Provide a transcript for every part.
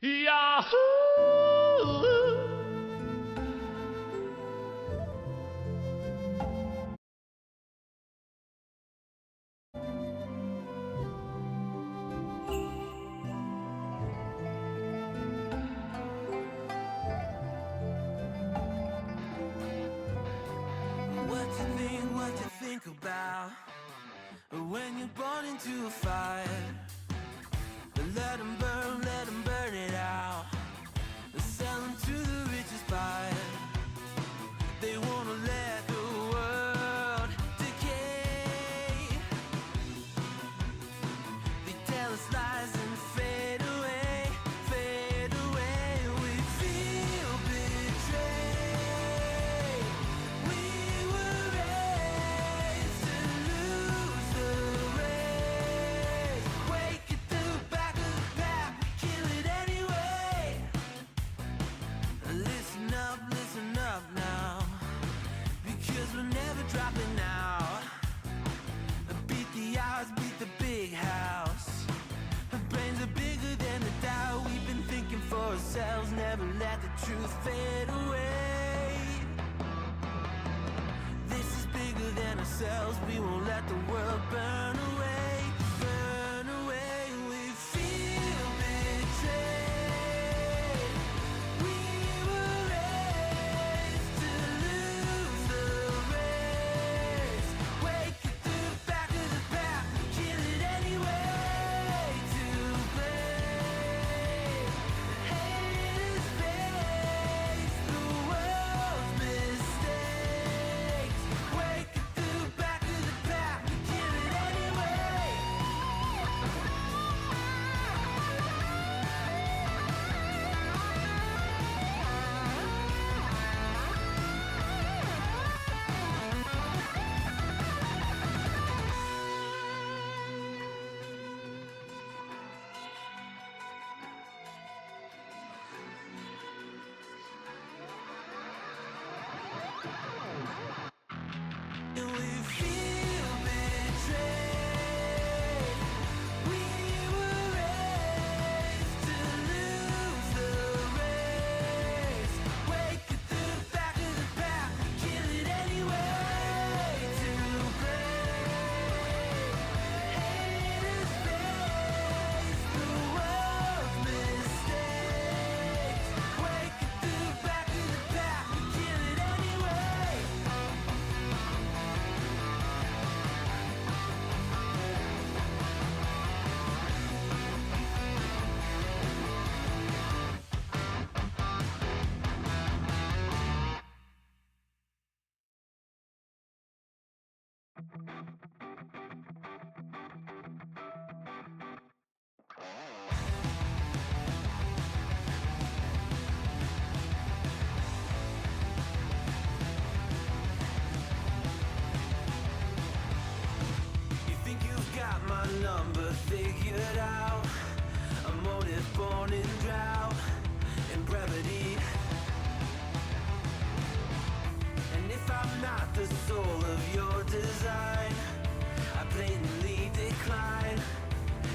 Yahoo! What you think about when you're born into a fire? Let 'em burn it out. Sell 'em to the richest buyer. They wanna let the world decay. They tell us lies and fade away, fade away. We feel betrayed. We were raised to lose the race. Wake at the back of the pack, we kill it anyway. Listen up now, because we're never dropping out. Beat the odds, beat the big house. Our brains are bigger than the doubt. We've been thinking for ourselves, never let the truth fade away. This is bigger than ourselves, we won't let the world burn away, burn away. We feel betrayed. We were raised to lose the race. Wake at the back of the pack, kill it anyway. To blame, haters face the world's mistakes. Wake at the back of the pack, kill it anyway. And we feel betrayed. We were raised to lose the race. Wake at the back of the pack, kill it anyway. To blame, haters face the world's mistakes. Wake at the back of the pack, kill it anyway. You think you've got my number figured out? A motive born in drought and brevity. And if I'm not the soul of your design, I blatantly decline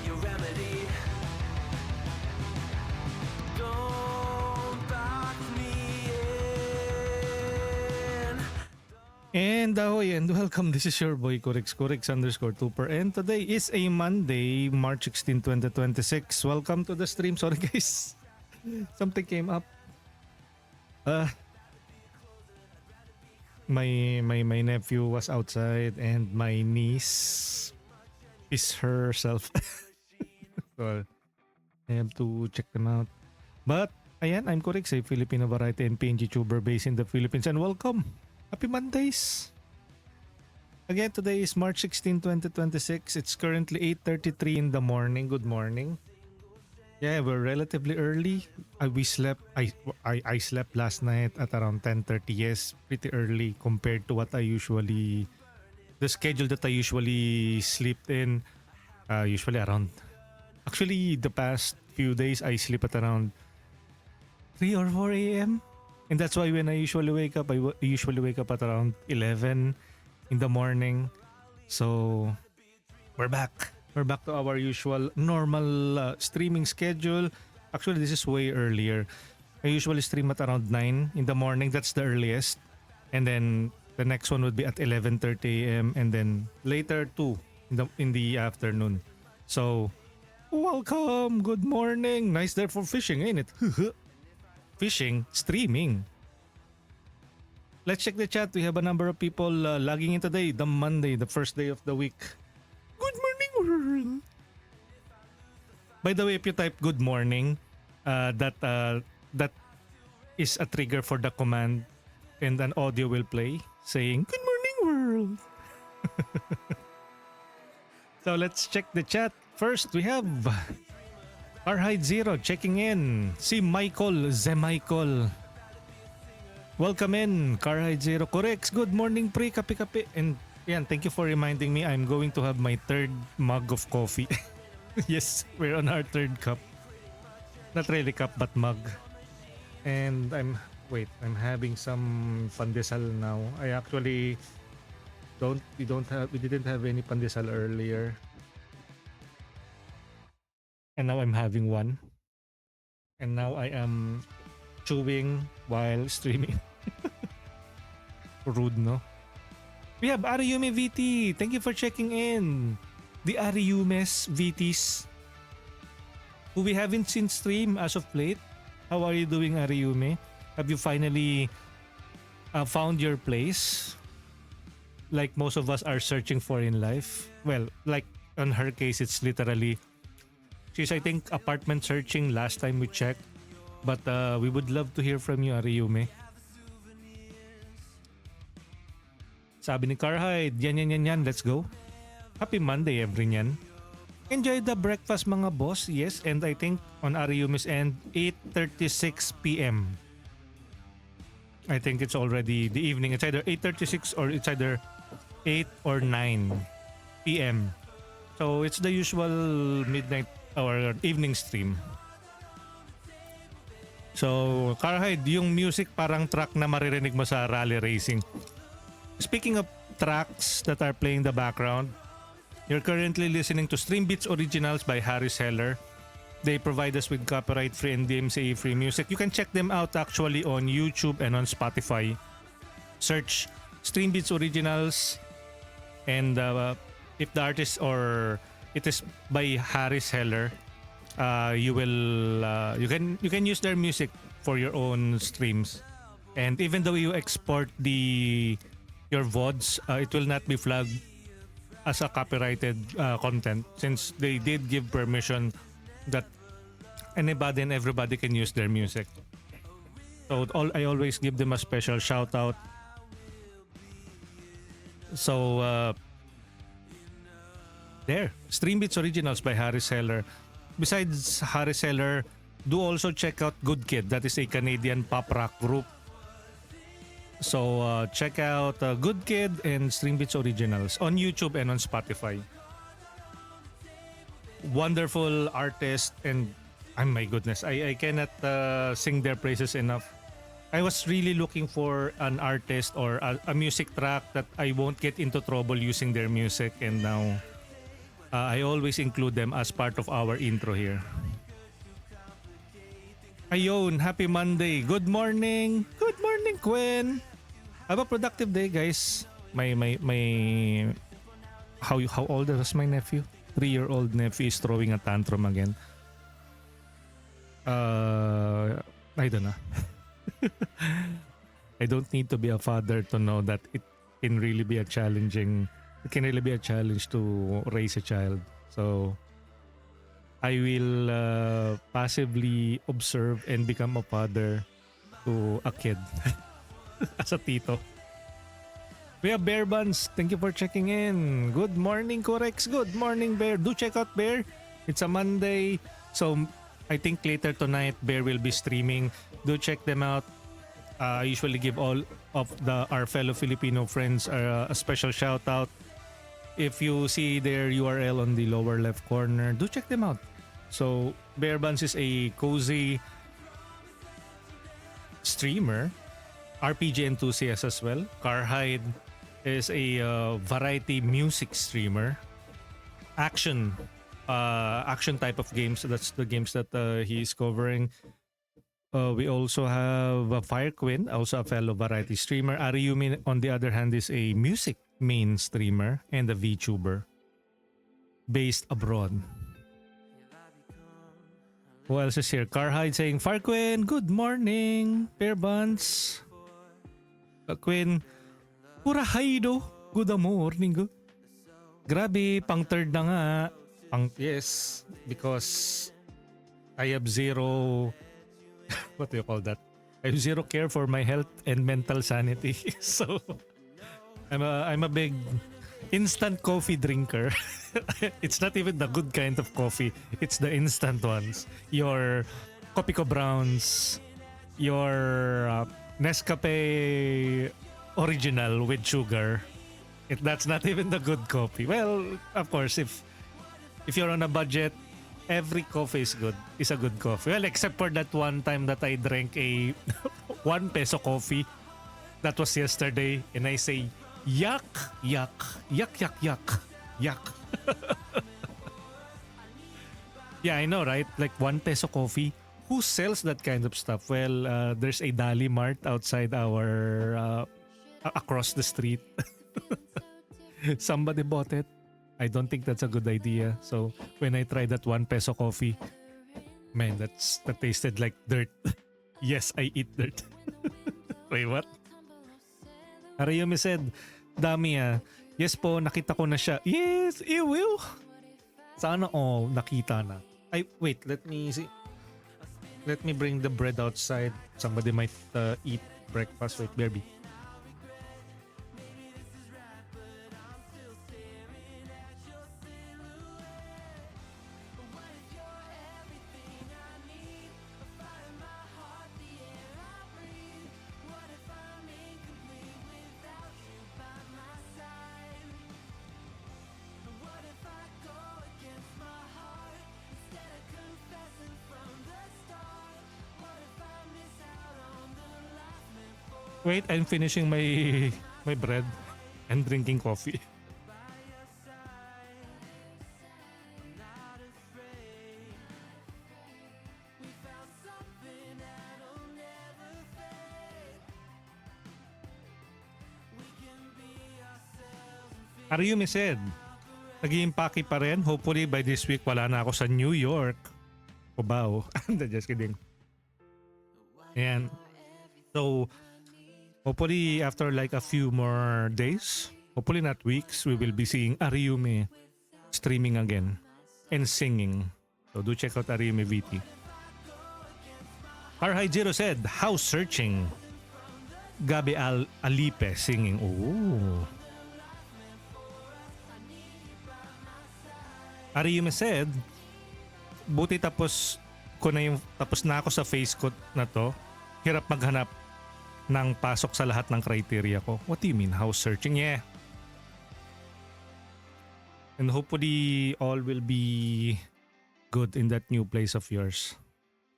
your remedy. Don't box me in. And ahoy and welcome. This is your boy Corix_Tooper, and today is a Monday, March 16, 2026. Welcome to the stream. Sorry guys, something came up. My nephew was outside and my niece is herself. So I have to check them out. But ayan, I'm Corix, a Filipino variety and PNG tuber based in the Philippines, and welcome. Happy Mondays! Again, today is March 16, 2026. It's currently 8:33 in the morning. Good morning. Yeah, we're relatively early. We slept. I slept last night at around 10:30. Yes, pretty early compared to what I usually, the schedule that I usually sleep in. Usually around. Actually, the past few days I sleep at around 3 or 4 a.m. And that's why when I usually wake up, I usually wake up at around 11 in the morning. So we're back. We're back to our usual normal streaming schedule. Actually, this is way earlier. I usually stream at around 9 in the morning. That's the earliest. And then the next one would be at 11:30 a.m. and then later 2 in the afternoon. So, welcome. Good morning. Nice there for fishing, ain't it? Fishing, streaming. Let's check the chat. We have a number of people logging in today, the Monday, the first day of the week. Good morning, world. By the way, if you type good morning, that is a trigger for the command and an audio will play saying good morning, world. So let's check the chat. First, we have Arhide Zero checking in. Si Michael, Zemichael. Welcome in, Carhide Zero. Correct. Good morning, pre. Kape. And yan, thank you for reminding me. I'm going to have my third mug of coffee. Yes, we're on our third cup. Not really cup, but mug. And I'm having some pandesal now. We didn't have any pandesal earlier. And now I'm having one. And now I am chewing while streaming. Rude, no? We have Ariyume VT. Thank you for checking in. The Ariyumes VTs who we haven't seen stream as of late. How are you doing, Ariyume? Have you finally found your place? Like most of us are searching for in life. Well, like on her case, it's literally she's, I think, apartment searching last time we checked. But we would love to hear from you, Ariyume. Sabi ni Carhide, yan, let's go. Happy Monday, everyone. Enjoy the breakfast, mga boss. Yes, and I think on Ariyume's end, 8:36 p.m. I think it's already the evening. It's either 8:36 or it's either 8 or 9 p.m. So it's the usual midnight or evening stream. So, Carhide, yung music parang track na maririnig mo sa rally racing. Speaking of tracks that are playing the background, you're currently listening to Stream Beats Originals by Harris Heller. They provide us with copyright-free and DMCA-free music. You can check them out actually on YouTube and on Spotify. Search Stream Beats Originals, and if the artist or it is by Harris Heller, you can use their music for your own streams. And even though you export your VODs, it will not be flagged as a copyrighted content, since they did give permission that anybody and everybody can use their music. So I always give them a special shout out. So there, Stream Beats Originals by Harris Heller. Besides Harris Heller, do also check out Good Kid. That is a Canadian pop rock group. So check out Good Kid and Stream Beats Originals on YouTube and on Spotify. Wonderful artist, and my goodness, I cannot sing their praises enough. I was really looking for an artist or a music track that I won't get into trouble using their music, and now I always include them as part of our intro here. Ayon, happy Monday. Good morning. Good morning, Gwen. Have a productive day, guys. How old is my nephew? 3-year-old nephew is throwing a tantrum again. I don't know. I don't need to be a father to know that it can really be a challenge to raise a child. So I will passively observe and become a father to a kid as a tito. We have Bear Buns. Thank you for checking in. Good morning, Corex. Good morning, Bear. Do check out Bear. It's a Monday. So I think later tonight, Bear will be streaming. Do check them out. I usually give all of our fellow Filipino friends a special shout out. If you see their URL on the lower left corner, do check them out. So Bear Buns is a cozy streamer, RPG enthusiast as well. Carhide is a variety music streamer, action action type of games. That's the games that he is covering. We also have Fire Quinn, also a fellow variety streamer. Ariyumi, on the other hand, is a music main streamer and a VTuber based abroad. Who else is here? Carhide saying, Fire Quinn, good morning. Pear Buns. Quinn, Kurahaido, good morning. Grabe, pang third na nga. Yes, because I have zero, what do you call that? I have zero care for my health and mental sanity. So, I'm a big instant coffee drinker. It's not even the good kind of coffee. It's the instant ones. Your Kopiko Browns, your Nescafe original with sugar. That's not even the good coffee. Well, of course, if you're on a budget, every coffee is good. Is a good coffee. Well, except for that one time that I drank a 1 peso coffee. That was yesterday, and I say, yuck, yuck, yuck, yuck, yuck, yuck. Yeah, I know, right? Like 1 peso coffee. Who sells that kind of stuff? Well, there's a Dali Mart outside our across the street. Somebody bought it. I don't think that's a good idea. So when I tried that 1 peso coffee, man, that tasted like dirt. Yes, I eat dirt. Wait, what? Ariyumi said, dami Yes po, nakita ko na siya. Yes, it will. Sana nakita na. Wait, let me see. Let me bring the bread outside. Somebody might eat breakfast. Wait, baby. Wait, I'm finishing my bread and drinking coffee. Ariyumi said, nag-iimpake pa rin. Hopefully by this week wala na ako sa New York. Cubao. Just kidding. Ayan. So, hopefully after like a few more days, hopefully not weeks, we will be seeing Ariyumi streaming again and singing. So do check out Ariyumi VT. Arhide0 said, house searching. Gabi Alipe singing. Oh. Ariyumi said, buti tapos na ako sa face coat na to. Hirap maghanap ng pasok sa lahat ng criteria ko. What do you mean, house searching? Yeah. And hopefully all will be good in that new place of yours.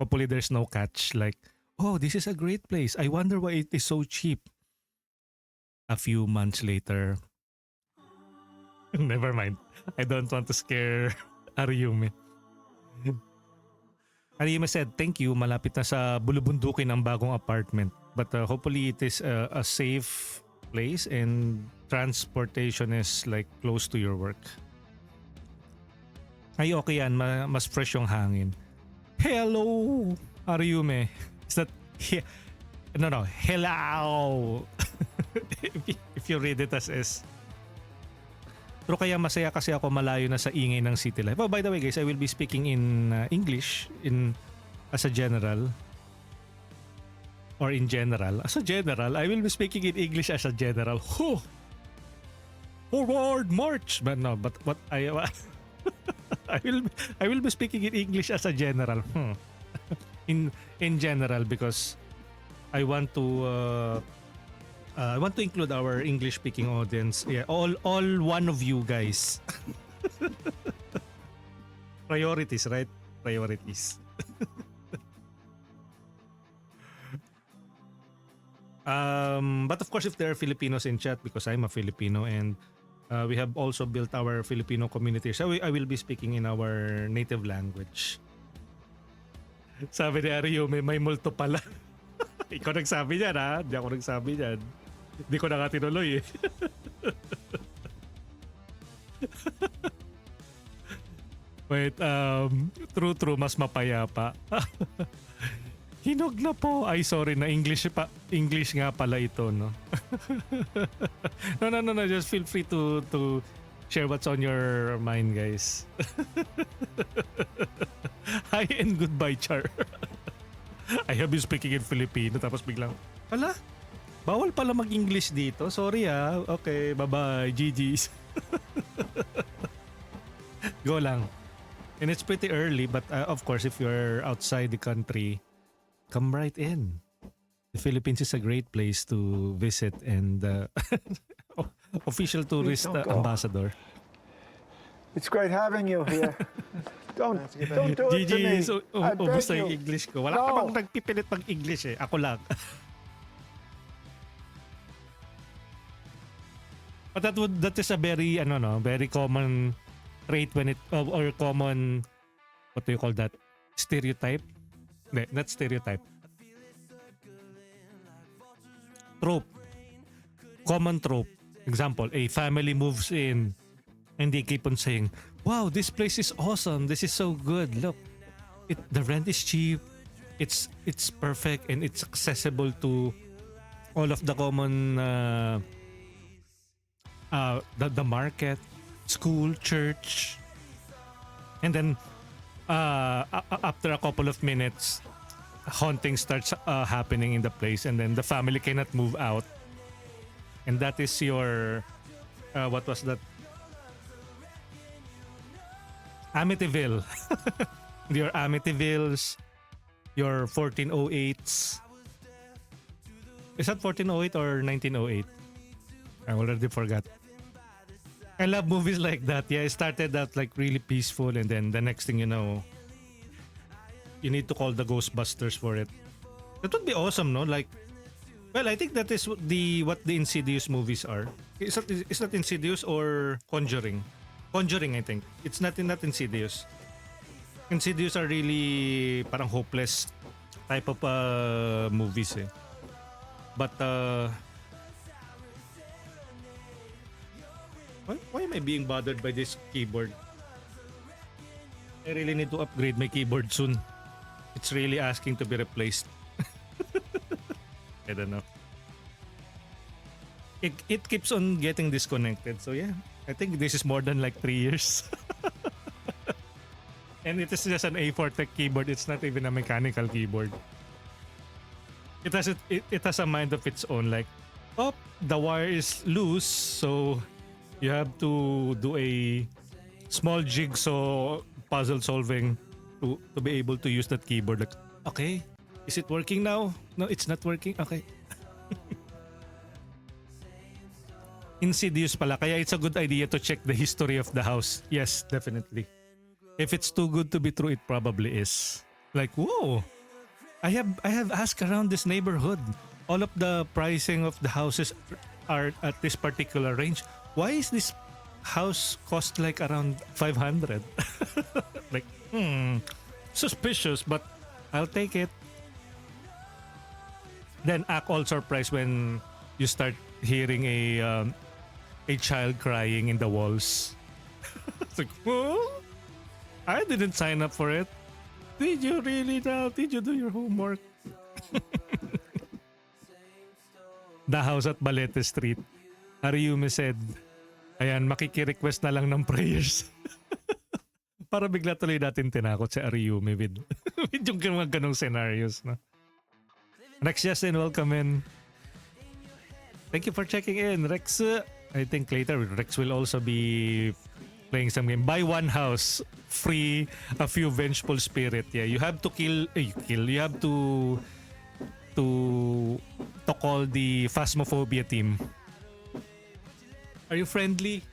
Hopefully there's no catch like, oh, this is a great place. I wonder why it is so cheap. A few months later. Never mind. I don't want to scare Ariyumi. Ariyumi said, thank you. Malapit na sa bulubundukin ang bagong apartment. But hopefully it is a safe place and transportation is like close to your work. Ay, okay yan. Mas fresh yung hangin. Hello, Ariyumi. Is that... No. Hello. If you read it as S. Pero kaya masaya kasi ako malayo na sa ingay ng city life. Oh, by the way guys, I will be speaking in English as a general. Or in general. As a general, I will be speaking in English as a general. Oh! Forward march! But no, but what I will be speaking in English as a general. In general because I want to include our English speaking audience. Yeah, all one of you guys. Priorities, right? Priorities. But of course if there are Filipinos in chat because I'm a Filipino and We have also built our Filipino community. So I will be speaking in our native language. Sabi ni Ario, may multo pala. Ikaw nagsabi niyan ha? Hindi ako nagsabi niyan. Hindi ko na nga tinuloy eh. Wait, true, mas mapayapa. Hinog na po. Ay, sorry na. English nga pala ito, no? No. Just feel free to share what's on your mind, guys. Hi and goodbye, Char. I have been speaking in Filipino tapos biglang, hala, bawal pala mag-English dito. Sorry ah. Okay, bye-bye. GG's. Go lang. And it's pretty early, but of course, if you're outside the country, come right in. The Philippines is a great place to visit and official tourist ambassador. It's great having you here. Don't do it to me. So, I beg ubus na you. yung English ko. Wala No. ka bang nagpipilit mag-English eh. Ako lang. But that is a very very common trait when it or common, what do you call that? Stereotype? Not stereotype. Trope. Common trope. Example, a family moves in and they keep on saying, wow, this place is awesome. This is so good. Look, the rent is cheap. It's perfect and it's accessible to all of the common the market, school, church. And then after a couple of minutes, haunting starts happening in the place and then the family cannot move out. And that is your what was that? Amityville. Your Amityvilles, your 1408s. Is that 1408 or 1908? I already forgot. I love movies like that. Yeah, it started out like really peaceful and then the next thing you know, you need to call the Ghostbusters for it. That would be awesome, no? Like, well, I think that is what the Insidious movies are. Is that Insidious or Conjuring? Conjuring, I think. It's not Insidious. Insidious are really parang hopeless type of movies eh. But why am I being bothered by this keyboard? I really need to upgrade my keyboard soon. It's really asking to be replaced. I don't know. It keeps on getting disconnected. So yeah, I think this is more than like 3 years. And it is just an A4 Tech keyboard. It's not even a mechanical keyboard. It has a mind of its own. Like, oh, the wire is loose, so you have to do a small jigsaw puzzle solving to be able to use that keyboard. Like, okay, is it working now? No, it's not working. Okay. Insidious pala. Kaya it's a good idea to check the history of the house. Yes, definitely. If it's too good to be true, it probably is. Like, whoa, I have asked around this neighborhood. All of the pricing of the houses are at this particular range. Why is this house cost like around 500? Like, suspicious, but I'll take it. Then act all surprised when you start hearing a child crying in the walls. It's like, oh, I didn't sign up for it. Did you really now? Did you do your homework? The house at Balete Street. Ariume said, ayan, makiki-request na lang ng prayers. Para bigla tuloy natin tinakot si Ariume with yung mga ganong scenarios. No? Rex Justin, welcome in. Thank you for checking in, Rex. I think later Rex will also be playing some game. Buy one house, free a few vengeful spirit. Yeah, you have to kill. You have to call the Phasmophobia team. Are you friendly?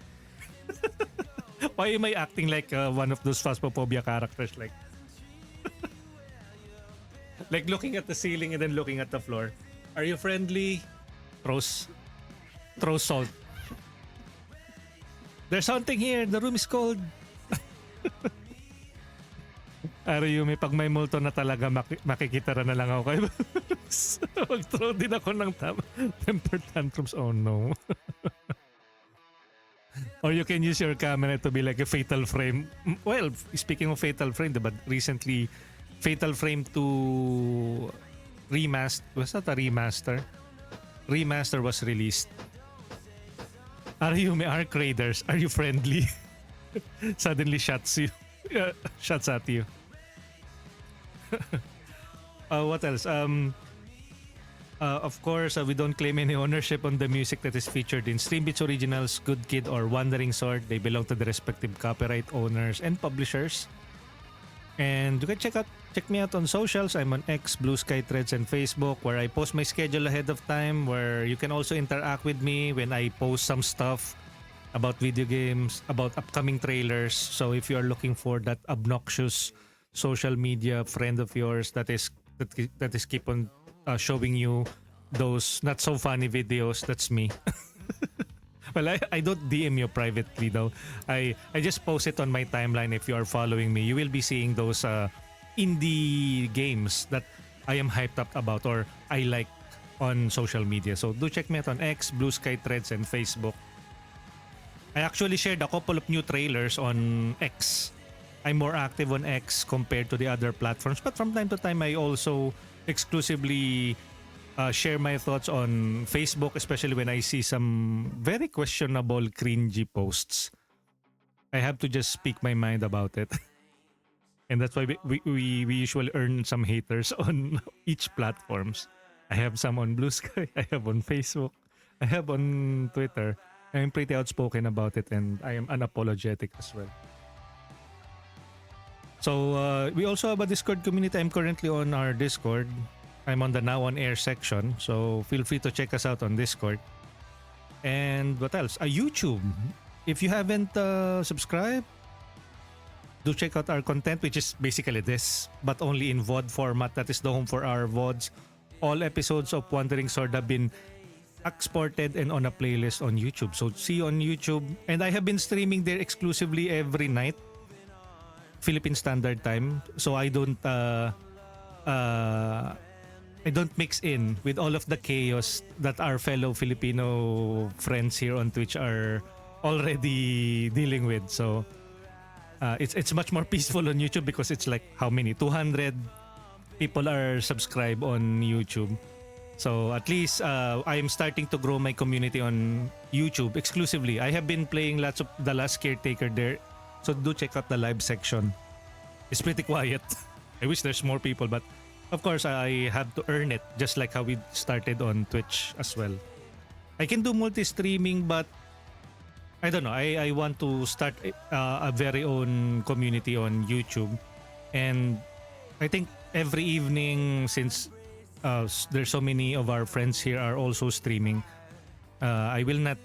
Why am I acting like one of those Phasmophobia characters? Like looking at the ceiling and then looking at the floor. Are you friendly? Throw salt. There's something here. The room is cold. Arayumi, pag may multo na talaga, makikitara na lang ako kayo. Mag-throw din ako ng temper tantrums. Oh no. Or you can use your camera to be like a fatal frame. Well, speaking of fatal frame, diba, recently Fatal Frame 2 remaster, was that a remaster? Remaster was released. Arayumi, Arc Raiders, are you friendly? Suddenly shots at you. What else? Of course, we don't claim any ownership on the music that is featured in Streambeats Originals, Good Kid, or Wandering Sword. They belong to the respective copyright owners and publishers. And you can check me out on socials. I'm on X, Blue Sky, Threads, and Facebook, where I post my schedule ahead of time, where you can also interact with me when I post some stuff about video games, about upcoming trailers. So if you are looking for that obnoxious social media friend of yours that is keep on showing you those not so funny videos, that's me. Well, I don't DM you privately though. I just post it on my timeline. If you are following me, you will be seeing those indie games that I am hyped up about or I like on social media. So do check me out on X, Blue Sky, Threads, and Facebook. I actually shared a couple of new trailers on X. I'm more active on X compared to the other platforms, but from time to time I also exclusively share my thoughts on Facebook, especially when I see some very questionable, cringy posts. I have to just speak my mind about it. And that's why we usually earn some haters on each platforms. I have some on Blue Sky, I have on Facebook, I have on Twitter. I'm pretty outspoken about it and I am unapologetic as well. So we also have a Discord community. I'm currently on our Discord. I'm on the Now On Air section, so feel free to check us out on Discord. And what else? YouTube. If you haven't subscribed, do check out our content, which is basically this, but only in VOD format. That is the home for our VODs. All episodes of Wandering Sword have been exported and on a playlist on YouTube. So see you on YouTube. And I have been streaming there exclusively every night, Philippine Standard Time. So I don't mix in with all of the chaos that our fellow Filipino friends here on Twitch are already dealing with. So it's much more peaceful on YouTube because it's like how many? 200 people are subscribed on YouTube. So at least I am starting to grow my community on YouTube exclusively. I have been playing lots of The Last Caretaker there. So do check out the live section. It's pretty quiet. I wish there's more people, but of course I have to earn it, just like how we started on Twitch as well. I can do multi-streaming, but I don't know. I want to start a very own community on YouTube. And I think every evening, since there's so many of our friends here are also streaming, I will not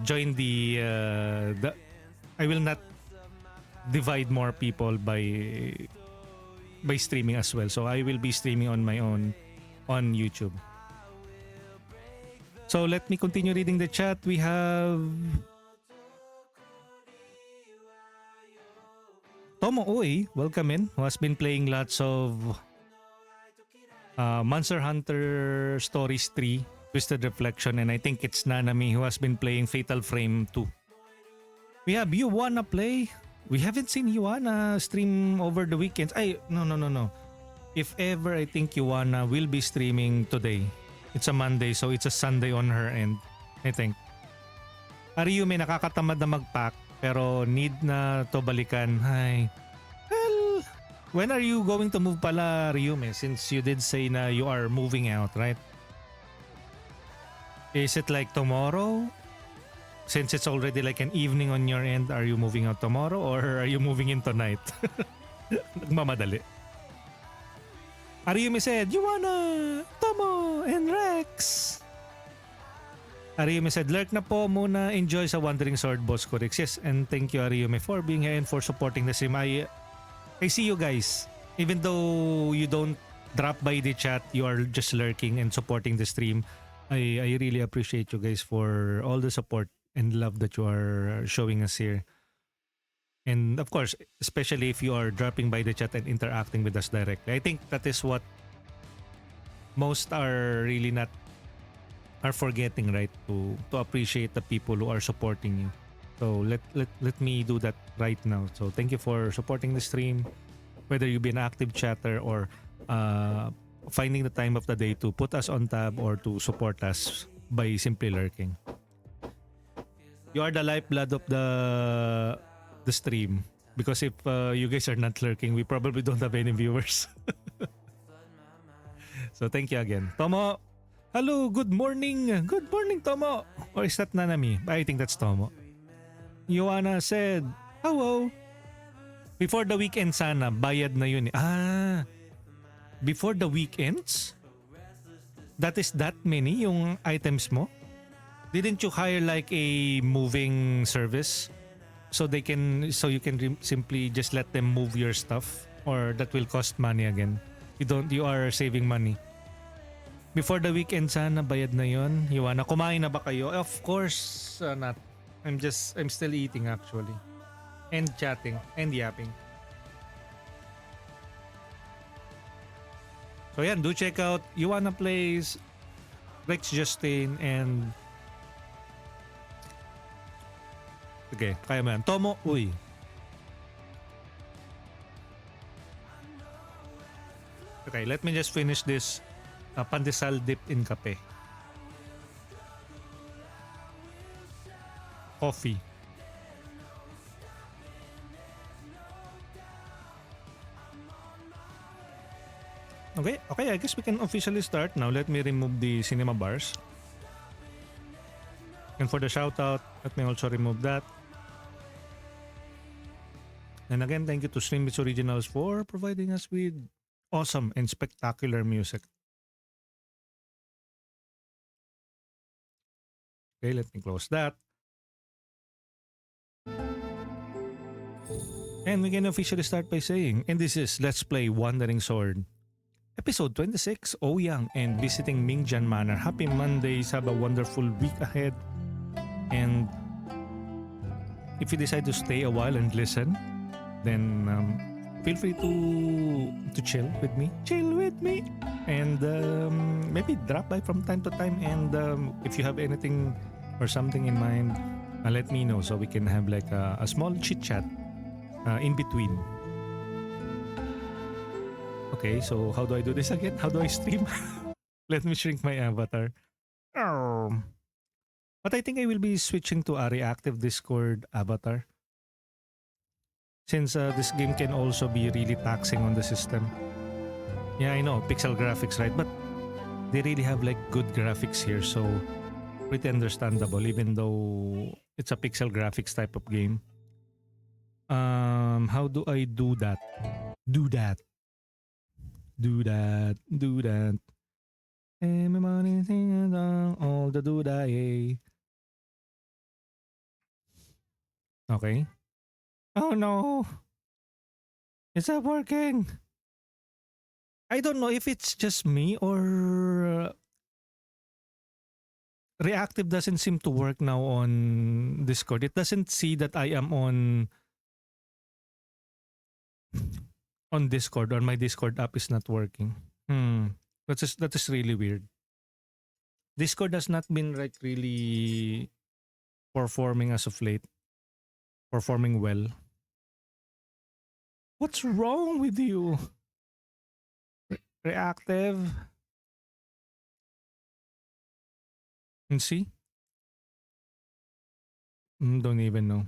join I will not divide more people by streaming as well. So I will be streaming on my own on YouTube. So let me continue reading the chat. We have Tomo Uy, welcome in, who has been playing lots of Monster Hunter Stories 3, Twisted Reflection, and I think it's Nanami who has been playing Fatal Frame 2. We have You Wanna Play. We haven't seen Yuana stream over the weekends. No. If ever, I think Yuana will be streaming today. It's a Monday, so it's a Sunday on her end, I think. Ariyume, nakakatamad na mag-pack, pero need na to balikan. Hi. Well, when are you going to move pala, Ariyume? Since you did say na you are moving out, right? Is it like tomorrow? Since it's already like an evening on your end, are you moving out tomorrow or are you moving in tonight? Nagmamadali. Ariyume said, Yuana, Tomo, and Rex. Ariyume said, lurk na po muna. Enjoy sa Wandering Sword, Boss Corix. Yes, and thank you, Ariyume, for being here and for supporting the stream. I see you guys. Even though you don't drop by the chat, you are just lurking and supporting the stream. I really appreciate you guys for all the support and love that you are showing us here. And of course, especially if you are dropping by the chat and interacting with us directly. I think that is what most are really not are forgetting, right? To appreciate the people who are supporting you. So let me do that right now. So thank you for supporting the stream, whether you be an active chatter or finding the time of the day to put us on tab or to support us by simply lurking. You are the lifeblood of the stream, because if you guys are not lurking, we probably don't have any viewers. So thank you again. Tomo, hello, good morning. Good morning, Tomo. Or is that Nanami? I think that's Tomo. Joanna said, hello. Before the weekend sana, bayad na yun. Before the weekends? That is that many yung items mo? Didn't you hire like a moving service? So you can simply just let them move your stuff, or that will cost money again. You are saving money. Before the weekend sana, bayad na yon. Yuana, kumain na ba kayo? Of course not. I'm still eating actually. And chatting and yapping. So yan, do check out Yuana Plays, Rex Justin, and okay, kaya mo yan. Tomo, uy. Okay, let me just finish this pandesal dipped in kape. Coffee. Okay, I guess we can officially start now. Let me remove the cinema bars. And for the shout out, let me also remove that. And again, thank you to Streambits Originals for providing us with awesome and spectacular music. Okay, let me close that. And we can officially start by saying, and this is Let's Play Wandering Sword, Episode 26, Ouyang and Visiting Mingjian Manor. Happy Mondays, have a wonderful week ahead. And if you decide to stay a while and listen, then feel free to chill with me. Chill with me! And maybe drop by from time to time. And if you have anything or something in mind, let me know so we can have like a small chit-chat in between. Okay, so how do I do this again? How do I stream? Let me shrink my avatar. But I think I will be switching to a reactive Discord avatar, since this game can also be really taxing on the system. Yeah, I know, pixel graphics, right? But they really have like good graphics here, so pretty understandable, even though it's a pixel graphics type of game. How do I do that? Do that. All the do that. Okay. Oh no. Is that working? I don't know if it's just me or reactive doesn't seem to work now on Discord. It doesn't see that I am on Discord, or my Discord app is not working. That is really weird. Discord has not been like really performing as of late. Performing well. What's wrong with you? Reactive. And see? Don't even know.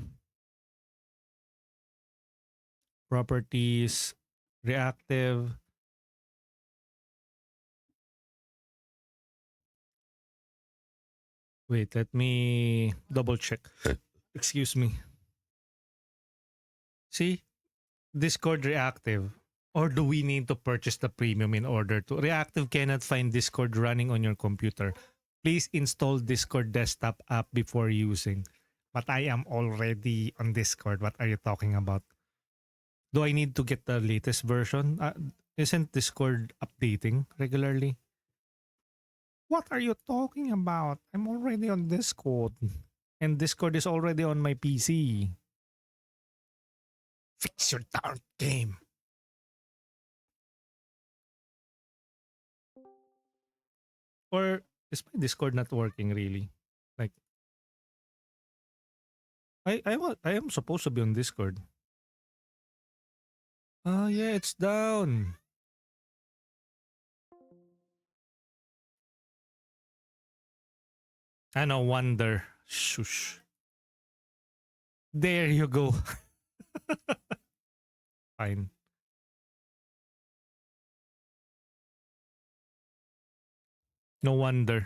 Properties. Reactive. Wait, let me double check. Excuse me. See? Discord reactive. Or do we need to purchase the premium in order to? Reactive cannot find Discord running on your computer. Please install Discord desktop app before using. But I am already on Discord. What are you talking about? Do I need to get the latest version? Isn't Discord updating regularly? What are you talking about? I'm already on Discord. And Discord is already on my PC. Fix your darn game. Or is my Discord not working really? Like I am supposed to be on Discord. Oh yeah, it's down. No wonder. Shush. There you go. Fine. No wonder.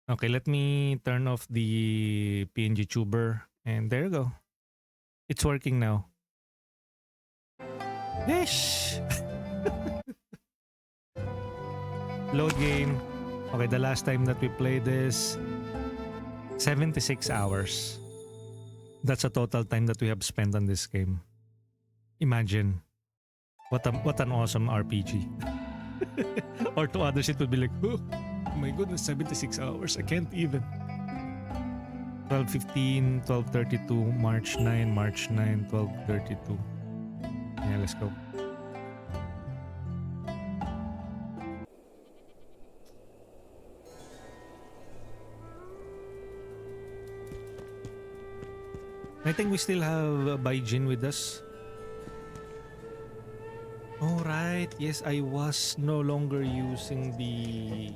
Okay, let me turn off the PNG tuber. And there you go. It's working now. Ish! Load game. Okay, the last time that we played this, 76 hours. That's a total time that we have spent on this game. Imagine. What an awesome RPG. Or to others it would be like, oh my goodness, 76 hours. I can't even. 12:15, 12:32, March 9, March 9, 12:32. Yeah, let's go. I think we still have Baijin with us. Oh, right. Yes, I was no longer using the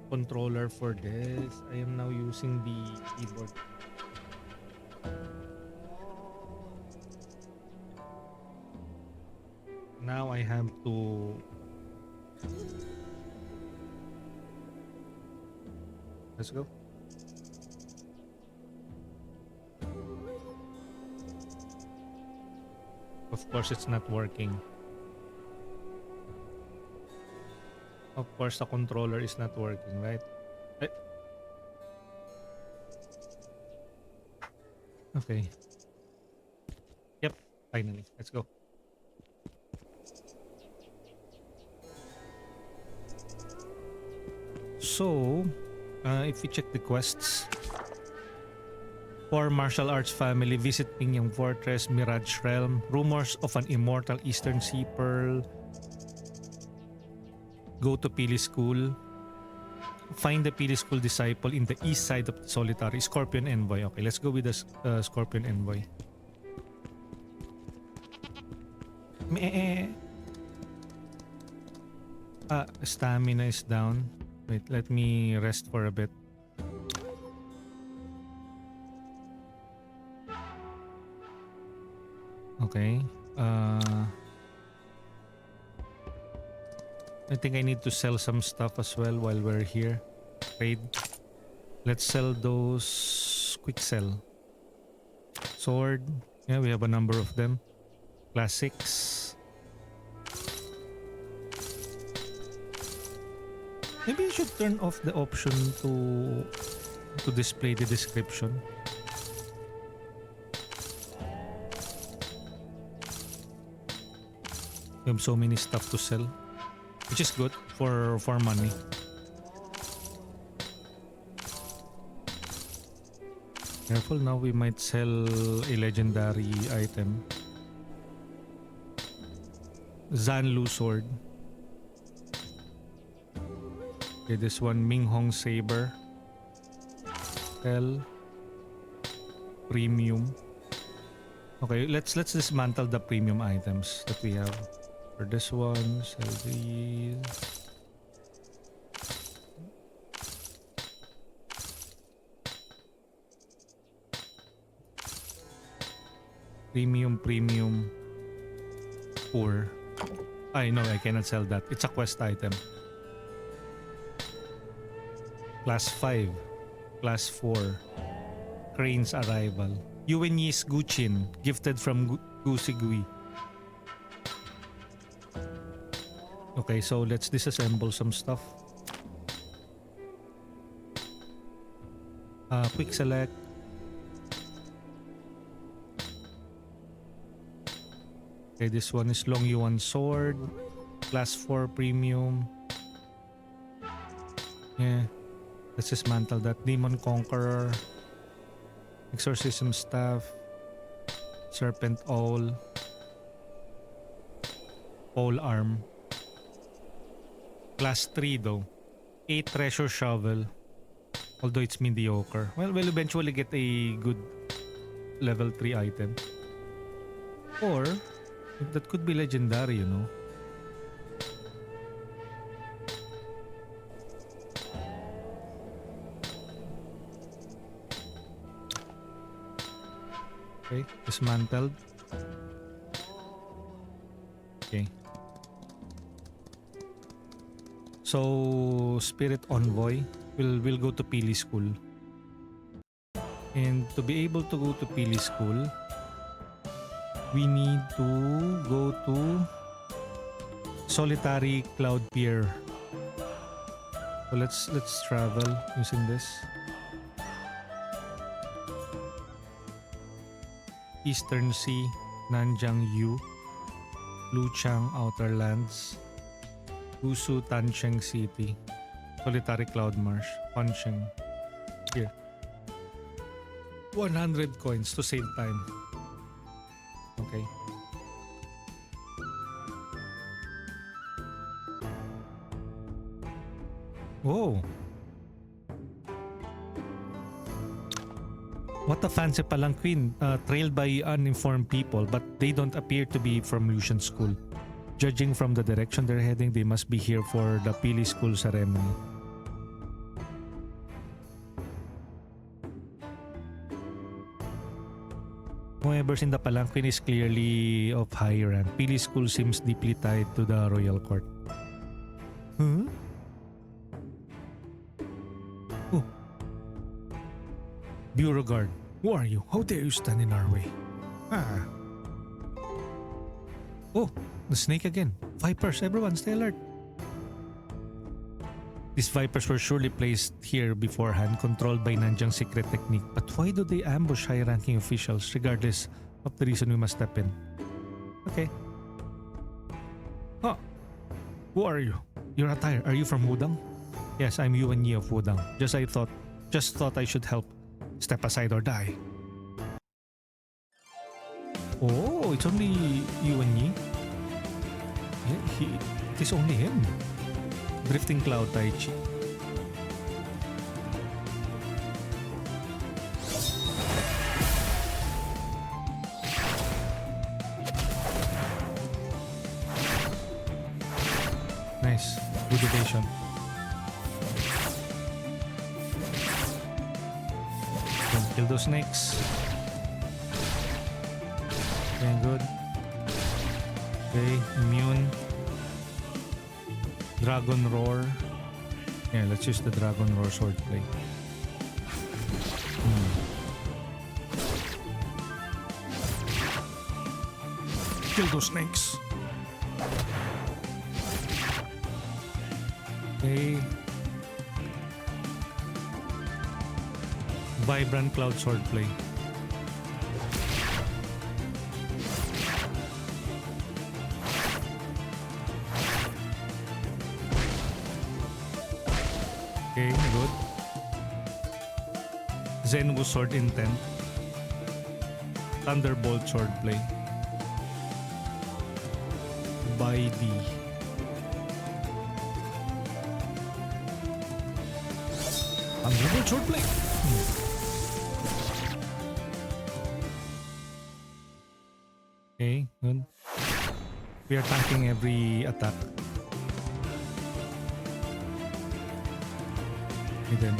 controller for this. I am now using the keyboard. Now I have to... Let's go. Of course, it's not working. Of course, the controller is not working, right? Okay. Yep, finally. Let's go. So, if we check the quests, for martial arts family, visit Pingyang Fortress, Mirage Realm, rumors of an immortal Eastern Sea Pearl, go to Pili School, find the Pili School disciple in the east side of the solitary, Scorpion Envoy. Okay, let's go with the Scorpion Envoy. Stamina is down. Wait, let me rest for a bit. Okay. I think I need to sell some stuff as well while we're here. Trade. Let's sell those. Quick sell. Sword. Yeah, we have a number of them. Classics. Maybe I should turn off the option to display the description. We have so many stuff to sell, which is good for money. Careful now, we might sell a legendary item. Zanlu sword. Okay, this one, Minghong saber. Sell. Premium. Okay, let's dismantle the premium items that we have. For this one, sell these. Premium. Poor. I know I cannot sell that. It's a quest item. Class 5. Class 4. Crane's arrival. Yuenyi's Guchin, gifted from Gusigui. Okay, so let's disassemble some stuff. Quick select. Okay, this one is Long Yuan sword. Class 4 premium. Yeah. Let's dismantle that. Demon Conqueror. Exorcism staff. Serpent owl. Pole arm. Class 3 though. 8 treasure shovel. Although it's mediocre. Well, we'll eventually get a good level 3 item. Or, that could be legendary, you know. Okay, dismantled. Okay. So, Spirit Envoy will go to Pili School. And to be able to go to Pili School, we need to go to Solitary Cloud Pier. So let's travel using this. Eastern Sea, Nanjiang Yu, Luchang Outer Lands, Gusu Tancheng City, Solitary Cloud Marsh, Pancheng. Here. 100 coins to save time. Okay. Oh. What a fancy palanquin, trailed by uninformed people, but they don't appear to be from Lucian School. Judging from the direction they're heading, they must be here for the Pili School ceremony. Whoever's in the palanquin is clearly of high rank. Pili School seems deeply tied to the royal court. Huh? Oh. Bureau guard. Who are you? How dare you stand in our way? Ah. Oh, the snake again. Vipers, everyone stay alert. These vipers were surely placed here beforehand, controlled by Nanjiang's secret technique. But why do they ambush high-ranking officials, regardless of the reason we must step in? Okay. Huh. Who are you? Your attire. Are you from Wudang? Yes, I'm Yuan Yi of Wudang. Just thought I should help. Step aside or die. Oh, it's only Yuan Yi. It is only him. Drifting Cloud Tai Chi. Nice. Good evasion. Kill those snakes. Okay, good. Okay, immune. Dragon Roar. Yeah, let's use the Dragon Roar swordplay. Kill those snakes. Okay. Vibrant Cloud swordplay. Okay, good. Zenwu Sword Intent. Thunderbolt Swordplay. By D. Thunderbolt Swordplay. Okay, good. We are tanking every attack. Then.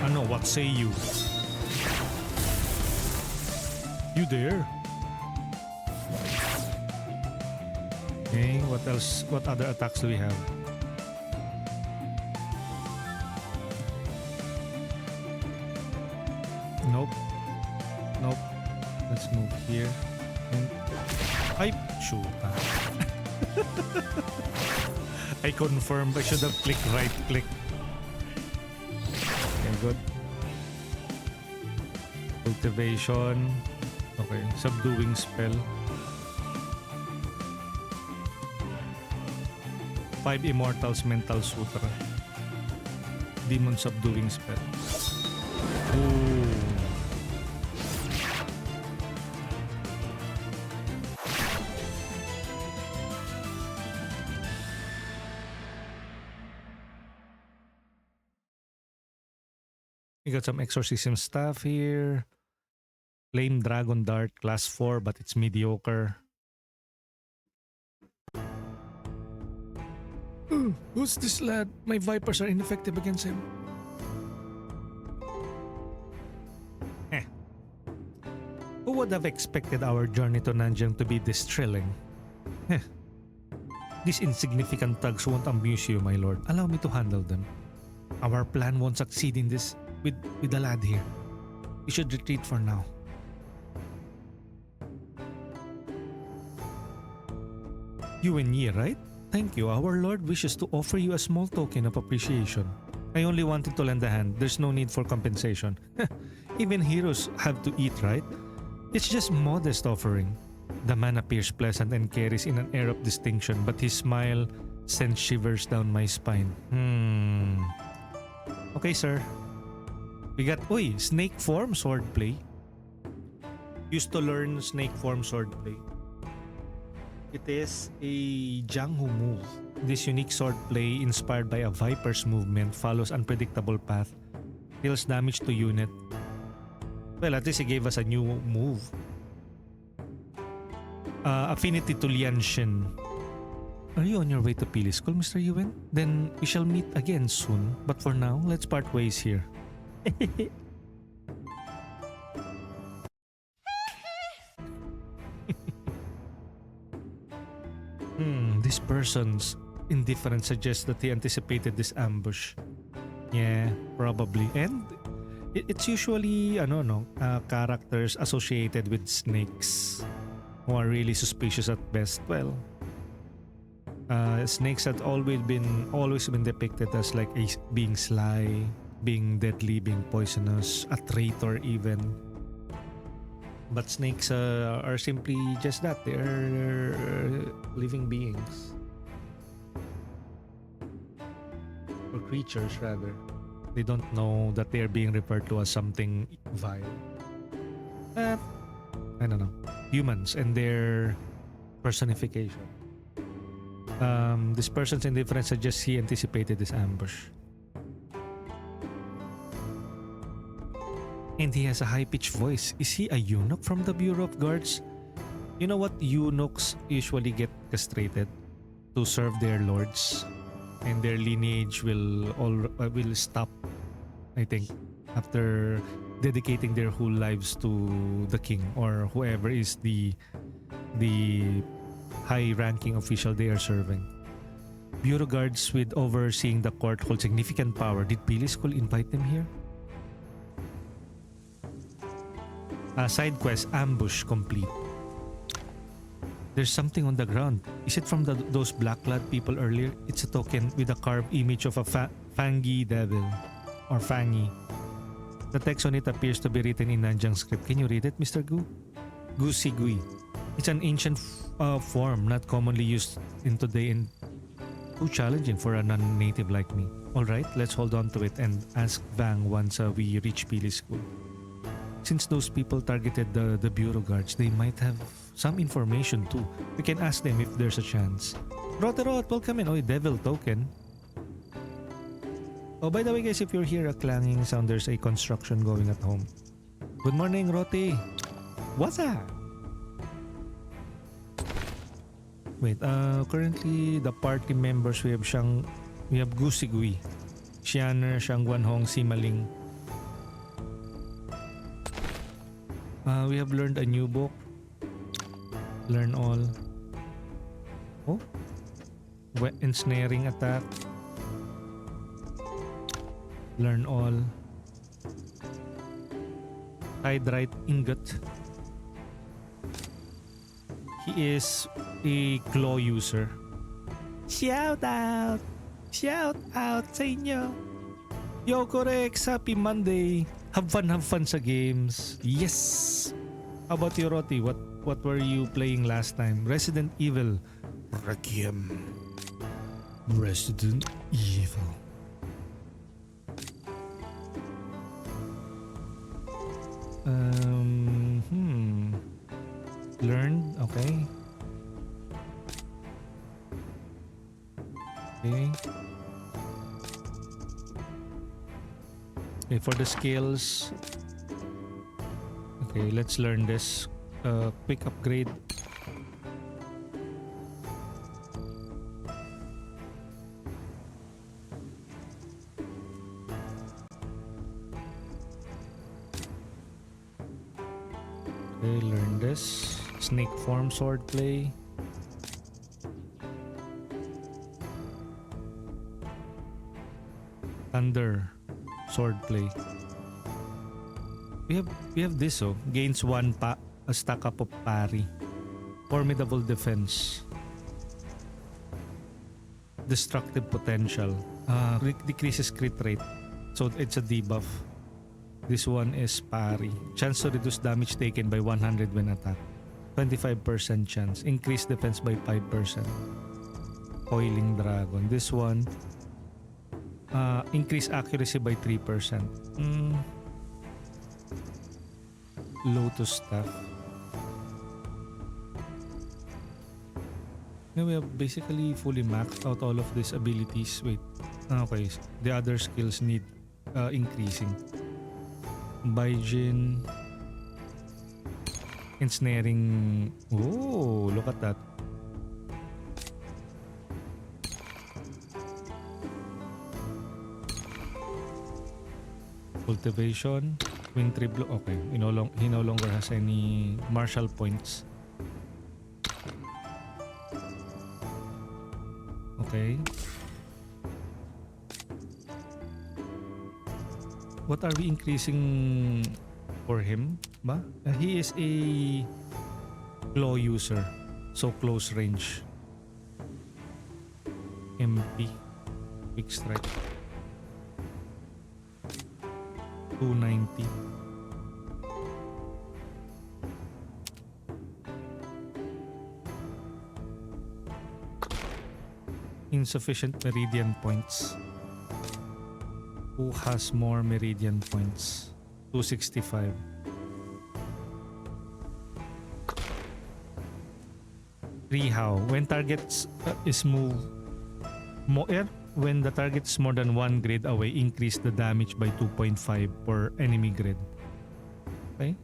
Ano, what say you? You there? Okay, what else? What other attacks do we have? Nope. Nope. Let's move here. And ay, shoot. I confirmed. I should have clicked right click. Okay, good. Cultivation. Okay, subduing spell. 5 Immortals Mental Sutra. demon subduing spell. Ooh. We got some exorcism stuff here. Flame Dragon Dart class 4, but it's mediocre. Who's this lad? My vipers are ineffective against him. Who would have expected our journey to Nanjing to be this thrilling? These insignificant thugs won't amuse you, my lord. Allow me to handle them. Our plan won't succeed in this with the lad here. We should retreat for now. You and Yi, right? Thank you. Our lord wishes to offer you a small token of appreciation. I only wanted to lend a hand. There's no need for compensation. Even heroes have to eat, right? It's just modest offering. The man appears pleasant and carries in an air of distinction, but his smile sends shivers down my spine. Okay, sir. We got, snake form swordplay. Used to learn snake form swordplay. It is a Jianghu move. This unique swordplay, inspired by a viper's movement, follows unpredictable path, deals damage to unit. Well, at least he gave us a new move. Affinity to Lianshin. Are you on your way to Pili School, Mr. Yuen? Then we shall meet again soon. But for now, let's part ways here. This person's indifference suggests that he anticipated this ambush. Yeah, probably. And it's usually characters associated with snakes who are really suspicious at best. Well, snakes had always been depicted as like being sly, being deadly, being poisonous, a traitor even. But snakes are simply just that. They're living beings. Or creatures, rather. They don't know that they're being referred to as something vile. I don't know. Humans and their personification. This person's indifference suggests he anticipated this ambush. And he has a high-pitched voice. Is he a eunuch from the Bureau of Guards? You know what? Eunuchs usually get castrated to serve their lords, and their lineage will stop, I think, after dedicating their whole lives to the king or whoever is the high-ranking official they are serving. Bureau Guards with overseeing the court hold significant power. Did Pili School invite them here? Side quest, ambush complete. There's something on the ground. Is it from those black-clad people earlier? It's a token with a carved image of a fangy devil or fangy. The text on it appears to be written in Nanjang script. Can you read it, Mr. Gu? Gu Sigui. It's an ancient form not commonly used in today and too challenging for a non-native like me. Alright, let's hold on to it and ask Vang once we reach Pili School. Since those people targeted the Bureau Guards, they might have some information too. We can ask them if there's a chance. Roterot, welcome in. Devil token. Oh, by the way guys, if you're here, a clanging sound, there's a construction going at home. Good morning, Roti. What's up? Wait, currently the party members, we have Gusigui, Xianer, Shangguanhong, Simaling. We have learned a new book. Learn all. Oh, ensnaring attack. Learn all. Side right ingot. He is a claw user. Shout out! Shout out sa inyo! Yo, correct! Happy Monday! Have fun sa games. Yes! How about you, Roti? What were you playing last time? Resident Evil. Requiem. Resident Evil. Learned, okay. Okay. Okay, for the skills. Okay, let's learn this. Quick upgrade. Okay, learn this. Snake form swordplay. Thunder swordplay. We have this, oh, gains a stack up of parry. Formidable defense. Destructive potential. Decreases crit rate. So it's a debuff. This one is parry. Chance to reduce damage taken by 100 when attacked. 25% chance. Increase defense by 5%. Coiling dragon. This one, increase accuracy by 3%. Lotus staff. Now we have basically fully maxed out all of these abilities. Wait. Okay. The other skills need increasing. Baijin. Ensnaring. Oh, look at that. Cultivation. Wing triblo. Okay. He no longer has any martial points. Okay. What are we increasing for him? Ba? He is a claw user. So close range. MP. Quick strike. 290. Insufficient meridian points. Who has more meridian points? 265. Rehow. When targets is moved when the target is more than 1 grid away, increase the damage by 2.5 per enemy grid. Okay.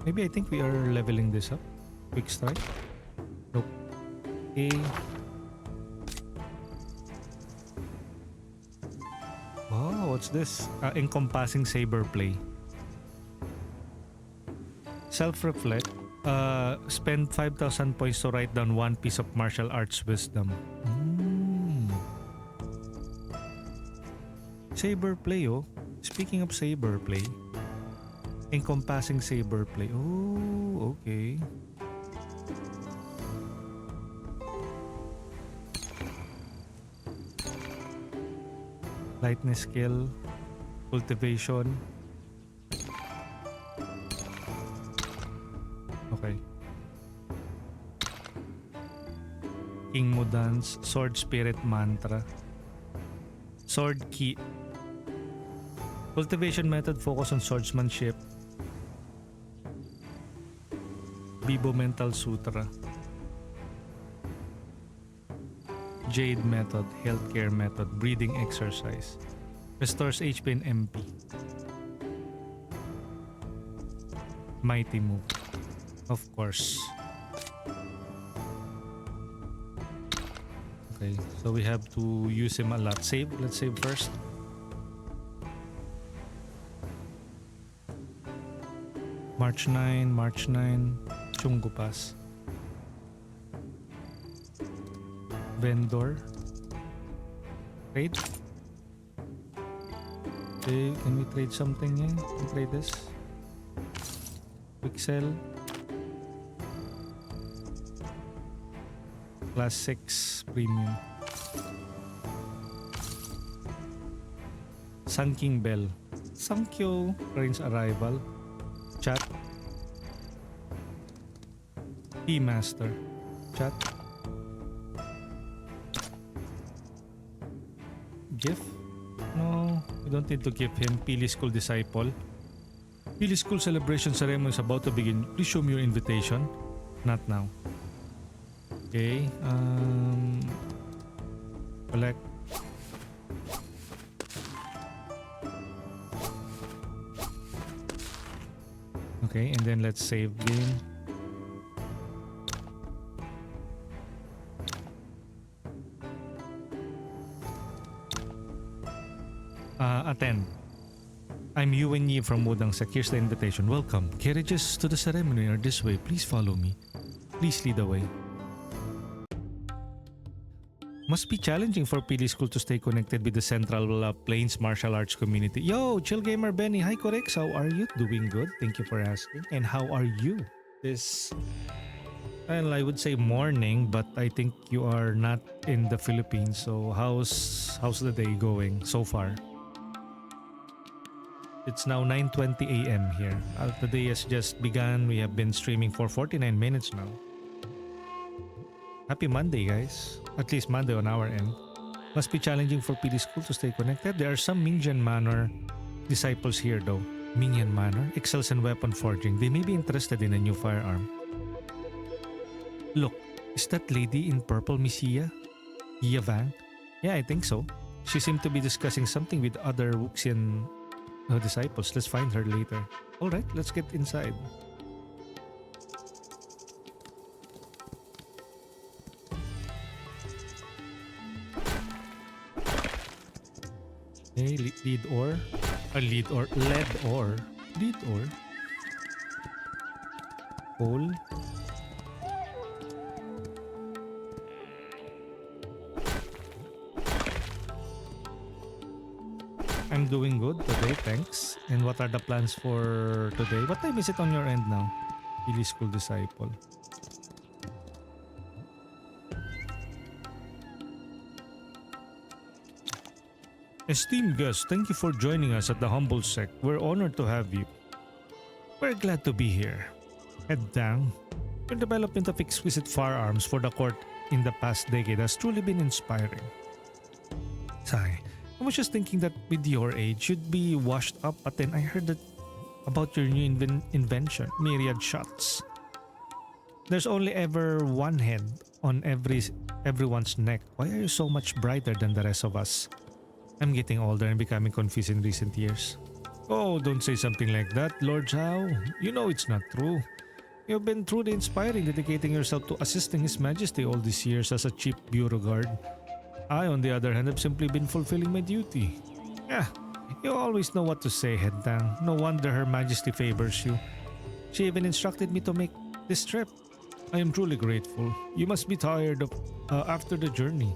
Maybe I think we are leveling this up. Quick strike. Nope. Okay. Oh, what's this? Encompassing saber play. Self-reflect. Spend 5,000 points to write down one piece of martial arts wisdom. Saber play, oh. Speaking of saber play. Encompassing saber play. Oh, okay. Lightness skill. Cultivation. Okay. King Mudance, Sword Spirit Mantra. Sword Key. Cultivation method focus on swordsmanship. Bibo Mental Sutra. Jade method, healthcare method, breathing exercise. Restores HP and MP. Mighty move. Of course. Okay, so we have to use him a lot. Save. Let's save first. March 9. Chungo Pass. Vendor. Trade. Okay, can we trade something here? Can we trade this? Quick sell. Class 6 premium. Sunking Bell. Sankyo. Range arrival. Chat. Master. Chat. Gift? No. We don't need to give him Pili School Disciple. Pili School celebration ceremony is about to begin. Please show me your invitation. Not now. Okay. Collect. Okay, and then let's save game. Attend. I'm Yuan Yi from Wudang Sec. Here's the invitation. Welcome. Carriages to the ceremony are this way. Please follow me. Please lead the way. Must be challenging for PD School to stay connected with the Central Plains martial arts community. Yo, Chill Gamer Benny. Hi, Corex. How are you? Doing good. Thank you for asking. And how are you? This, well, I would say morning, but I think you are not in the Philippines. So how's the day going so far? It's now 9:20 a.m. here. The day has just begun. We have been streaming for 49 minutes now. Happy Monday, guys. At least Monday on our end. Must be challenging for PD School to stay connected. There are some Mingjian Manor disciples here though. Mingjian Manor excels in weapon forging. They may be interested in a new firearm. Look, is that lady in purple Miss Yia? Yia Vang? Yeah, I think so. She seemed to be discussing something with other Wuxian disciples. Let's find her later. Alright, let's get inside. Okay, lead ore. Lead ore. Lead ore. Lead ore. Coal. I'm doing good today, thanks. And what are the plans for today? What time is it on your end now? Pili School Disciple. Esteemed guests, thank you for joining us at the Humble Sec. We're honored to have you. We're glad to be here. Head down. Your development of exquisite firearms for the court in the past decade has truly been inspiring. Sigh. I was just thinking that with your age, you'd be washed up, but then I heard that about your new invention, myriad shots. There's only ever one head on everyone's neck. Why are you so much brighter than the rest of us? I'm getting older and becoming confused in recent years. Oh, don't say something like that, Lord Zhao. You know it's not true. You've been truly inspiring, dedicating yourself to assisting His Majesty all these years as a cheap bureau guard. I, on the other hand, have simply been fulfilling my duty. Yeah, you always know what to say, head down. No wonder Her Majesty favors you. She even instructed me to make this trip. I am truly grateful. You must be tired of after the journey.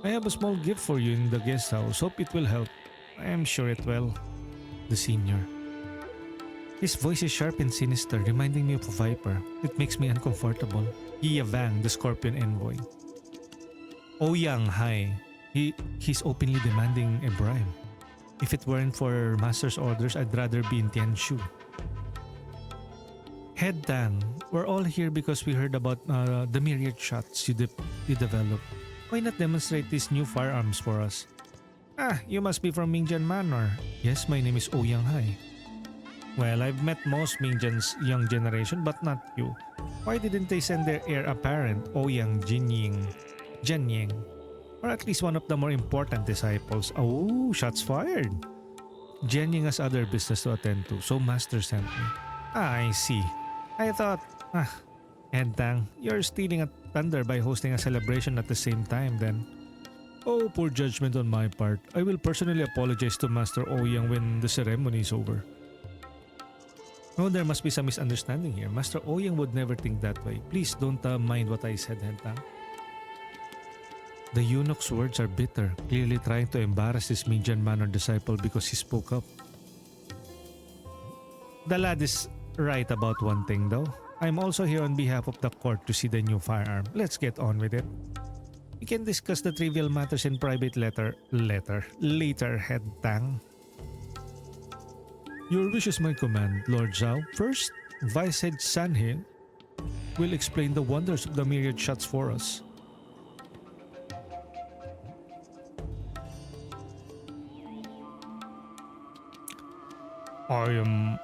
I have a small gift for you in the guest house. Hope it will help. I am sure it will. The senior. His voice is sharp and sinister, reminding me of a viper. It makes me uncomfortable. Yia Vang, the Scorpion Envoy. Ouyang, hi. He's openly demanding a bribe. If it weren't for Master's orders, I'd rather be in Tianshu. Head down. We're all here because we heard about the myriad shots you developed. Why not demonstrate these new firearms for us? Ah, you must be from Mingjian Manor. Yes, my name is Ouyang, hi. Well, I've met most Mingjian's young generation, but not you. Why didn't they send their heir apparent, Ouyang Jianying, or at least one of the more important disciples? Oh, shots fired. Jianying has other business to attend to, so Master sent me. Ah, I see. I thought, Entang, you're stealing a thunder by hosting a celebration at the same time then. Oh, poor judgment on my part. I will personally apologize to Master Ouyang when the ceremony is over. Oh, there must be some misunderstanding here. Master Ouyang would never think that way. Please don't mind what I said, Entang. The eunuch's words are bitter, clearly trying to embarrass this Mingjian Manor disciple because he spoke up. The lad is right about one thing though. I'm also here on behalf of the court to see the new firearm. Let's get on with it. We can discuss the trivial matters in private later, head tang. Your wish is my command, Lord Zhao. First, Vice Head Sanhe will explain the wonders of the myriad shots for us. I'm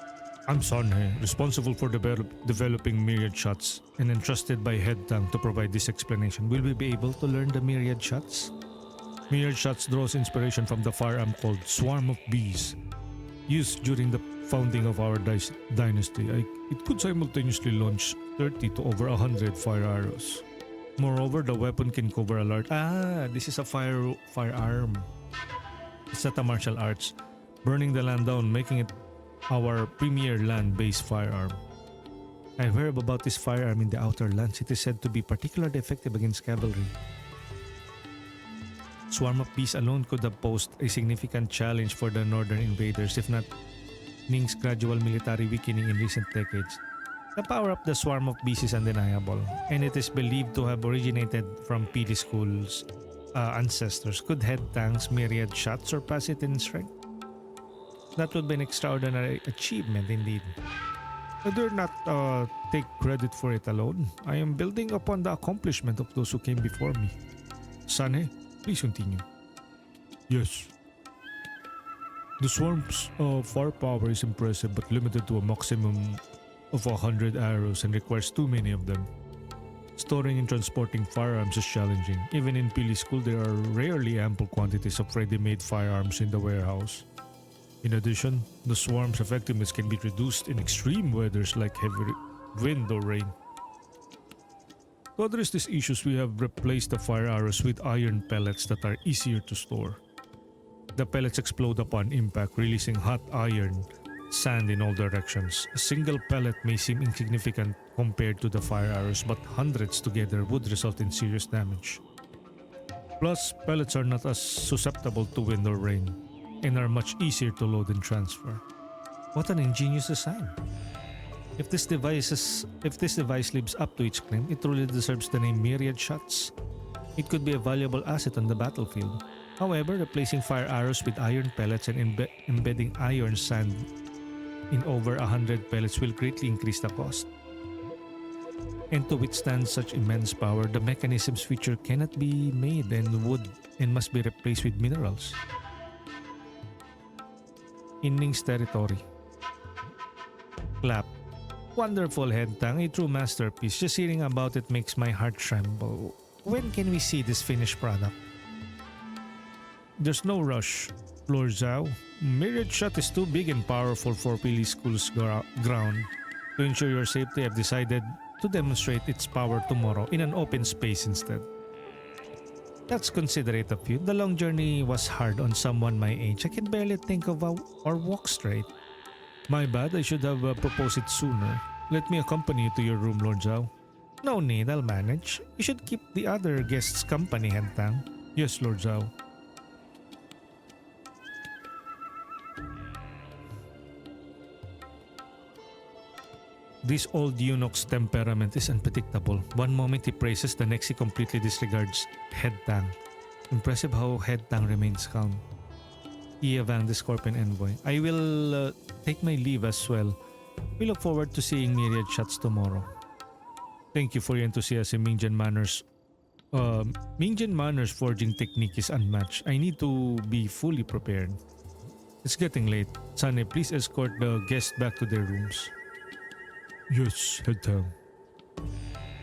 Sanhe, responsible for developing myriad shots and entrusted by Head Tang to provide this explanation. Will we be able to learn the myriad shots? Myriad shots draws inspiration from the firearm called Swarm of Bees, used during the founding of our dynasty. It could simultaneously launch 30 to over 100 fire arrows. Moreover, the weapon can cover a large... this is a firearm. It's not a martial arts. Burning the land down, making it our premier land-based firearm. I heard about this firearm in the Outer Lands. It is said to be particularly effective against cavalry. Swarm of Bees alone could have posed a significant challenge for the northern invaders, if not Ning's gradual military weakening in recent decades. The power of the Swarm of Bees is undeniable, and it is believed to have originated from Pili School's ancestors. Could Head Tang's myriad shot surpass it in strength? That would be an extraordinary achievement indeed. I dare not take credit for it alone. I am building upon the accomplishment of those who came before me. Sanhe, please continue. Yes. The swarm's firepower is impressive but limited to a maximum of 100 arrows and requires too many of them. Storing and transporting firearms is challenging. Even in Pili School, there are rarely ample quantities of ready-made firearms in the warehouse. In addition, the swarm's effectiveness can be reduced in extreme weathers like heavy wind or rain. To address these issues, we have replaced the fire arrows with iron pellets that are easier to store. The pellets explode upon impact, releasing hot iron sand in all directions. A single pellet may seem insignificant compared to the fire arrows, but hundreds together would result in serious damage. Plus, pellets are not as susceptible to wind or rain, and are much easier to load and transfer. What an ingenious design! If this device lives up to its claim, it truly deserves the name Myriad Shots. It could be a valuable asset on the battlefield. However, replacing fire arrows with iron pellets and embedding iron sand in over 100 pellets will greatly increase the cost. And to withstand such immense power, the mechanism's feature cannot be made and must be replaced with minerals. In Ning's territory. Clap. Wonderful, Head Tang, a true masterpiece. Just hearing about it makes my heart tremble. When can we see this finished product? There's no rush, Lord Zhao. Myriad Shot is too big and powerful for Pili School's ground. To ensure your safety, I've decided to demonstrate its power tomorrow in an open space instead. That's considerate of you. The long journey was hard on someone my age. I can barely think of or walk straight. My bad, I should have proposed it sooner. Let me accompany you to your room, Lord Zhao. No need, I'll manage. You should keep the other guests company, Head Tang. Yes, Lord Zhao. This old eunuch's temperament is unpredictable. One moment he praises, the next he completely disregards Head Tang. Impressive how Head Tang remains calm. Ouyang, the Scorpion Envoy. I will take my leave as well. We look forward to seeing Myriad Shots tomorrow. Thank you for your enthusiasm. Mingjian Manor's forging technique is unmatched. I need to be fully prepared. It's getting late. Sanhe, please escort the guests back to their rooms. Yes, Head Tang.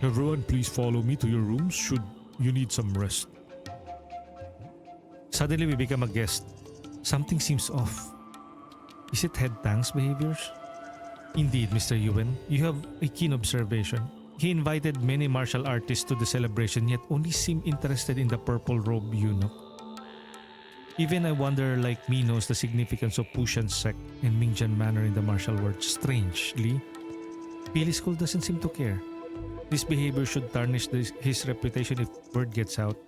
Everyone, please follow me to your rooms should you need some rest. Suddenly we become a guest. Something seems off. Is it Head Tang's behaviors? Indeed, Mr. Yuan, you have a keen observation. He invited many martial artists to the celebration yet only seemed interested in the purple robe eunuch. Even I wonder like me knows the significance of Pushan's sect and Mingjian Manor in the martial world. Strangely, Pili School doesn't seem to care. This behavior should tarnish his reputation if word gets out.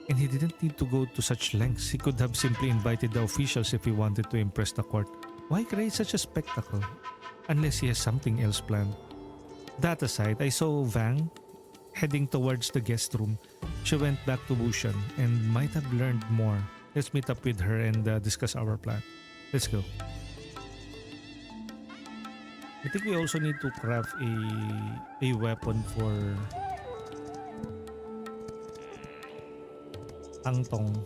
And he didn't need to go to such lengths. He could have simply invited the officials if he wanted to impress the court. Why create such a spectacle? Unless he has something else planned. That aside, I saw Vang heading towards the guest room. She went back to Wushan and might have learned more. Let's meet up with her and discuss our plan. Let's go. I think we also need to craft a weapon for Tangtong.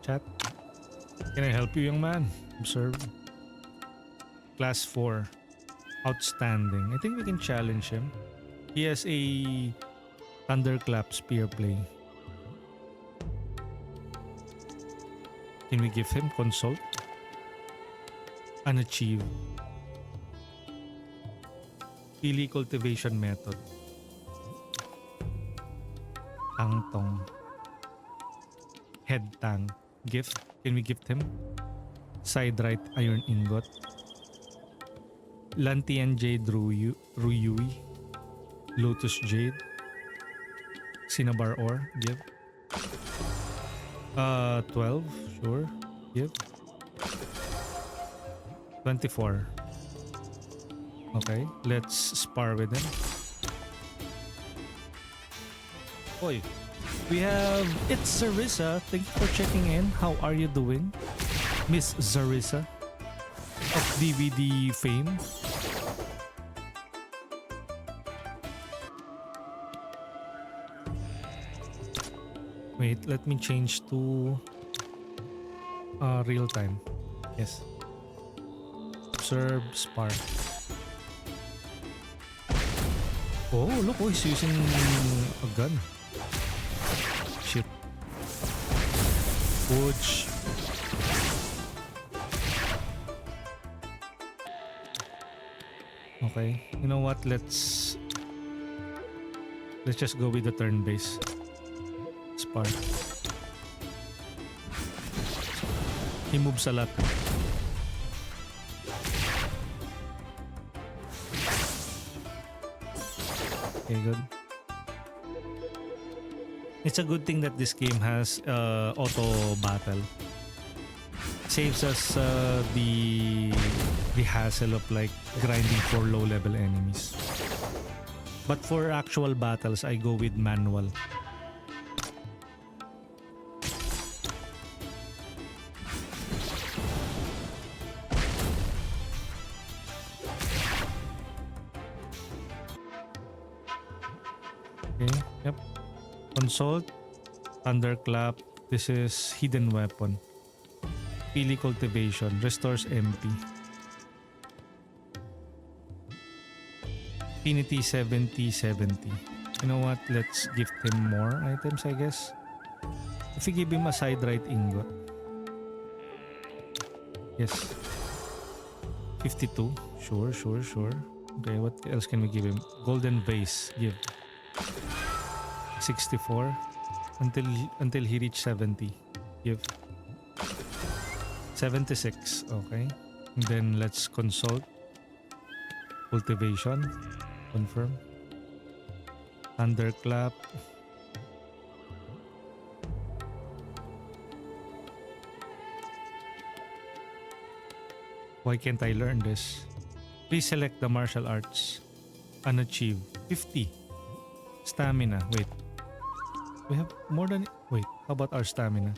Chat. Can I help you, young man? Observe. Class 4. Outstanding. I think we can challenge him. He has a thunderclap spear play. Can we give him consult? Unachieved. Pili cultivation method. Tangtong. Head tang. Gift. Can we gift him? Side right iron ingot. Lantian Jade Ruyui. Lotus Jade. Cinnabar ore. Give. 12. Sure. Give. 24. Okay. Let's spar with him. Oi. We have it's Zarissa. Thank you for checking in. How are you doing? Miss Zarissa of DVD fame. Wait, let me change to real time. Yes. Observe spar. Oh, look, oh, he's using a gun. Shit. Ouch. Okay, you know what? Let's just go with the turn base. Spar. He moves a lot. Okay, good. It's a good thing that this game has auto battle. Saves us the hassle of like grinding for low level enemies. But for actual battles, I go with manual. Okay, yep. Consult, Thunderclap. This is hidden weapon. Pili cultivation, restores MP. Infinity 70-70. You know what? Let's gift him more items, I guess. If we give him a side right ingot. Yes. 52. Sure. Okay, what else can we give him? Golden vase. Give. 64. Until he reach 70. Give. 76. Okay. And then let's consult. Cultivation. Confirm. Thunderclap. Why can't I learn this? Please select the martial arts. Unachieved. 50. Stamina. Wait. We have more than... Wait. How about our stamina?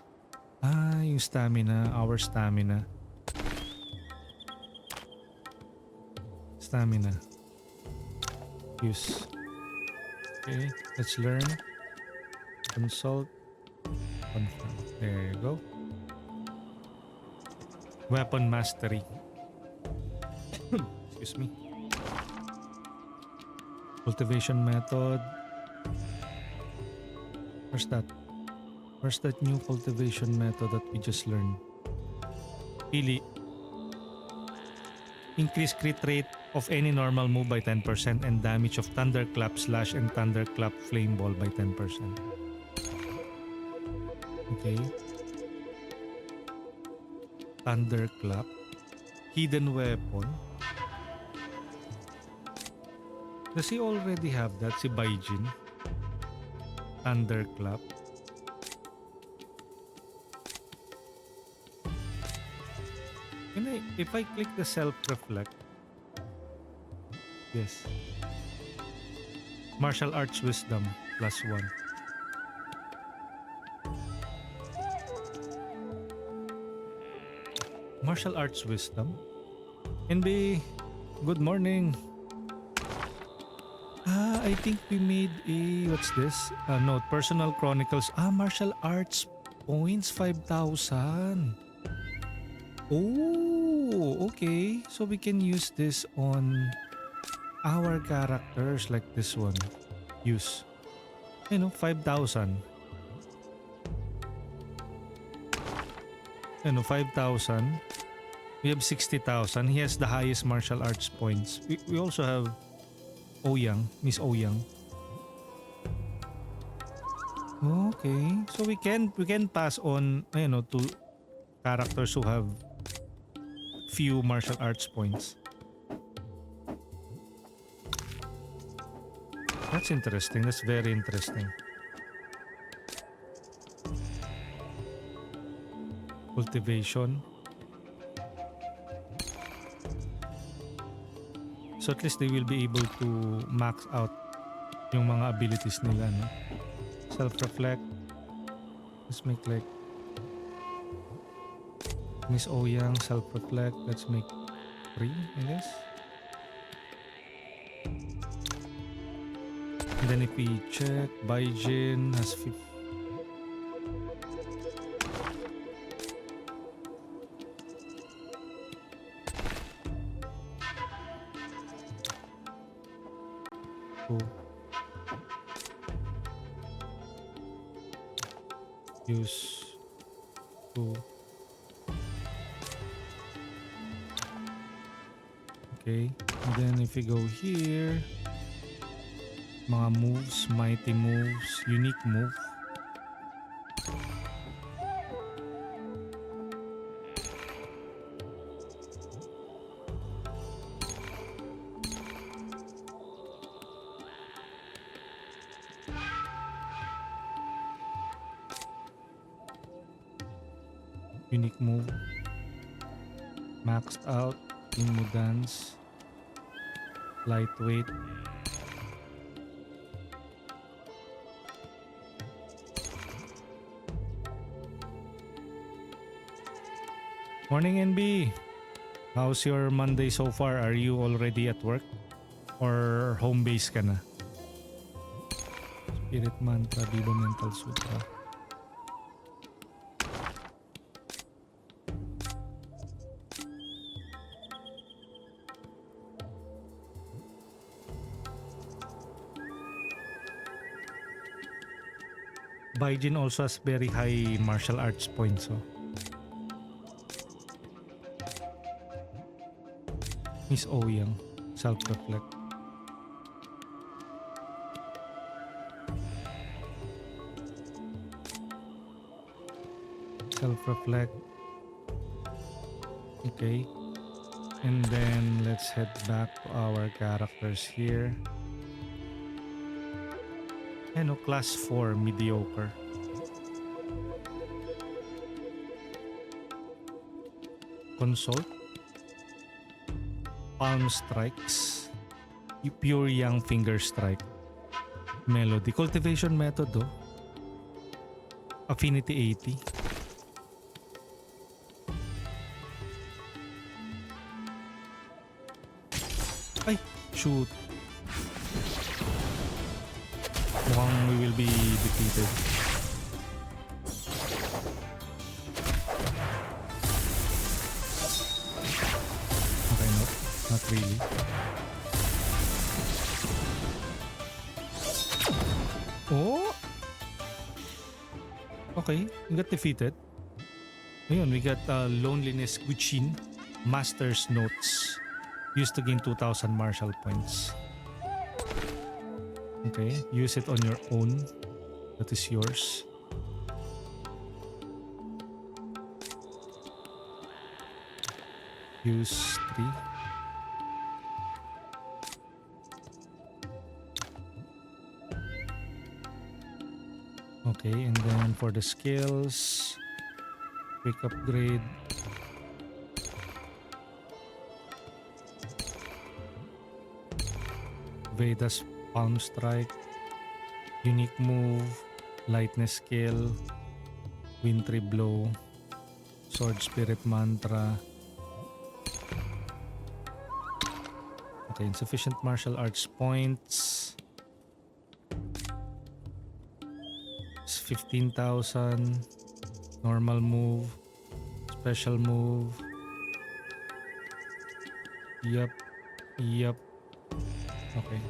Ah, yung stamina. Our stamina. Stamina. Use. Okay. Let's learn. Consult. Confirm. There you go. Weapon mastery. Excuse me. Cultivation method. Where's that? Where's that new cultivation method that we just learned? Pili. Increase crit rate of any normal move by 10% and damage of Thunderclap Slash and Thunderclap Flame Ball by 10%. Okay. Thunderclap. Hidden weapon. Does he already have that? Si Baijin. Thunderclap. Can I, if I click the self-reflect? Yes. Martial Arts Wisdom +1. Martial Arts Wisdom. NB, good morning. I think we made a, what's this? No, Personal Chronicles. Martial Arts points, 5,000. Oh, okay. So we can use this on our characters like this one. Use. 5,000. 5,000. We have 60,000. He has the highest martial arts points. We also have Ouyang, Miss Ouyang. Okay. So we can pass on to characters who have few martial arts points. That's interesting. That's very interesting. Cultivation. So at least they will be able to max out yung mga abilities nila, no? Self-reflect. Let's make like Miss Ouyang, self-reflect. Let's make 3, I guess. And then if we check, Baijin has 50. Use 2. Okay, and then if we go here, mga moves, mighty moves, unique move. Unique move. Maxed out. Imo dance. Lightweight. Morning NB. How's your Monday so far? Are you already at work? Or home base ka na? Spirit Mantra, Viva Mental Sutra. Baijin also has very high martial arts points. So. Miss Ouyang, self-reflect. Self-reflect. Okay. And then let's head back to our characters here. Class 4, mediocre. Consult. Palm strikes. Pure young finger strike. Melody. Cultivation method, oh. Affinity 80. Ay, shoot. Mukhang we will be defeated. Okay, no. Not really. Oh! Okay, we got defeated. Ayun, we got Loneliness Guchin. Master's Notes. Used to gain 2,000 martial points. Okay, use it on your own. That is yours. Use 3. Okay, and then for the skills, quick upgrade. Veda's Palm Strike, unique move, lightness skill, wintry blow, sword spirit mantra. Okay, insufficient martial arts points. It's 15,000. Normal move. Special move. Yup. Yup. Okay.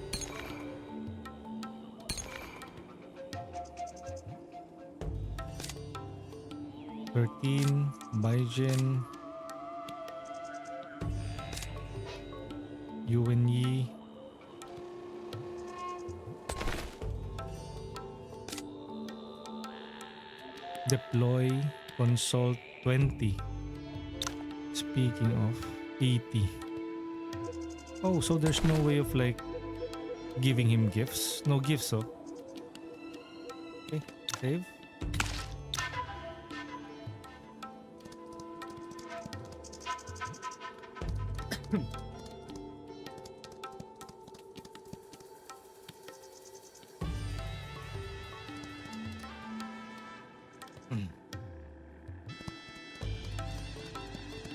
Baijin. Yuan Yi. Deploy. Consult 20. Speaking of 80. Oh, so there's no way of like giving him gifts? No gifts, oh. Okay, save.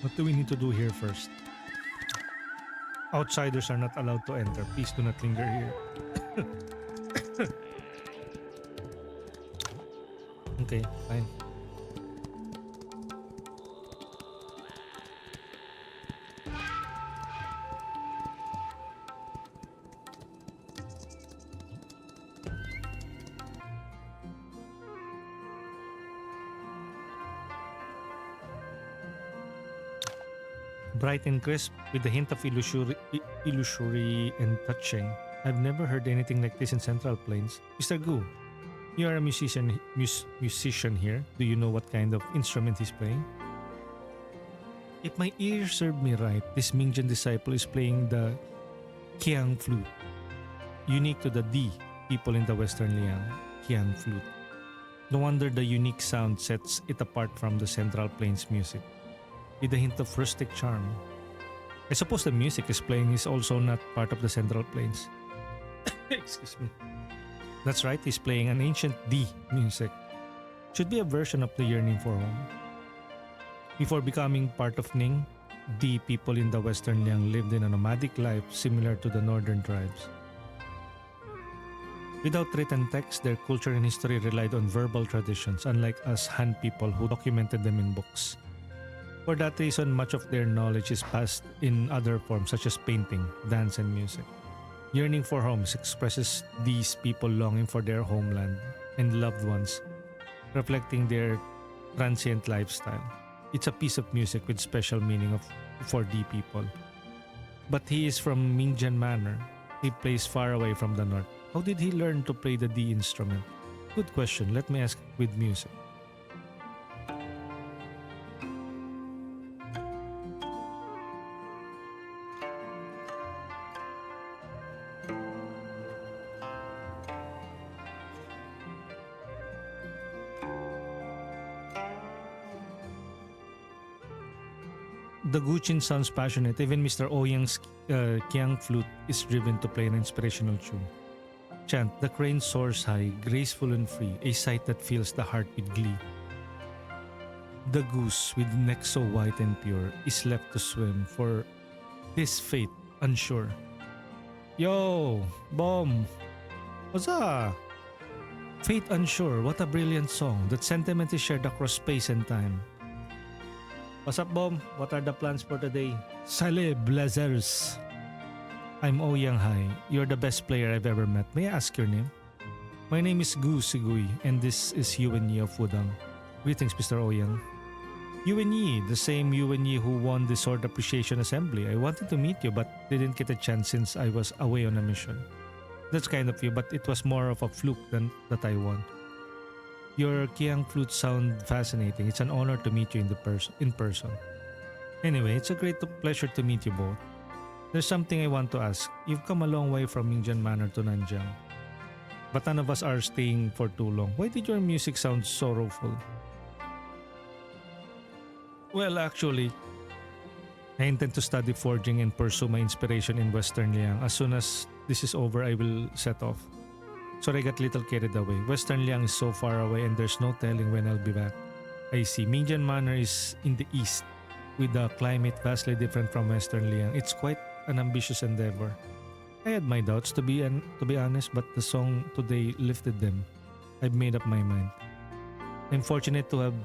What do we need to do here first? Outsiders are not allowed to enter. Please do not linger here. Okay, fine. Bright and crisp with a hint of illusory and touching. I've never heard anything like this in Central Plains. Mr. Gu, you are a musician here. Do you know what kind of instrument he's playing? If my ears serve me right, this Mingjian disciple is playing the Qiang flute, unique to the Di people in the Western Liang. Qiang flute. No wonder the unique sound sets it apart from the Central Plains music, with a hint of rustic charm. I suppose the music he's playing is also not part of the Central Plains. Excuse me. That's right, he's playing an ancient Di music. Should be a version of the yearning for home. Before becoming part of Ning, Di people in the Western Liang lived in a nomadic life similar to the northern tribes. Without written text, their culture and history relied on verbal traditions, unlike us Han people who documented them in books. For that reason, much of their knowledge is passed in other forms such as painting, dance, and music. Yearning for homes expresses these people longing for their homeland and loved ones, reflecting their transient lifestyle. It's a piece of music with special meaning for Di people. But he is from Mingjian Manor. He plays far away from the north. How did he learn to play the Di instrument? Good question. Let me ask with music. The Guqin sounds passionate. Even Mr. Ouyang's Qiang flute is driven to play an inspirational tune. Chant, the crane soars high, graceful and free, a sight that fills the heart with glee. The goose, with neck so white and pure, is left to swim for his fate unsure. Yo, Bom! What's up? Fate unsure, what a brilliant song. That sentiment is shared across space and time. What's up, Bom? What are the plans for today? Saleh Blazers. I'm Ouyang Hai. You're the best player I've ever met. May I ask your name? My name is Gu Sigui, and this is Yuan Yi of Wudang. Greetings, Mr. Ouyang. Yuan Yi, the same Yuan Yi who won the Sword Appreciation Assembly. I wanted to meet you, but didn't get a chance since I was away on a mission. That's kind of you, but it was more of a fluke than that I won. Your Qiang flute sound fascinating. It's an honor to meet you in person. Anyway, it's a great pleasure to meet you both. There's something I want to ask. You've come a long way from Mingjian Manor to Nanjiang, but none of us are staying for too long. Why did your music sound sorrowful? Well, actually, I intend to study forging and pursue my inspiration in Western Liang. As soon as this is over, I will set off. So I got little carried away. Western Liang is so far away and there's no telling when I'll be back. I see. Mingjian Manor is in the east, with the climate vastly different from Western Liang. It's quite an ambitious endeavor. I had my doubts to be honest, but the song today lifted them. I've made up my mind. I'm fortunate to have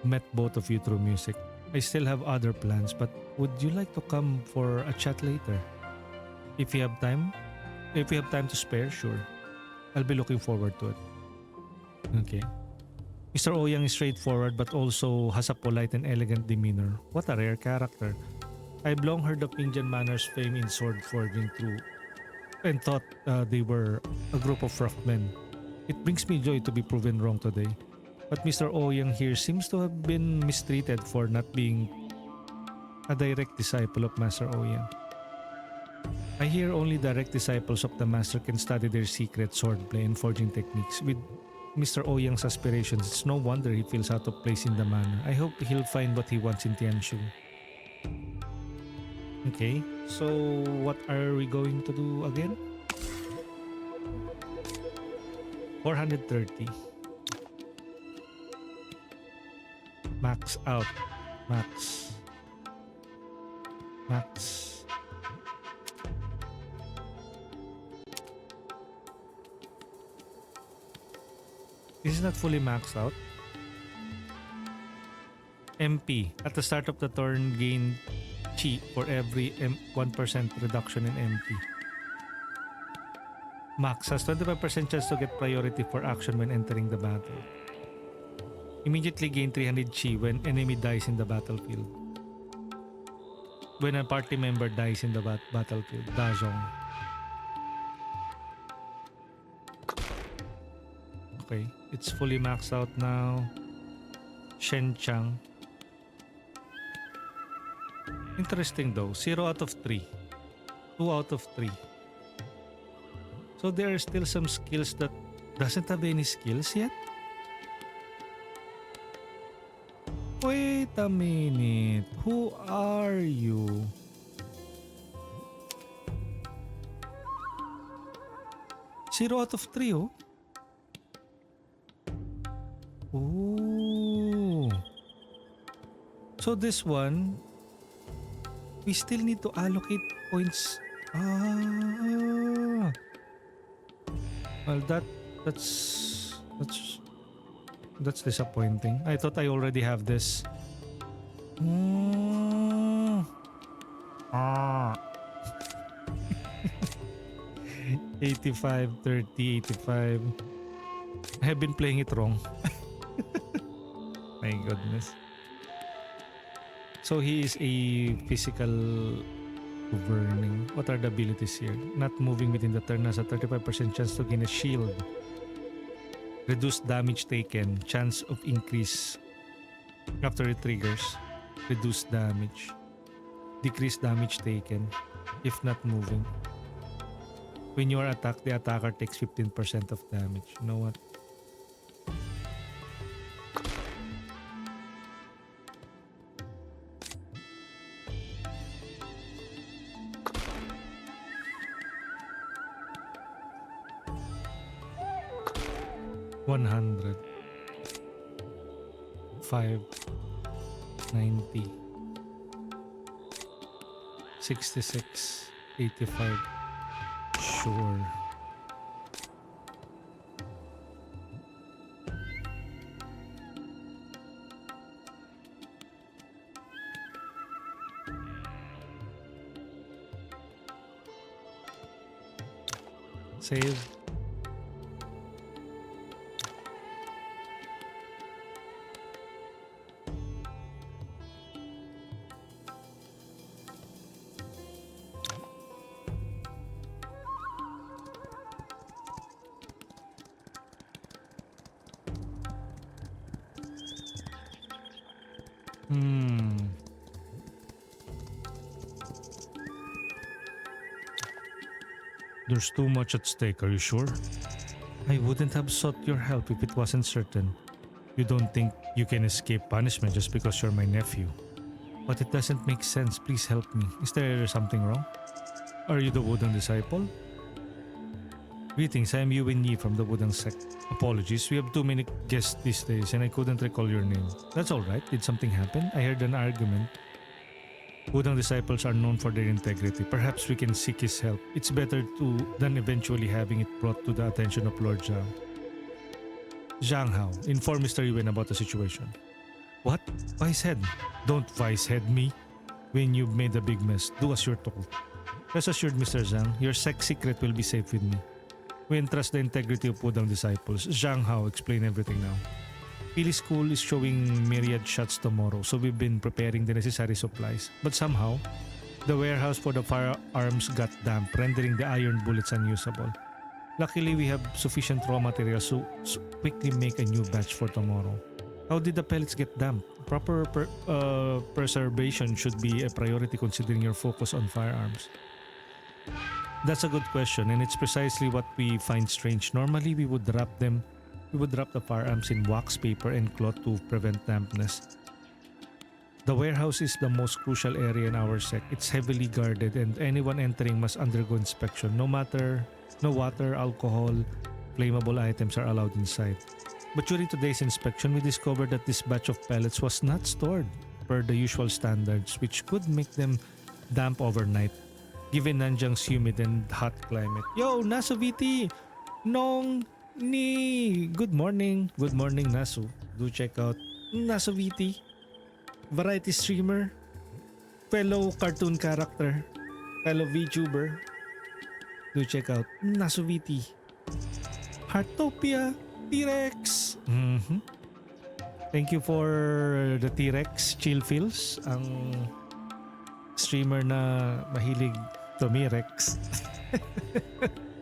met both of you through music. I still have other plans, but would you like to come for a chat later? If you have time to spare, sure. I'll be looking forward to it. Okay. Mr. Ouyang is straightforward but also has a polite and elegant demeanor. What a rare character. I've long heard of Mingjian Manor's fame in sword forging through and thought they were a group of rough men. It brings me joy to be proven wrong today. But Mr. Ouyang here seems to have been mistreated for not being a direct disciple of Master Ouyang. I hear only direct disciples of the Master can study their secret swordplay and forging techniques. With Mr. Ouyang's aspirations, it's no wonder he feels out of place in the manor. I hope he'll find what he wants in Tianshu. Okay, so what are we going to do again? 430. Max out. Max. This is not fully maxed out. MP. At the start of the turn, gain chi for every 1% reduction in MP. Max has 25% chance to get priority for action when entering the battle. Immediately gain 300 chi when enemy dies in the battlefield. When a party member dies in the battlefield. Dazhong. Okay, it's fully maxed out now. Shenchang. Interesting though. 0 out of 3. 2 out of 3. So there are still some skills that doesn't have any skills yet? Wait a minute. Who are you? Zero out of 3, oh. Oh. So this one, we still need to allocate points. Ah. Well, that's disappointing. I thought I already have this. Ah. 85, 30, 85. I have been playing it wrong. My goodness. So he is a physical governing. What are the abilities here? Not moving within the turn has a 35% chance to gain a shield. Reduced damage taken. Chance of increase after it triggers. Reduced damage. Decreased damage taken if not moving. When you are attacked, the attacker takes 15% of damage. You know what? $100. 590. 66. 85. Sure. Save. There's too much at stake, are you sure? I wouldn't have sought your help if it wasn't certain. You don't think you can escape punishment just because you're my nephew. But it doesn't make sense. Please help me. Is there something wrong? Are you the Wudang disciple? Greetings, I am Yuan Yi from the Wudang sect. Apologies, we have too many guests these days and I couldn't recall your name. That's alright. Did something happen? I heard an argument. Wudang disciples are known for their integrity. Perhaps we can seek his help. It's better than eventually having it brought to the attention of Lord Zhang. Zhang Hao, inform Mr. Yuan about the situation. What? Vice head? Don't vice head me. When you've made a big mess, do as you're told. Rest assured, Mr. Zhang, your sex secret will be safe with me. We entrust the integrity of Wudang disciples. Zhang Hao, explain everything now. Pili School is showing myriad shots tomorrow, so we've been preparing the necessary supplies. But somehow, the warehouse for the firearms got damp, rendering the iron bullets unusable. Luckily, we have sufficient raw materials to quickly make a new batch for tomorrow. How did the pellets get damp? Proper preservation should be a priority considering your focus on firearms. That's a good question, and it's precisely what we find strange. Normally, we would wrap the firearms in wax paper and cloth to prevent dampness. The warehouse is the most crucial area in our sect. It's heavily guarded, and anyone entering must undergo inspection. No water, alcohol, flammable items are allowed inside. But during today's inspection, we discovered that this batch of pellets was not stored per the usual standards, which could make them damp overnight, given Nanjang's humid and hot climate. Yo, Nasu VT! Nong ni! Good morning, Nasu. Do check out Nasu VT, variety streamer, fellow cartoon character, fellow VTuber. Do check out Nasu VT. Heartopia T-Rex. Thank you for the T-Rex chill feels, ang streamer na mahilig tumirex.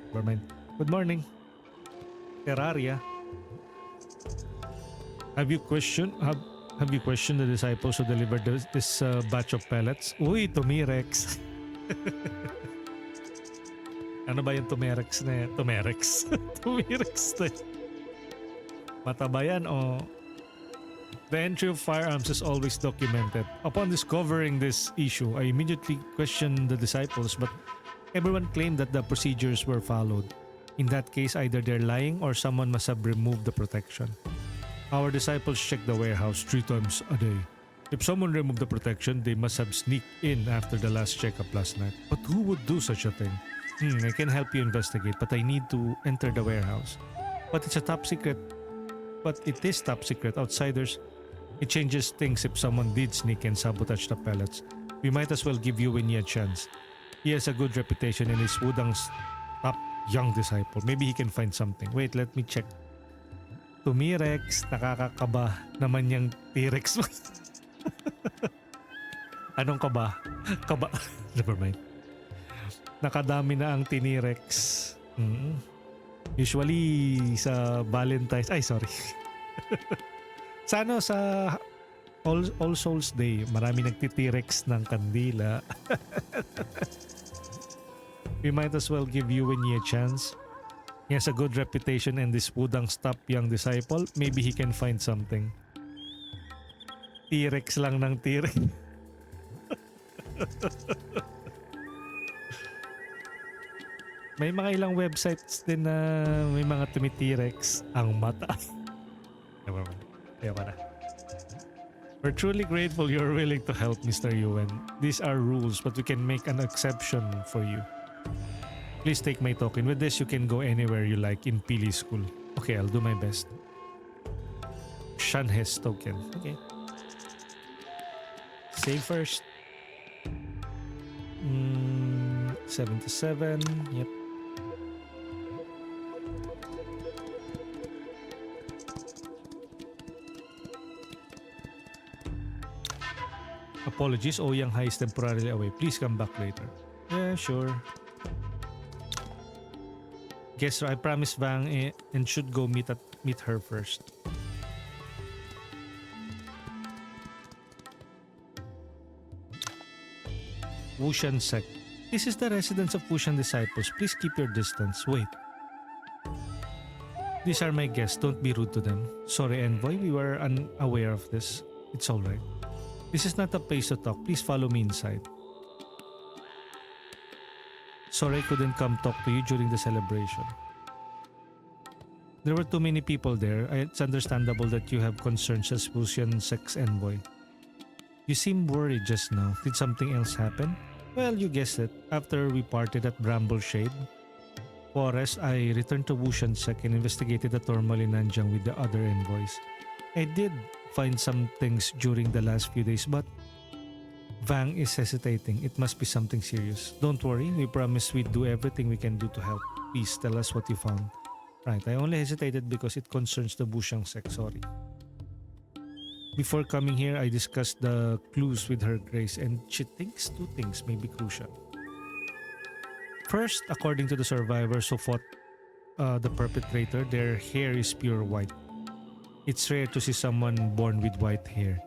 Good morning, Terraria. Have you questioned the disciples who delivered this batch of pellets? Uy, tumirex. Ano ba yung tumirex na yan? Tumirex na yan. Mataba yan o... The entry of firearms is always documented. Upon discovering this issue, I immediately questioned the disciples, but everyone claimed that the procedures were followed. In that case, either they're lying or someone must have removed the protection. Our disciples check the warehouse 3 times a day. If someone removed the protection, they must have sneaked in after the last checkup last night. But who would do such a thing? I can help you investigate, but I need to enter the warehouse. But it is top secret. Outsiders, it changes things if someone did sneak and sabotage the pellets. We might as well give Yuwen a chance. He has a good reputation and is Wudang's top young disciple. Maybe he can find something. Wait, let me check. Tumirex, nakakakaba naman yung T-Rex. Anong kaba? Kaba. Never mind. Nakadami na ang T-Rex. Usually sa Valentine's, sa All Souls Day, marami nagti-T-Rex ng kandila. We might as well give Yuwen a chance. He has a good reputation and this Wudang's top young disciple, maybe he can find something. T-Rex lang ng T-Rex. May mga ilang websites din na may mga T-Rex ang mata. We're truly grateful you're willing to help, Mr. Yuwen. These are rules, but we can make an exception for you. Please take my token. With this, you can go anywhere you like in Pili School. Okay, I'll do my best. Shanhes token. Okay. Save first. 77. Yep. Apologies, Ouyang High is temporarily away. Please come back later. Yeah, sure. Guess I promised Vang and should go meet her first. Wushan sect. This is the residence of Wushan disciples. Please keep your distance. Wait. These are my guests. Don't be rude to them. Sorry, Envoy. We were unaware of this. It's alright. This is not a place to talk. Please follow me inside. Sorry I couldn't come talk to you during the celebration. There were too many people there. It's understandable that you have concerns as Wushan Sect's envoy. You seem worried just now. Did something else happen? Well, you guessed it. After we parted at Bramble Shade Forest, I returned to Wushan Sect and investigated the turmoil in Nanjiang with the other envoys. I did find some things during the last few days, but Vang is hesitating. It must be something serious. Don't worry, we promise we'd do everything we can do to help. Please tell us what you found. Right, I only hesitated because it concerns the Wuxiang sect, sorry. Before coming here, I discussed the clues with Her Grace and she thinks two things may be crucial. First, according to the survivors who fought the perpetrator, their hair is pure white. It's rare to see someone born with white hair.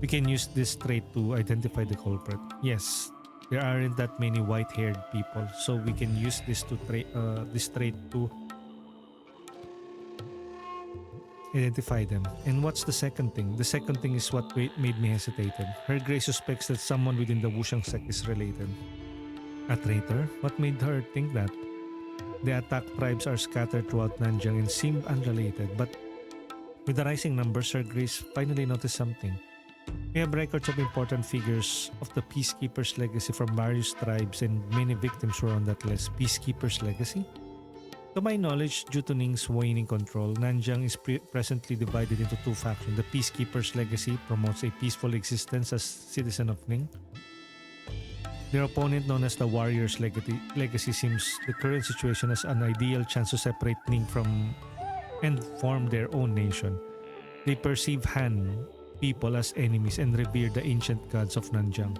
We can use this trait to identify the culprit. Yes, there aren't that many white-haired people, so we can use this trait to identify them. And what's the second thing? The second thing is what made me hesitate. Her Grace suspects that someone within the Wuxiang sect is related. A traitor? What made her think that? The attacked tribes are scattered throughout Nanjiang and seem unrelated, but with the rising numbers, Her Grace finally noticed something. We have records of important figures of the Peacekeeper's legacy from various tribes and many victims were on that list. Peacekeeper's legacy? To my knowledge, due to Ning's waning control, Nanjiang is presently divided into two factions. The Peacekeeper's legacy promotes a peaceful existence as citizen of Ning. Their opponent, known as the Warrior's legacy, seems the current situation as an ideal chance to separate Ning from and form their own nation. They perceive Han people as enemies and revere the ancient gods of Nanjiang.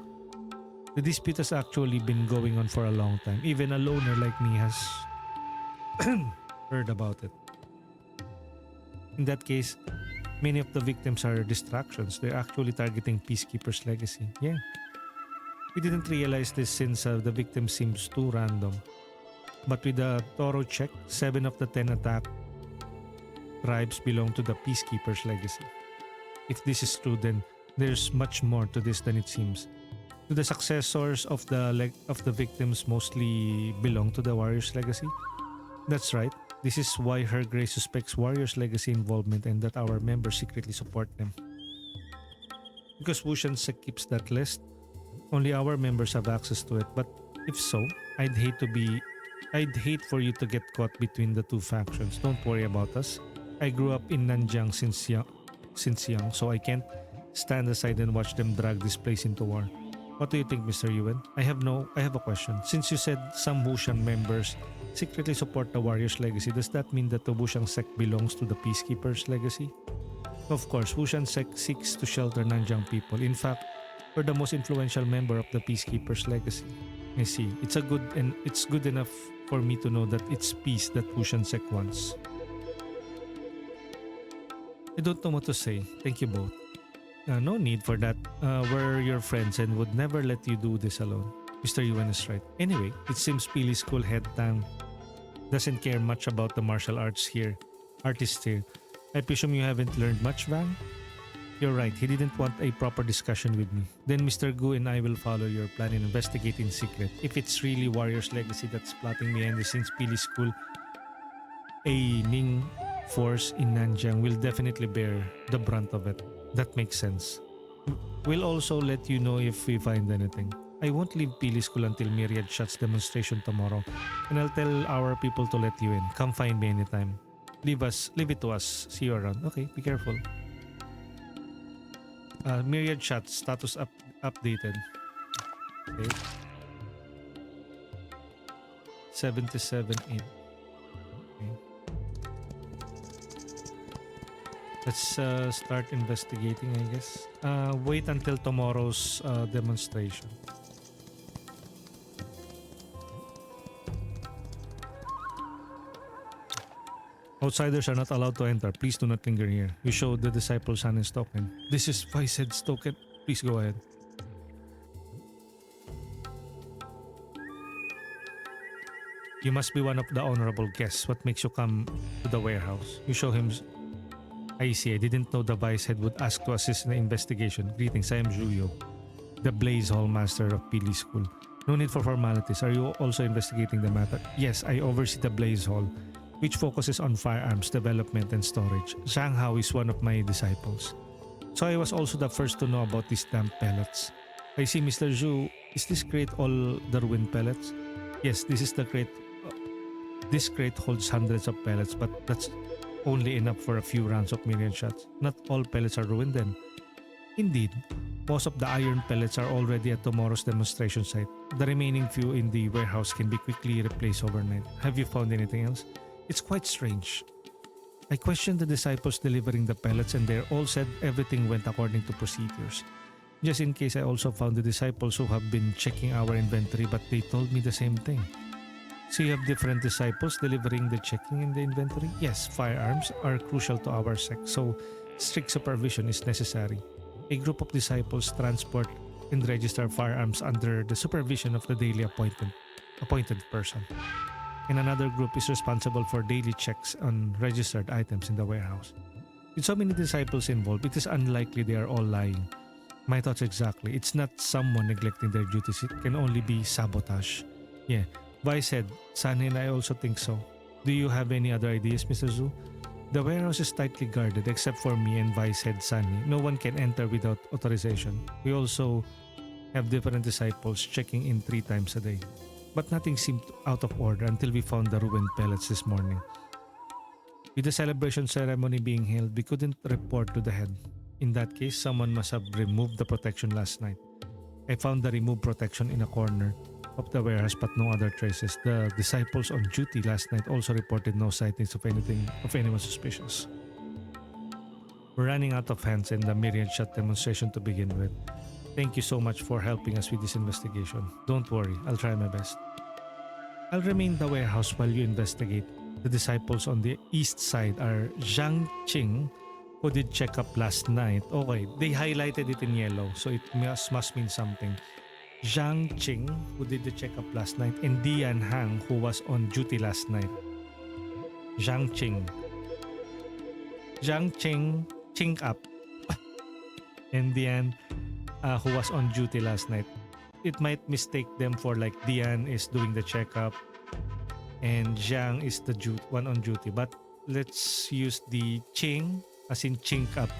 The dispute has actually been going on for a long time. Even a loner like me has heard about it. In that case, many of the victims are distractions. They're actually targeting Peacekeeper's legacy. Yeah. We didn't realize this since the victim seems too random. But with a thorough check, 7 of the 10 attacked tribes belong to the Peacekeeper's legacy. If this is true, then there's much more to this than it seems. Do the successors of the victims mostly belong to the Warrior's legacy? That's right. This is why Her Grace suspects Warrior's legacy involvement and that our members secretly support them. Because Wuxiang sect keeps that list, only our members have access to it. But if so, I'd hate for you to get caught between the two factions. Don't worry about us. I grew up in Nanjiang since young, so I can't stand aside and watch them drag this place into war. What do you think, Mr. Yuan? I have a question. Since you said some Wuxiang members secretly support the Warrior's legacy, does that mean that the Wuxiang sect belongs to the Peacekeeper's legacy? Of course, Wuxiang sect seeks to shelter Nanjiang people. In fact, we're the most influential member of the Peacekeeper's legacy. I see. It's good enough for me to know that it's peace that Wuxiang sect wants. I don't know what to say. Thank you both. No need for that. We're your friends and would never let you do this alone. Mr. Yuan is right. Anyway, it seems Pili School head Tang doesn't care much about the martial artists here. I presume you haven't learned much, Vang? You're right. He didn't want a proper discussion with me. Then Mr. Gu and I will follow your plan and investigate in secret. If it's really Warrior's legacy that's plotting behind the scenes, Pili School, a Ning force in Nanjiang will definitely bear the brunt of it. That makes sense. We'll also let you know if we find anything. I won't leave Pili School until Myriad shuts demonstration tomorrow, and I'll tell our people to let you in. Come find me anytime. Leave it to us. See you around. Okay, be careful. Myriad shut. Status updated. Okay. 77.8. Okay. Let's start investigating, I guess. Wait until tomorrow's demonstration. Outsiders are not allowed to enter. Please do not linger here. You showed the disciples Hanen's token. This is Vicehead's token. Please go ahead. You must be one of the honorable guests. What makes you come to the warehouse? You show him. I see. I didn't know the Vicehead would ask to assist in the investigation. Greetings. I am Zhuyo, the Blaze Hall Master of Pili School. No need for formalities. Are you also investigating the matter? Yes, I oversee the Blaze Hall, which focuses on firearms development and storage. Zhang Hao is one of my disciples. So I was also the first to know about these damn pellets. I see, Mr. Zhu. Is this crate all the ruined pellets? Yes, this is the crate. This crate holds hundreds of pellets, but only enough for a few rounds of million shots. Not all pellets are ruined then. Indeed, most of the iron pellets are already at tomorrow's demonstration site. The remaining few in the warehouse can be quickly replaced overnight. Have you found anything else? It's quite strange. I questioned the disciples delivering the pellets and they all said everything went according to procedures. Just in case, I also found the disciples who have been checking our inventory, but they told me the same thing. So you have different disciples delivering the checking in the inventory? Yes, firearms are crucial to our sect, so strict supervision is necessary. A group of disciples transport and register firearms under the supervision of the daily appointed person. And another group is responsible for daily checks on registered items in the warehouse. With so many disciples involved, it is unlikely they are all lying. My thoughts exactly. It's not someone neglecting their duties. It can only be sabotage. Yeah, Vice said, Sunny and I also think so. Do you have any other ideas, Mr. Zhu? The warehouse is tightly guarded except for me and Vice said Sunny. No one can enter without authorization. We also have different disciples checking in 3 times a day. But nothing seemed out of order until we found the ruined pellets this morning. With the celebration ceremony being held, we couldn't report to the head. In that case, someone must have removed the protection last night. I found the removed protection in a corner of the warehouse but no other traces. The disciples on duty last night also reported no sightings of anyone suspicious. We're running out of hands in the myriad shot demonstration to begin with. Thank you so much for helping us with this investigation. Don't worry, I'll try my best. I'll remain in the warehouse while you investigate. The disciples on the east side are Zhang Qing, who did check up last night. Okay, they highlighted it in yellow, so it must mean something. Zhang Qing, who did the checkup last night, and Dian Hang, who was on duty last night. Zhang Qing, Qing up, and Dian, who was on duty last night. It might mistake them for like Dian is doing the checkup, and Zhang is the one on duty. But let's use the Qing as in chink up.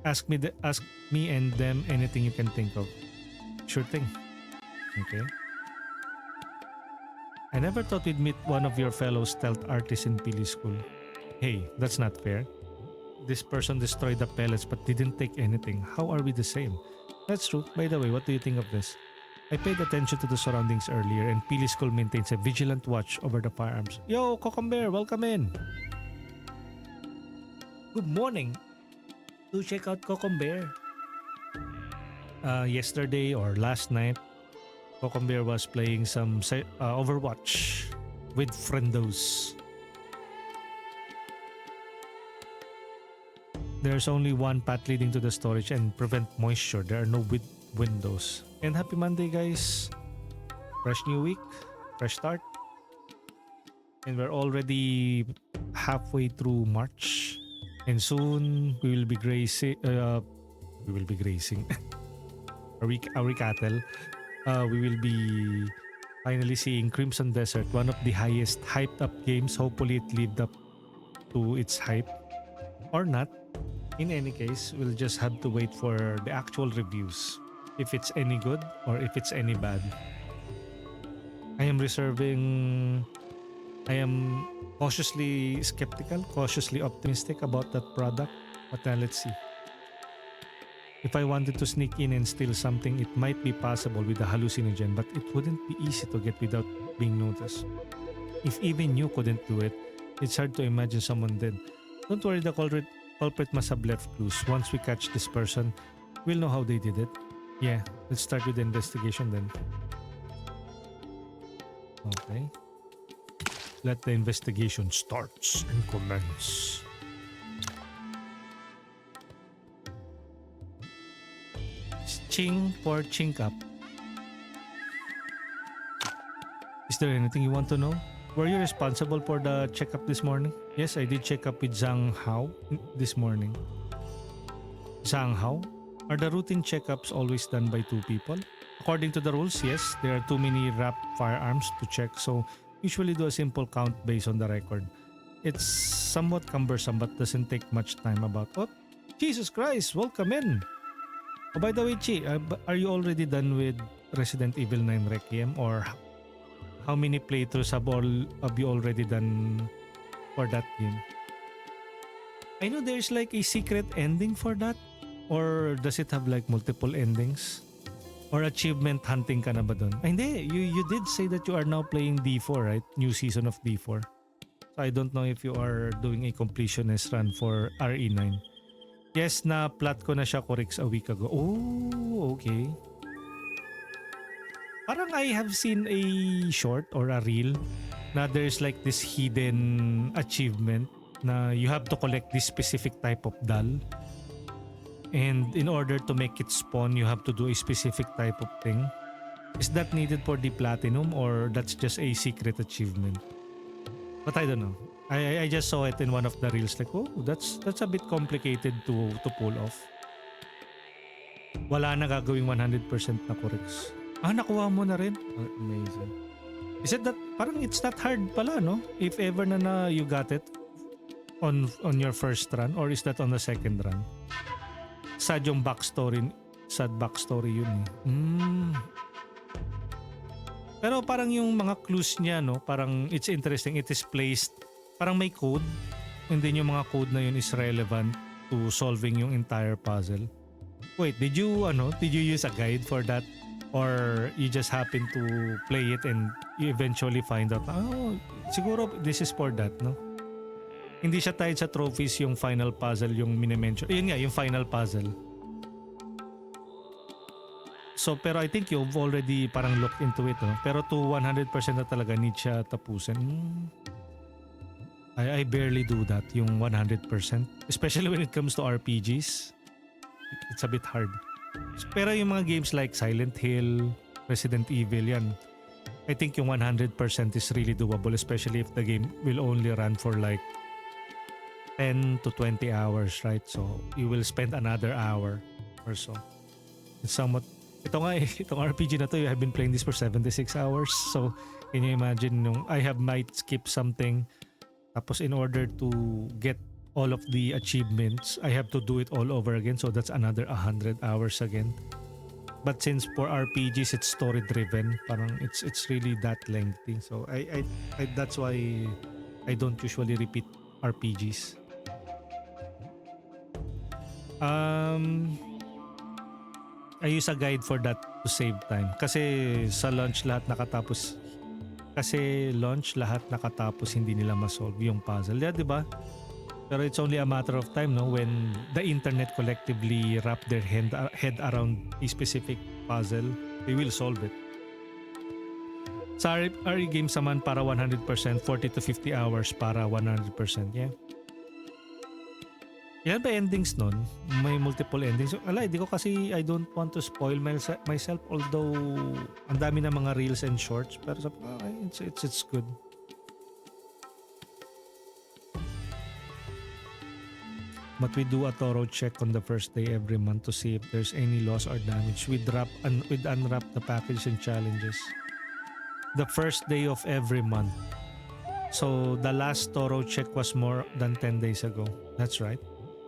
Ask me and them anything you can think of. Sure thing. Okay. I never thought we'd meet one of your fellow stealth artists in Pili School. Hey, that's not fair. This person destroyed the pellets but didn't take anything. How are we the same? That's true. By the way, what do you think of this? I paid attention to the surroundings earlier and Pili School maintains a vigilant watch over the firearms. Yo, Cocombear, welcome in. Good morning. Do check out Cocombear. Yesterday or last night, Cocombear was playing some Overwatch with friendos. There's only one path leading to the storage and prevent moisture. There are no windows. And happy Monday, guys. Fresh new week, fresh start. And we're already halfway through March. And soon we will be grazing. Our cattle. We will be finally seeing Crimson Desert, one of the highest hyped up games. Hopefully it lived up to its hype. Or not. In any case, we'll just have to wait for the actual reviews. If it's any good or if it's any bad. I am cautiously skeptical, cautiously optimistic about that product. But let's see. If I wanted to sneak in and steal something, it might be possible with a hallucinogen, but it wouldn't be easy to get without being noticed. If even you couldn't do it, it's hard to imagine someone did. Don't worry, the culprit must have left clues. Once we catch this person, we'll know how they did it. Yeah, let's start with the investigation then. Okay. Let the investigation starts and commence. Ching for chink up. Is there anything you want to know? Were you responsible for the checkup this morning? Yes, I did check up with Zhang Hao this morning. Zhang Hao? Are the routine checkups always done by 2 people? According to the rules, yes. There are too many wrapped firearms to check, so usually do a simple count based on the record. It's somewhat cumbersome but doesn't take much time about... Oh, Jesus Christ! Welcome in! Oh, by the way, Chi, are you already done with Resident Evil 9 Requiem or how many playthroughs have you already done for that game? I know there's like a secret ending for that, or does it have like multiple endings? Or achievement hunting ka na ba dun? Ay, hindi, you did say that you are now playing D4, right? New season of D4. So I don't know if you are doing a completionist run for RE9. Yes, na plot ko na siya Corix a week ago. Oh, okay. Parang I have seen a short or a reel na there's like this hidden achievement na you have to collect this specific type of doll. And in order to make it spawn, you have to do a specific type of thing. Is that needed for the platinum or that's just a secret achievement? But I don't know. I just saw it in one of the reels like, oh, that's a bit complicated to pull off. Wala na gagawing 100% na Corix. Ah, nakuha mo na rin? Oh, amazing. Is it that, parang it's not hard pala, no? If ever na you got it on your first run, or is that on the second run? Sad yung backstory yun eh. Pero parang yung mga clues niya, no? Parang it's interesting. It is placed, parang may code. And then yung mga code na yun is relevant to solving yung entire puzzle. Wait, did you use a guide for that? Or you just happen to play it and you eventually find out, oh, siguro this is for that, no? Hindi siya tied sa trophies yung final puzzle yung minimension. Yun nga, yung final puzzle. So, pero I think you've already parang looked into it, no? Pero to 100% na talaga need siya tapusin. I barely do that, yung 100%. Especially when it comes to RPGs. It's a bit hard. Pero yung mga games like Silent Hill, Resident Evil, yan. I think yung 100% is really doable, especially if the game will only run for like 10 to 20 hours, right? So, you will spend another hour or so. It's somewhat... Itong RPG na to, I have been playing this for 76 hours. So, can you imagine I might skip something. Tapos in order to get all of the achievements, I have to do it all over again. So, that's another 100 hours again. But since for RPGs, it's story-driven. Parang it's really that lengthy. So, I that's why I don't usually repeat RPGs. I use a guide for that to save time. Kasi sa launch lahat nakatapos. Hindi nila ma-solve yung puzzle. Yeah, diba? Pero it's only a matter of time, no? When the internet collectively wrap their head around a specific puzzle, they will solve it. Sa RE games naman para 100%, 40 to 50 hours para 100%. Yeah. Yan ba endings nun? May multiple endings. Di ko kasi I don't want to spoil myself, although ang dami na mga reels and shorts, pero it's good. But we do a thorough check on the first day every month to see if there's any loss or damage. We'd unwrap the package and challenges. The first day of every month. So the last thorough check was more than 10 days ago. That's right.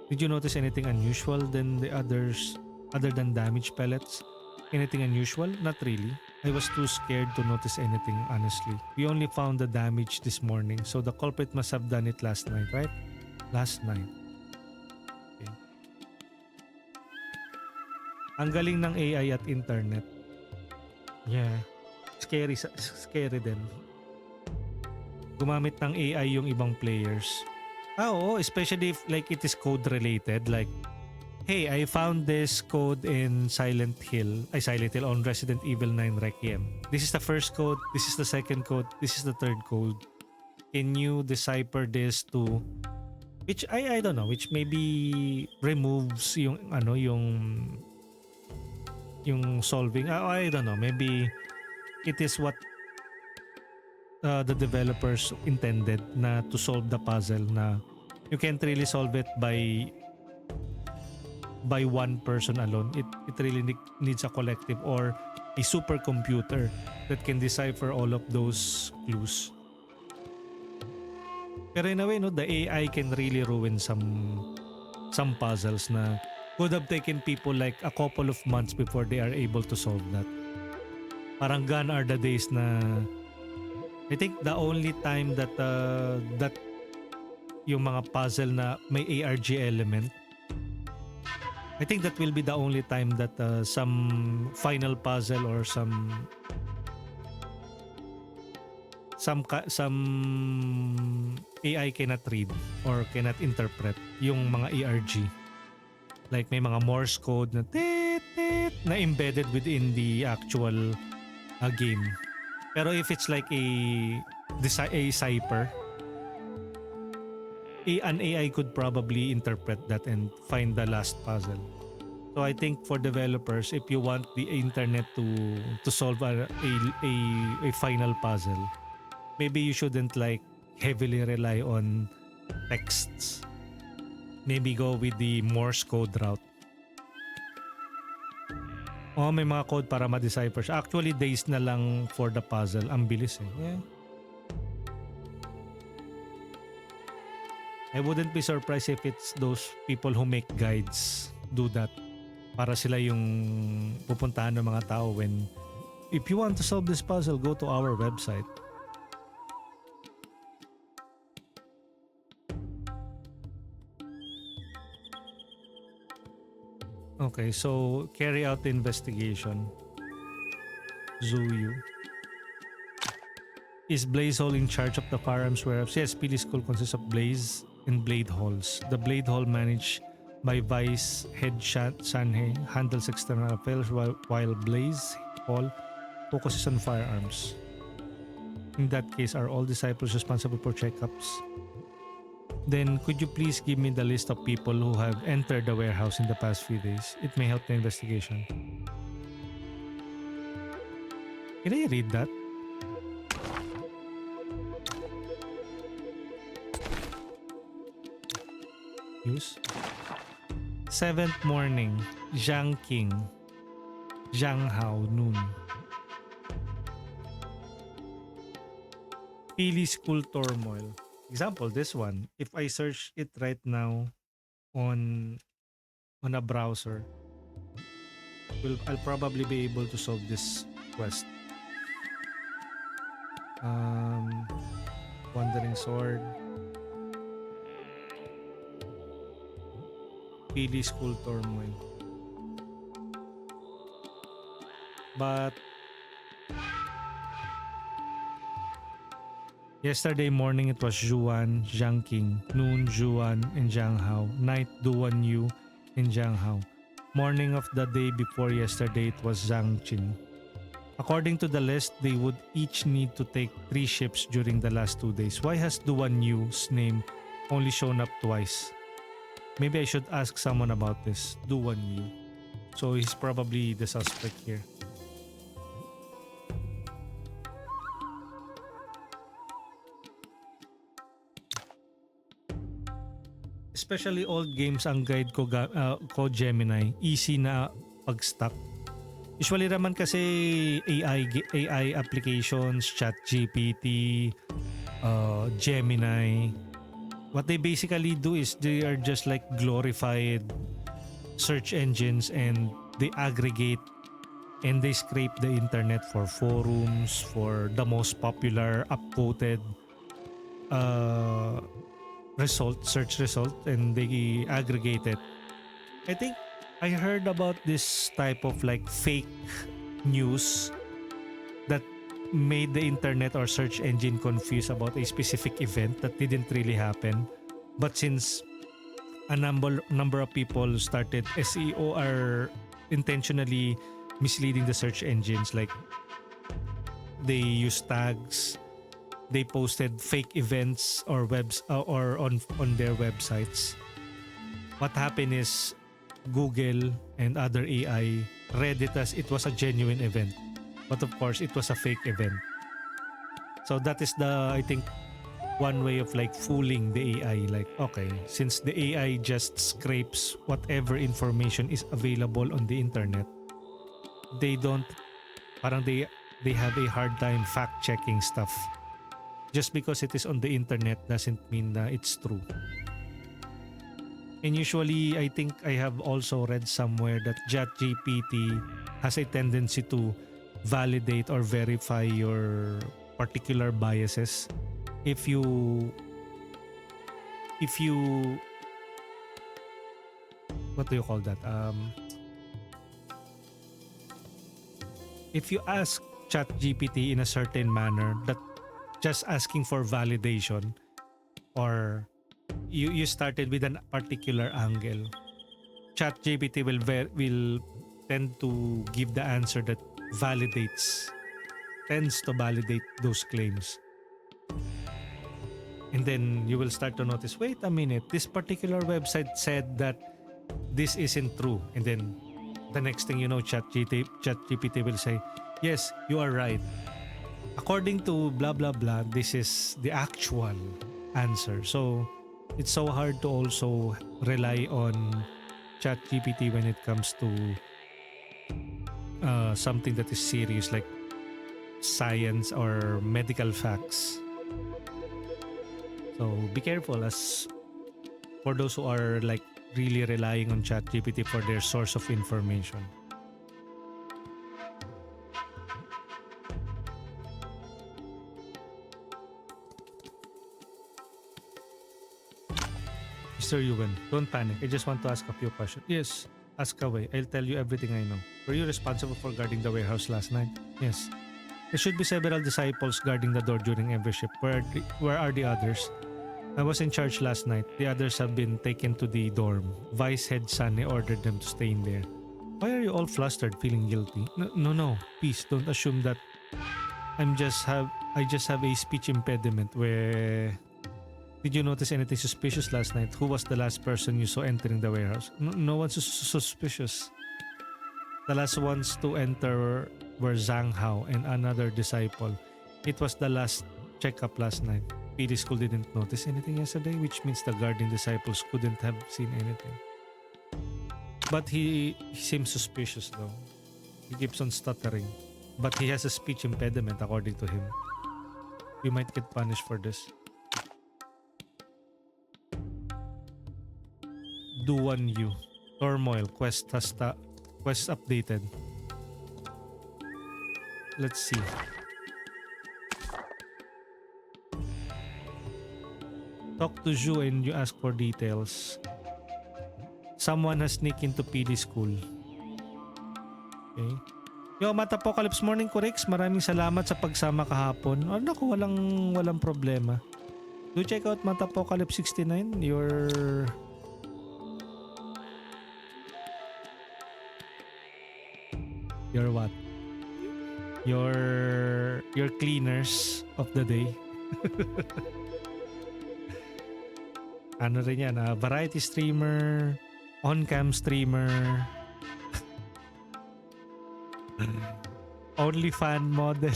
Did you notice anything unusual than the others other than damage pellets? Anything unusual? Not really. I was too scared to notice anything, honestly. We only found the damage this morning, so the culprit must have done it last night, right? Last night. Okay. Ang galing ng AI at internet. Yeah. Scary din. Gumamit ng AI yung ibang players. Oo, especially if like it is code related, like, hey, I found this code in Silent Hill on Resident Evil 9 Requiem. This is the first code, this is the second code, this is the third code. Can you decipher this to, which I don't know, which maybe removes yung solving. I don't know, maybe it is what the developers intended na to solve the puzzle, na you can't really solve it by one person alone. It really needs a collective or a supercomputer that can decipher all of those clues. Pero in a way, no, the AI can really ruin some puzzles na could have taken people like a couple of months before they are able to solve that. Parang gone are the days na I think the only time that that yung mga puzzle na may ARG element, I think that will be the only time that some final puzzle or some AI cannot read or cannot interpret yung mga ARG. Like may mga Morse code na tit tit na embedded within the actual game. Pero if it's like a cipher, an AI could probably interpret that and find the last puzzle. So I think for developers, if you want the internet to solve a final puzzle, maybe you shouldn't like heavily rely on texts. Maybe go with the Morse code route. Oh, may mga code para ma-decipher. Actually, days na lang for the puzzle. Ang bilis eh. Yeah. I wouldn't be surprised if it's those people who make guides do that. Para sila yung pupuntahan ng mga tao when if you want to solve this puzzle, go to our website. Okay, so carry out the investigation. Zuyu. Is Blaze Hall in charge of the firearms warehouse? Yes, PD School consists of Blaze and Blade Halls. The Blade Hall managed by Vice Head Sanhei handles external affairs while Blaze Hall focuses on firearms. In that case, are all disciples responsible for checkups? Then could you please give me the list of people who have entered the warehouse in the past few days? It may help the investigation. Can I read that? Use. 7th morning, Zhang King, Zhang Hao noon. Pili School Turmoil. Example, this one. If I search it right now on a browser, I'll probably be able to solve this quest. Wandering Sword. Pili School Turmoil. But yesterday morning it was Zhuan, Zhang King, noon Zhuan and Zhang Hao, night Duan Yu and Zhang Hao. Morning of the day before yesterday it was Zhang Qin. According to the list, they would each need to take 3 ships during the last 2 days. Why has Duan Yu's name only shown up twice? Maybe I should ask someone about this. Duan Yu. So he's probably the suspect here. Especially old games ang guide ko Gemini, easy na pag-stuck. Usually naman kasi AI applications, ChatGPT, Gemini, what they basically do is they are just like glorified search engines and they aggregate and they scrape the internet for forums, for the most popular upvoted search result, and they aggregate it. I think I heard about this type of like fake news that made the internet or search engine confused about a specific event that didn't really happen. But since a number of people started SEO are intentionally misleading the search engines, like they use tags, they posted fake events or webs or on their websites. What happened is Google and other AI read it as it was a genuine event, but of course it was a fake event. So that is I think one way of like fooling the AI, like, okay, since the AI just scrapes whatever information is available on the internet, they have a hard time fact checking stuff. Just because it is on the internet doesn't mean that it's true. And usually, I think I have also read somewhere that ChatGPT has a tendency to validate or verify your particular biases. If you what do you call that? If you ask ChatGPT in a certain manner, that just asking for validation, or you started with a particular angle, ChatGPT will tend to give the answer that tends to validate those claims. And then you will start to notice, wait a minute, this particular website said that this isn't true. And then the next thing you know, ChatGPT will say, yes, you are right. According to blah, blah, blah, this is the actual answer. So it's so hard to also rely on ChatGPT when it comes to something that is serious like science or medical facts. So be careful as for those who are like really relying on ChatGPT for their source of information. Mr. Yuan, don't panic. I just want to ask a few questions. Yes, ask away. I'll tell you everything I know. Were you responsible for guarding the warehouse last night? Yes. There should be several disciples guarding the door during every shift. Where are the others? I was in charge last night. The others have been taken to the dorm. Vice Head Sunny ordered them to stay in there. Why are you all flustered, feeling guilty? No. Please don't assume that I just have a speech impediment. Where did you notice anything suspicious last night? Who was the last person you saw entering the warehouse? No one's suspicious. The last ones to enter were Zhang Hao and another disciple. It was the last checkup last night. PD School didn't notice anything yesterday, which means the guarding disciples couldn't have seen anything. But he seems suspicious though. He keeps on stuttering. But he has a speech impediment according to him. We might get punished for this. Duan Yu. Turmoil. Quest updated. Let's see. Talk to Zhu and you ask for details. Someone has sneaked into PD School. Okay. Yo, Matapocalypse Morning Corrects. Maraming salamat sa pagsama kahapon. Oh, naku, walang problema. Do check out Matapocalypse 69. Your what? Your cleaners of the day. Ano rin yan, variety streamer, on-cam streamer, only fan model.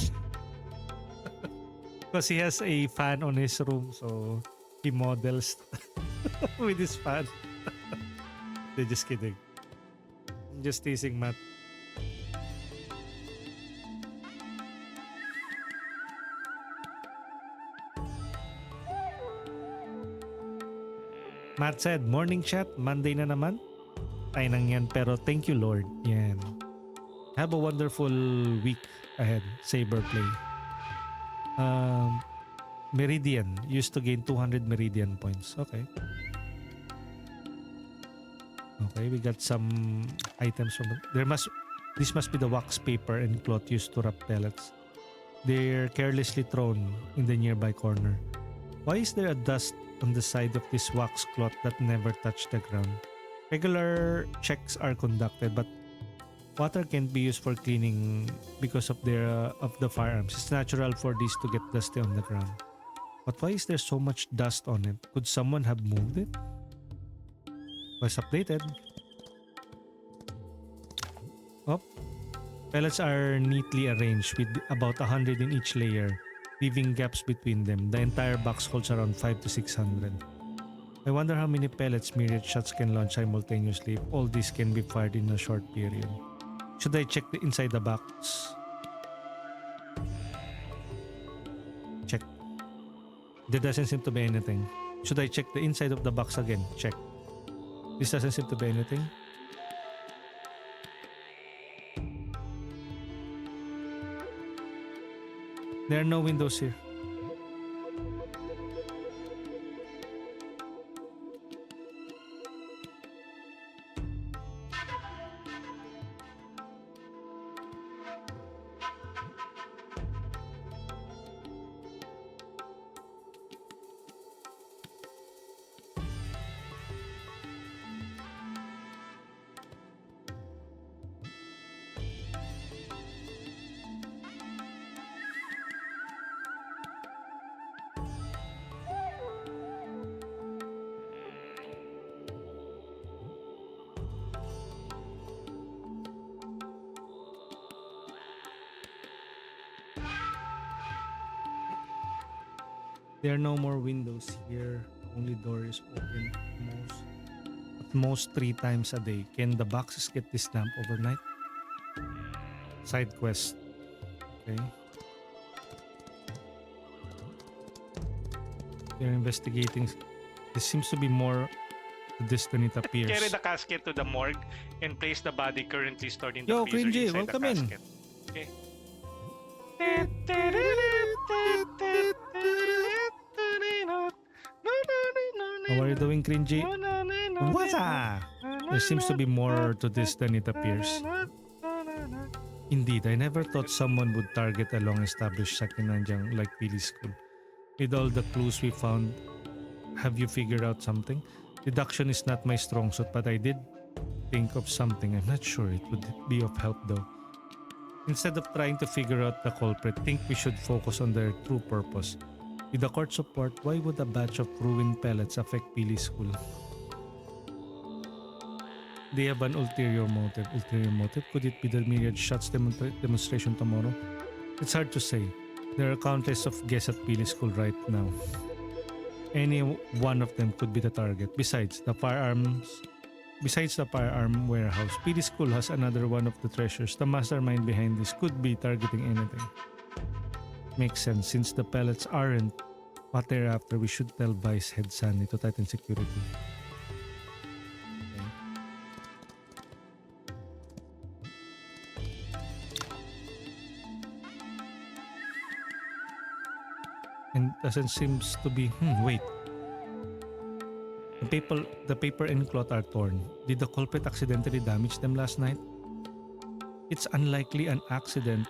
Because he has a fan on his room, so he models with his fan. They're just kidding. I'm just teasing Matt. Matt said, morning chat, Monday na naman. Ay nang yan, pero thank you Lord. Yan. Have a wonderful week ahead, Saberplay. Meridian, used to gain 200 Meridian points. Okay. Okay, we got some items from this must be the wax paper and cloth used to wrap pellets. They're carelessly thrown in the nearby corner. Why is there a dust on the side of this wax cloth that never touched the ground? Regular checks are conducted, but water can't be used for cleaning because of the firearms. It's natural for these to get dusty on the ground. But why is there so much dust on it? Could someone have moved it? Was updated. Oh, pellets are neatly arranged with about 100 in each layer, leaving gaps between them. The entire box holds around 500 to 600. I wonder how many pellets myriad shots can launch simultaneously if all these can be fired in a short period. Should I check the inside the box? Check. There doesn't seem to be anything. Should I check the inside of the box again? Check. This doesn't seem to be anything. There are no windows here. There are no more windows here. Only door is open at most 3 times a day. Can the boxes get this lamp overnight? Side quest. Okay. They're investigating. This seems to be more to this than it appears. Carry the casket to the morgue and place the body currently stored in the Yo, freezer Cringy, inside welcome the in. casket. Okay. How are you doing, Cringy? What's up? There seems to be more to this than it appears. Indeed, I never thought someone would target a long-established Sakinanjang like Pili School. With all the clues we found, have you figured out something? Deduction is not my strong suit, but I did think of something. I'm not sure it would be of help though. Instead of trying to figure out the culprit, think we should focus on their true purpose. With the court support, why would a batch of ruined pellets affect Pili School? They have an ulterior motive. Ulterior motive? Could it be the myriad shots demonstration tomorrow? It's hard to say. There are countless of guests at Pili School right now. Any one of them could be the target. Besides the firearm warehouse, Pili School has another one of the treasures. The mastermind behind this could be targeting anything. Makes sense. Since the pellets aren't what they're after, we should tell Vice Head Sunny to tighten security. And doesn't seems to be wait. The paper and cloth are torn. Did the culprit accidentally damage them last night? It's unlikely an accident.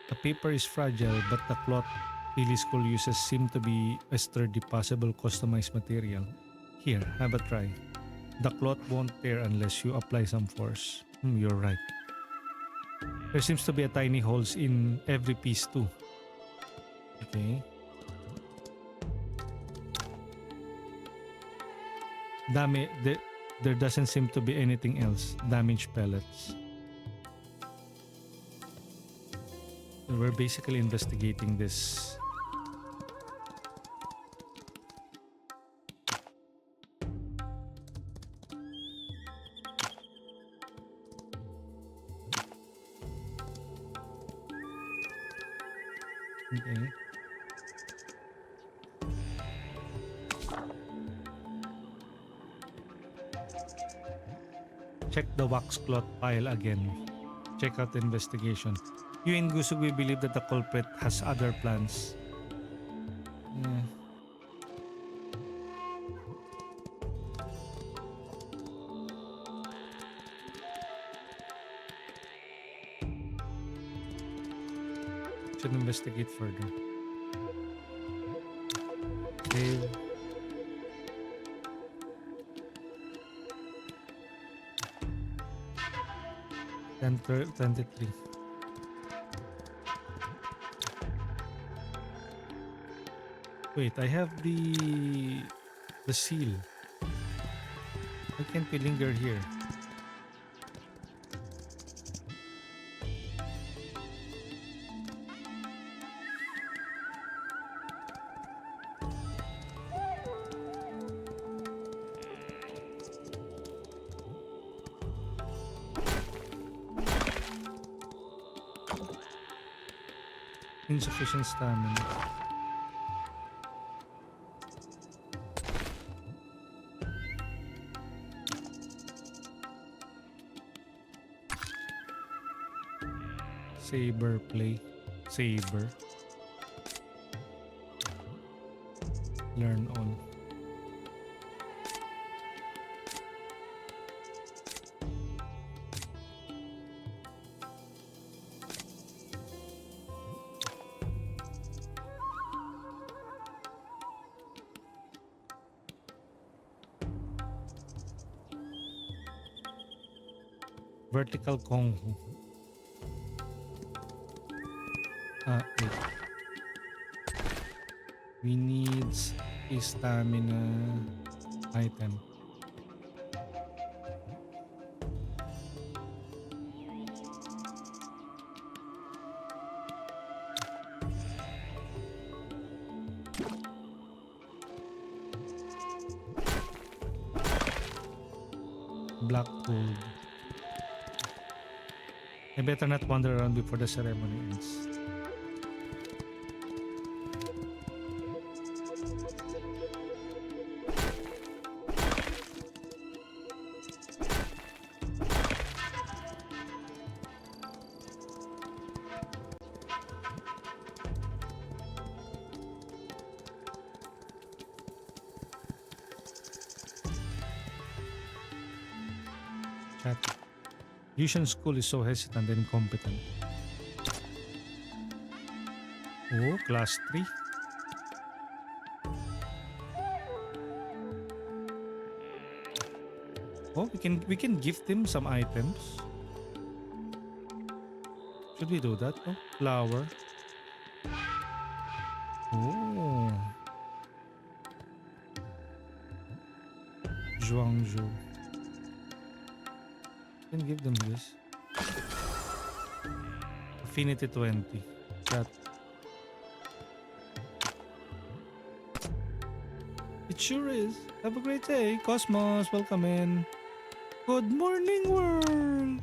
The paper is fragile, but the cloth Pili School uses seem to be a sturdy, possible customized material. Here, have a try. The cloth won't tear unless you apply some force. You're right. There seems to be a tiny holes in every piece too. Okay. There doesn't seem to be anything else. Damaged pellets. We're basically investigating this. Okay. Check the wax cloth pile again. Check out the investigation. You and Gusug, we believe that the culprit has other plans. Should investigate further. Save. Enter 23. Wait, I have the seal. Why can't we linger here? Insufficient stamina. Saber play. Saber. Learn all. Vertical Kung Fu. Wait. We need a stamina item. Black gold. I better not wander around before the ceremony ends. Chat. Fusion School is so hesitant and incompetent. Oh, class 3. Oh, we can gift him some items. Should we do that? Oh, flower. Oh. Zhuangzhou. Can give them this. Affinity 20. That. It sure is. Have a great day. Cosmos, welcome in. Good morning, world.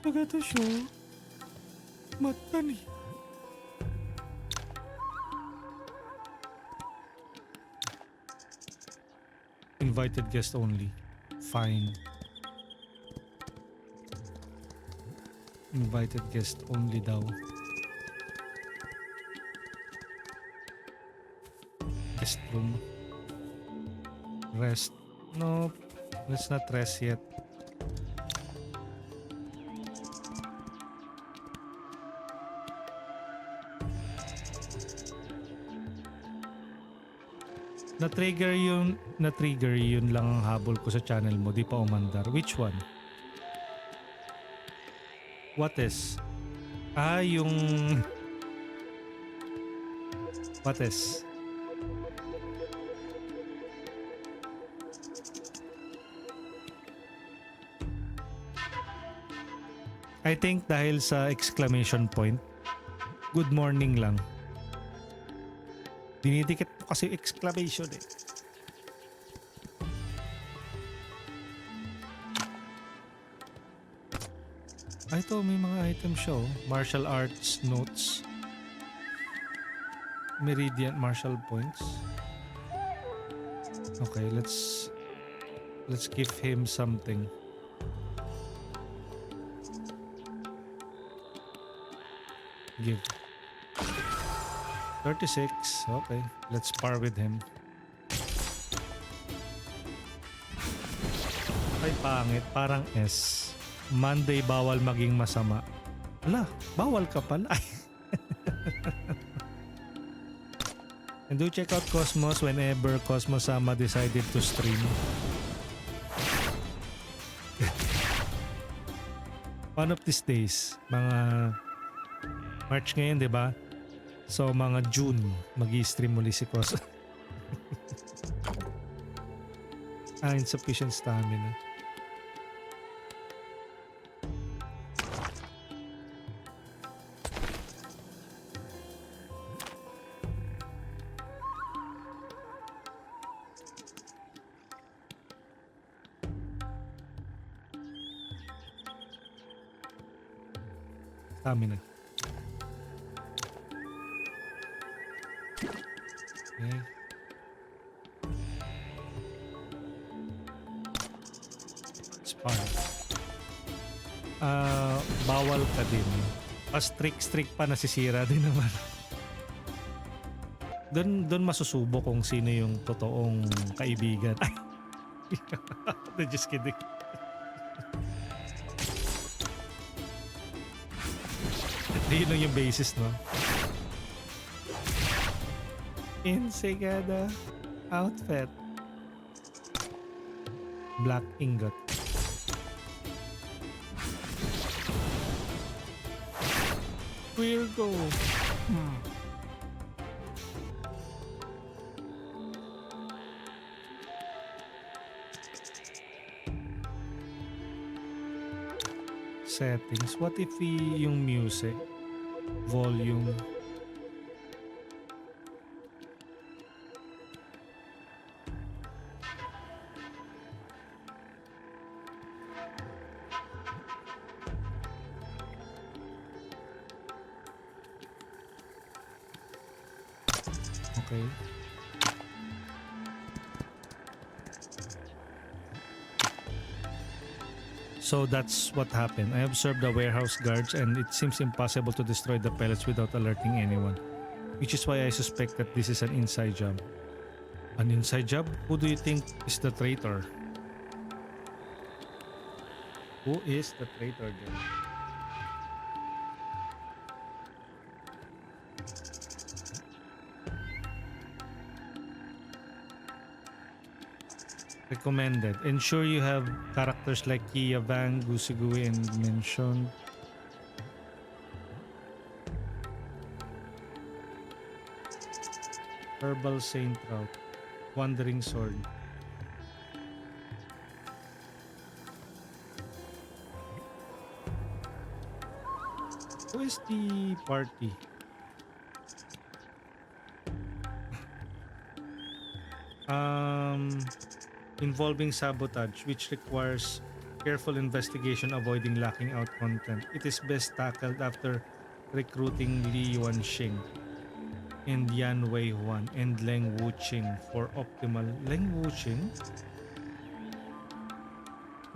Look at the show. Matani. Invited guest only. Fine. Invited guest only daw. Guest room. Rest. No, let's not rest yet. Na-trigger yun lang ang habol ko sa channel mo, di pa umandar. Which one? What is? Yung... What is? I think dahil sa exclamation point, good morning lang. Dinidikit mo kasi exclamation eh. Ito, may mga items siya oh. Martial arts notes. Meridian martial points. Okay, let's give him something. Give. 36. Okay, let's par with him. Ay, pangit. Parang S. Monday bawal maging masama. Ala, bawal ka pala. And do check out Cosmos whenever Cosmos Sama decided to stream. One of these days, mga March ngayon, di ba? So mga June, magi-stream muli si Cosmos. Insufficient stamina. Stamina. Okay. Spark. Bawal ka din. Strict pa nasisira din naman. Doon masusubo kung sino yung totoong kaibigan. Just kidding. Yun lang yung basis, no? Insegada outfit. Black ingot. Virgo. Settings. What if yung music volume okay. So that's what happened. I observed the warehouse guards and it seems impossible to destroy the pellets without alerting anyone. Which is why I suspect that this is an inside job. An inside job? Who do you think is the traitor? Who is the traitor then? Recommended. Ensure you have characters like Kia, Vang, Gusugui, and mentioned. Herbal Saint Route. Wandering Sword. Who is the party? Involving sabotage, which requires careful investigation avoiding locking out content. It is best tackled after recruiting Li Yuanxing and Yan Wei Huan and Leng Wuqing for optimal. Leng Wuqing?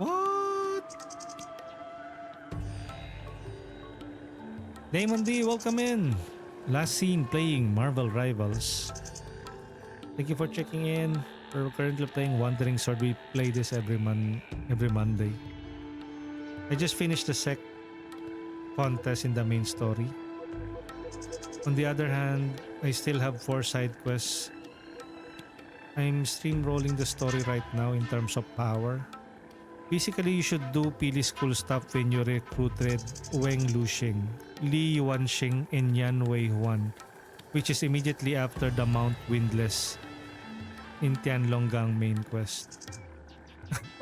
What? Damon D, welcome in. Last seen playing Marvel Rivals. Thank you for checking in. We're currently playing Wandering Sword. We play this every Monday. I just finished the sec contest in the main story. On the other hand, I still have 4 side quests. I'm stream rolling the story right now in terms of power. Basically, you should do Pili School stuff when you recruited Weng Luxing, Li Yuanxing, and Yan Wei Huan, which is immediately after the Mount Windless in Tianlonggang main quest.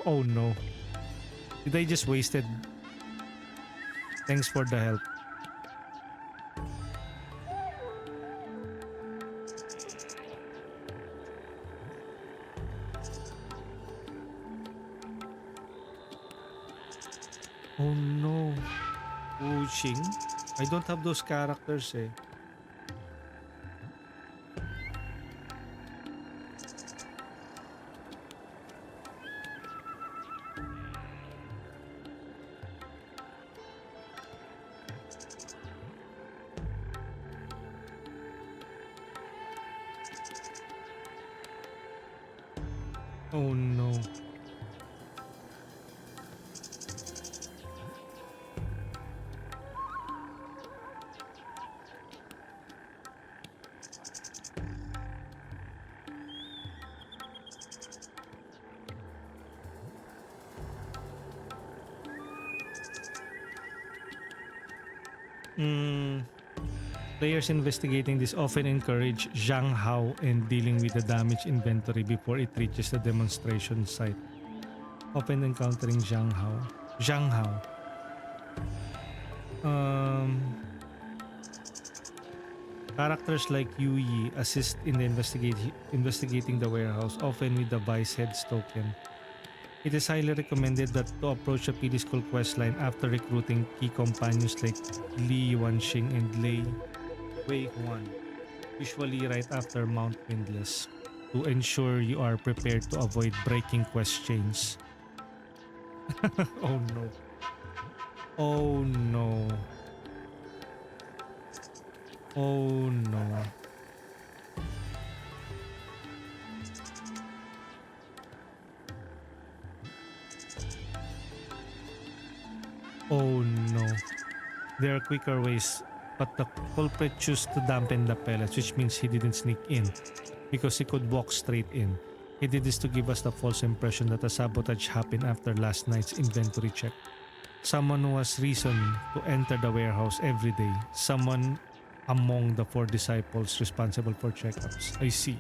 Oh no. Did I just wasted? Thanks for the help. Oh no. Wuxing? I don't have those characters eh. Oh no. Players investigating this often encourage Zhang Hao and dealing with the damaged inventory before it reaches the demonstration site. Often encountering Zhang Hao. Characters like Yu Yi assist in the investigating the warehouse, often with the Vice Head's token. It is highly recommended that to approach the PD School questline after recruiting key companions like Li Yuanxing and Lei Wei Huan, usually right after Mount Windless, to ensure you are prepared to avoid breaking quest chains. Oh no. Oh no. Oh no. Oh no. There are quicker ways, but the culprit chose to dampen the pellets, which means he didn't sneak in because he could walk straight in. He did this to give us the false impression that a sabotage happened after last night's inventory check. Someone who has reason to enter the warehouse every day. Someone among the 4 disciples responsible for checkups. I see.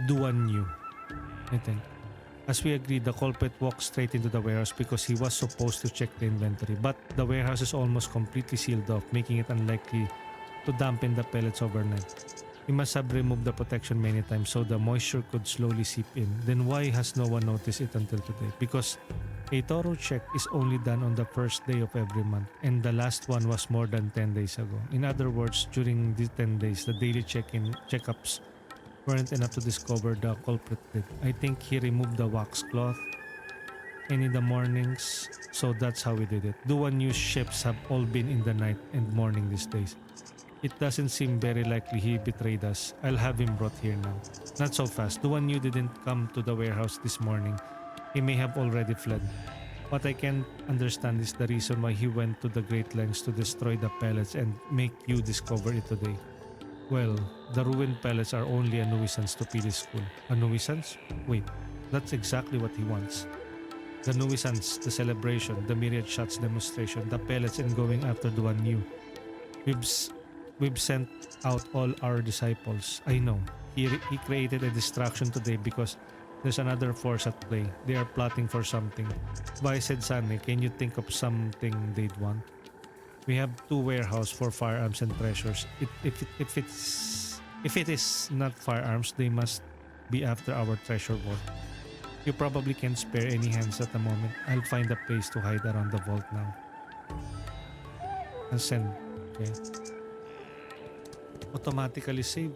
Duan knew, I think. As we agreed, the culprit walked straight into the warehouse because he was supposed to check the inventory, but the warehouse is almost completely sealed off, making it unlikely to dampen the pellets overnight. He must have removed the protection many times so the moisture could slowly seep in. Then why has no one noticed it until today? Because a thorough check is only done on the first day of every month, and the last one was more than 10 days ago. In other words, during these 10 days, the daily checkups weren't enough to discover the culprit did. I think he removed the wax cloth and in the mornings, so that's how we did it. Duan News ships have all been in the night and morning these days. It doesn't seem very likely he betrayed us. I'll have him brought here now. Not so fast. Duan Yu didn't come to the warehouse this morning. He may have already fled. What I can't understand is the reason why he went to the great lengths to destroy the pellets and make you discover it today. Well, the ruined pellets are only a nuisance to Pili School. A nuisance? Wait, that's exactly what he wants. The nuisance, the celebration, the myriad shots demonstration, the pellets and going after Duan Yu. We've sent out all our disciples. I know. He created a distraction today because there's another force at play. They are plotting for something. But I said, Sane, can you think of something they'd want? We have 2 warehouses for firearms and treasures. If it is not firearms, they must be after our treasure vault. You probably can't spare any hands at the moment. I'll find a place to hide around the vault now. I'll send. Okay. Automatically save.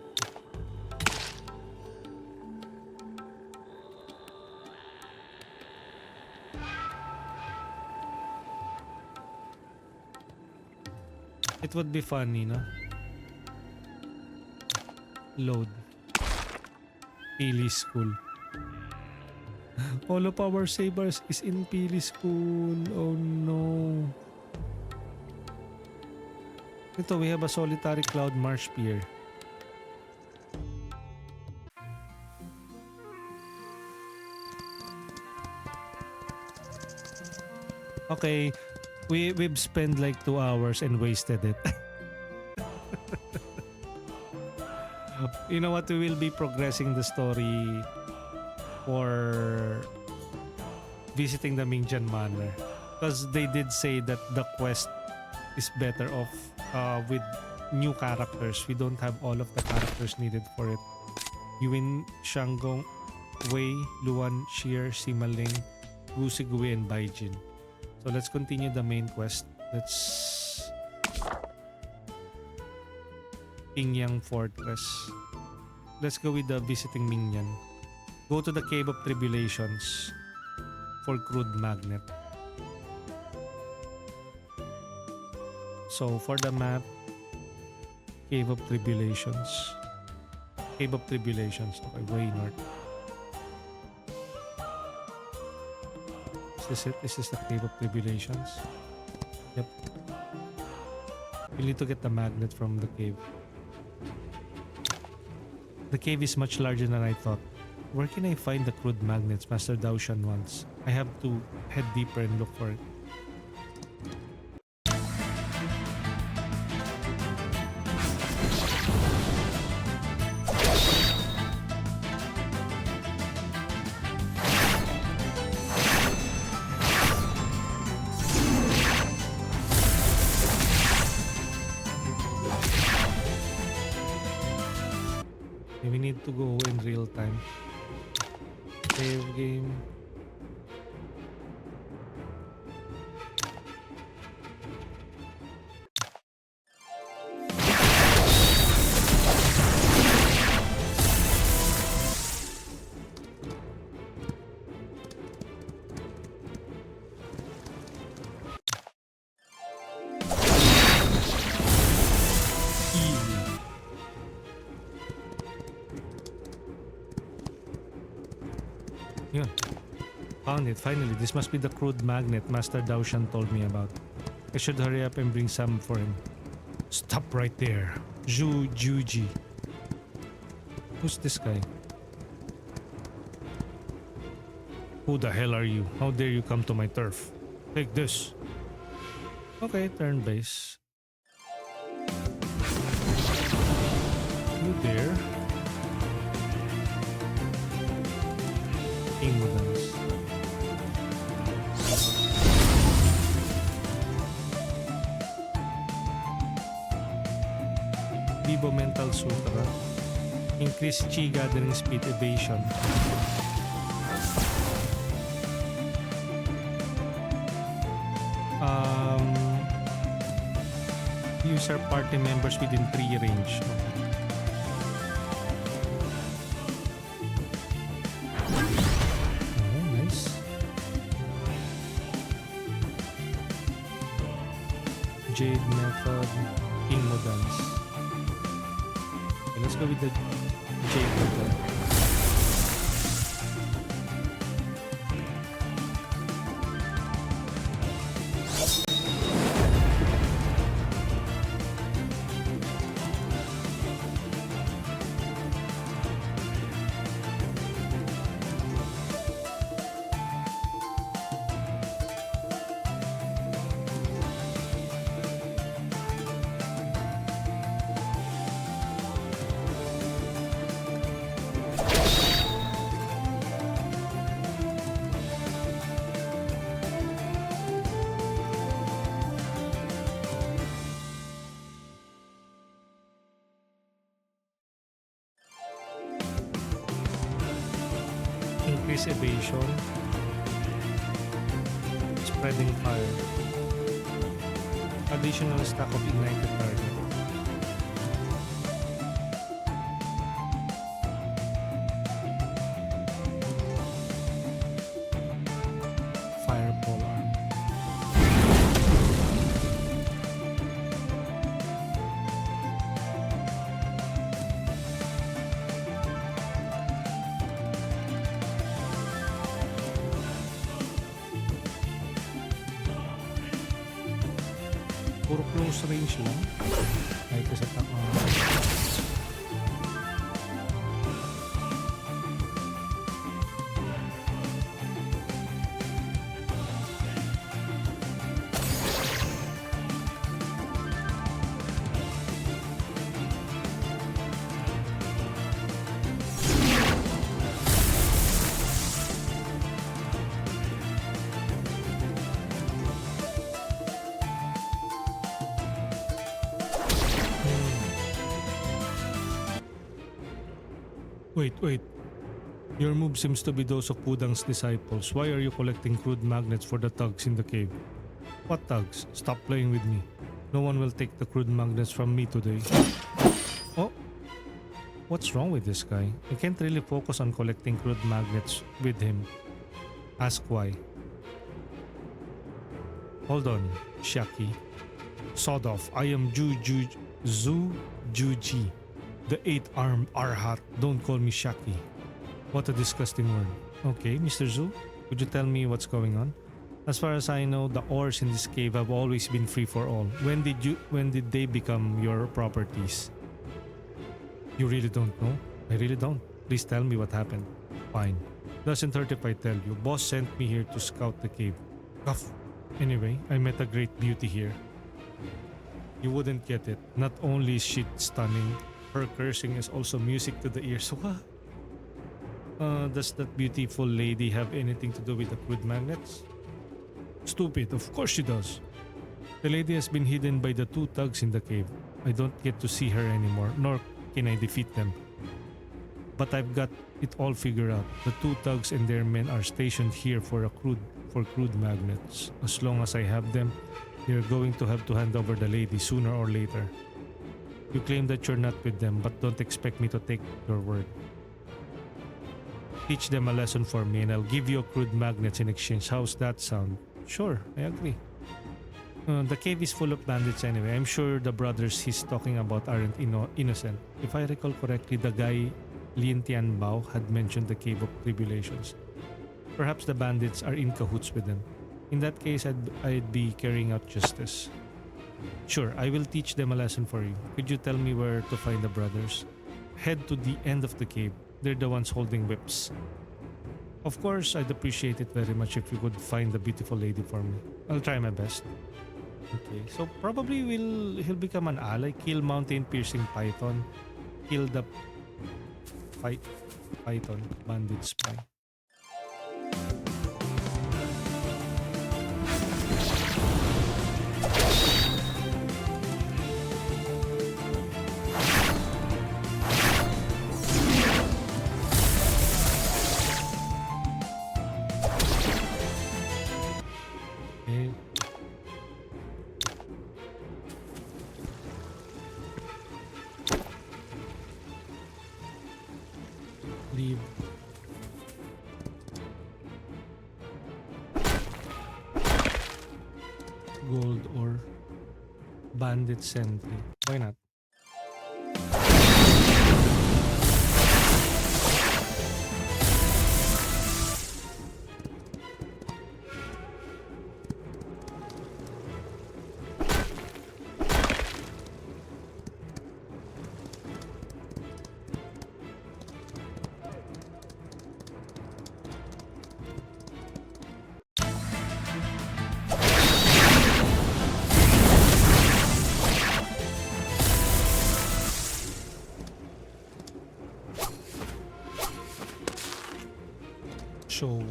It would be funny, no? Load. Pili School. All of our savers is in Pili School. Oh no. Ito, we have a solitary cloud marsh pier. Okay, we've spent like 2 hours and wasted it. You know what? We will be progressing the story for visiting the Mingjian Manor, because they did say that the quest is better off with new characters. We don't have all of the characters needed for it. Yuin, Shanggong, Wei, Luan, Sheer, Simaling, Gusigui, and Baijin. So let's continue the main quest. Let's Qingyang Fortress. Let's go with the Visiting Mingyan. Go to the Cave of Tribulations for crude magnet. So for the map, Cave of Tribulations. Cave of Tribulations. Okay, way north. Is this it? Is this the Cave of Tribulations? Yep. We need to get the magnet from the cave. The cave is much larger than I thought. Where can I find the crude magnets Master Daoshan wants? I have to head deeper and look for it. We need to go in real time. Save game. Yun. Found it, finally. This must be the crude magnet Master Daoshan told me about. I should hurry up and bring some for him. Stop right there. Zhu Juji. Who's this guy? Who the hell are you? How dare you come to my turf? Take this. Okay, turn base. You dare? Ignorance. Vivo Mental Sutra. Increase chi gathering speed evasion. Use our party members within 3 range. Oh, nice. Jade method, King Modans. Okay, let's go with the Jade method. Increase evasion. Spreading fire. Additional stack of ignited target. Fireball arm. Puro close range lang. Kahit sa attack Wait. Your move seems to be those of Pudang's disciples. Why are you collecting crude magnets for the thugs in the cave? What thugs? Stop playing with me. No one will take the crude magnets from me today. Oh, what's wrong with this guy? I can't really focus on collecting crude magnets with him. Ask why. Hold on, Shaki. Sawed off. I am Zhu Juji. The 8-armed Arhat. Don't call me Shaki. What a disgusting word. Okay, Mr. Zhu, could you tell me what's going on? As far as I know, the ores in this cave have always been free for all. When did they become your properties? You really don't know? I really don't. Please tell me what happened. Fine. Doesn't hurt if I tell you. Boss sent me here to scout the cave. Cuff. Anyway, I met a great beauty here. You wouldn't get it. Not only is she stunning, her cursing is also music to the ears. What? Does that beautiful lady have anything to do with the crude magnets? Stupid, of course she does. The lady has been hidden by the 2 thugs in the cave. I don't get to see her anymore, nor can I defeat them. But I've got it all figured out. The 2 thugs and their men are stationed here for crude magnets. As long as I have them, they're going to have to hand over the lady sooner or later. You claim that you're not with them, but don't expect me to take your word. Teach them a lesson for me and I'll give you crude magnets in exchange. How's that sound? Sure, I agree. The cave is full of bandits anyway. I'm sure the brothers he's talking about aren't innocent. If I recall correctly, the guy Lin Tianbao had mentioned the Cave of Tribulations. Perhaps the bandits are in cahoots with them. In that case, I'd be carrying out justice. Sure, I will teach them a lesson for you. Could you tell me where to find the brothers? Head to the end of the cave. They're the ones holding whips. Of course, I'd appreciate it very much if you could find the beautiful lady for me. I'll try my best. Okay, so probably he'll become an ally. Kill mountain piercing python. Kill the python bandit spy. Leave. Gold or bandit sentry. Why not? Show.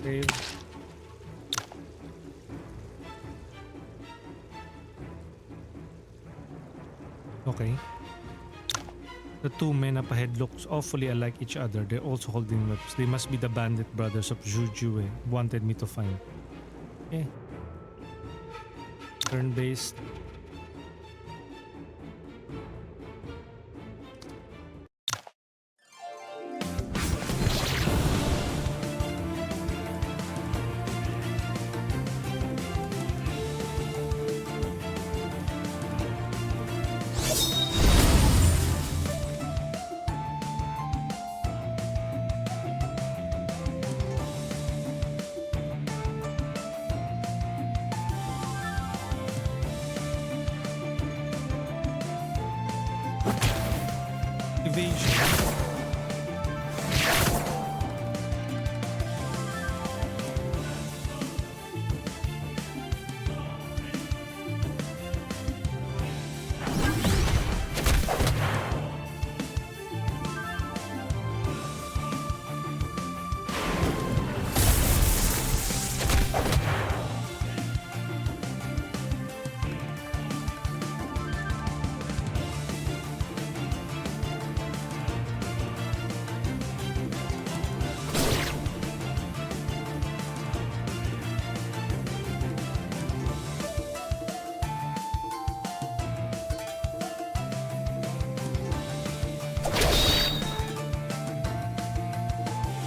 Save. Okay. The two men up ahead looks awfully alike each other. They're also holding whips. They must be the bandit brothers of Zhujue wanted me to find. Okay. Turn-based. Evasion.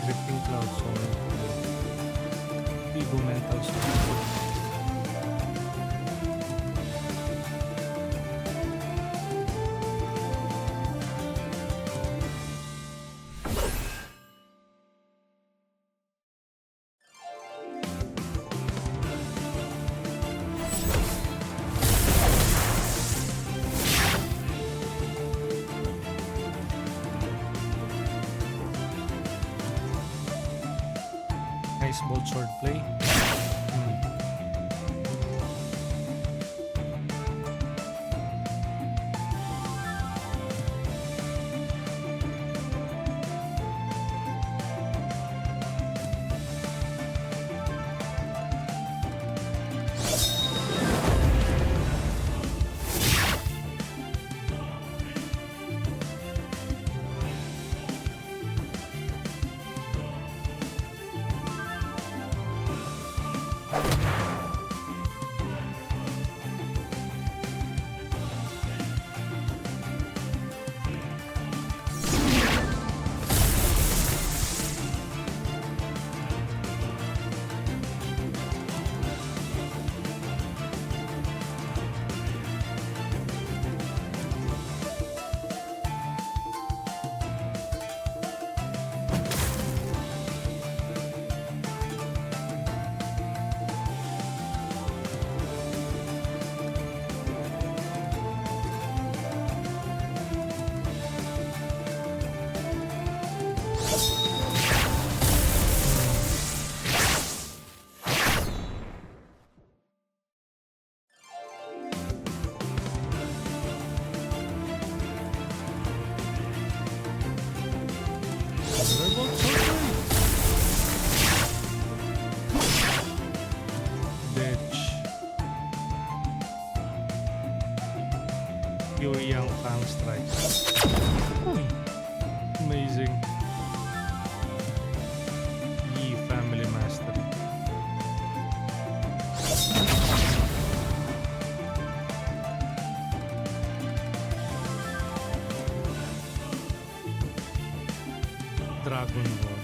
Drifting clouds or feeble mental strength. Nice bolt sword play. Ouyang Fang Strike. Amazing. Yi Family Mastery. Dragon Ball.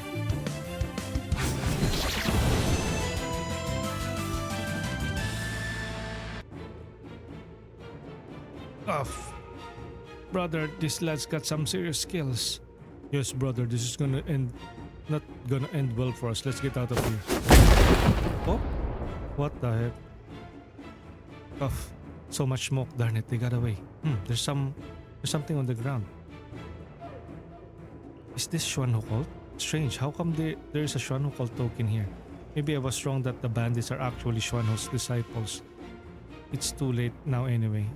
Brother, this lad's got some serious skills. Yes, brother, this is gonna not gonna end well for us. Let's get out of here. Oh, what the heck? So much smoke, darn it, they got away. There's something on the ground. Is this Xuanhu cult? Strange, how come there is a Xuanhu cult token here? Maybe I was wrong that the bandits are actually Xuanhu's disciples. It's too late now anyway.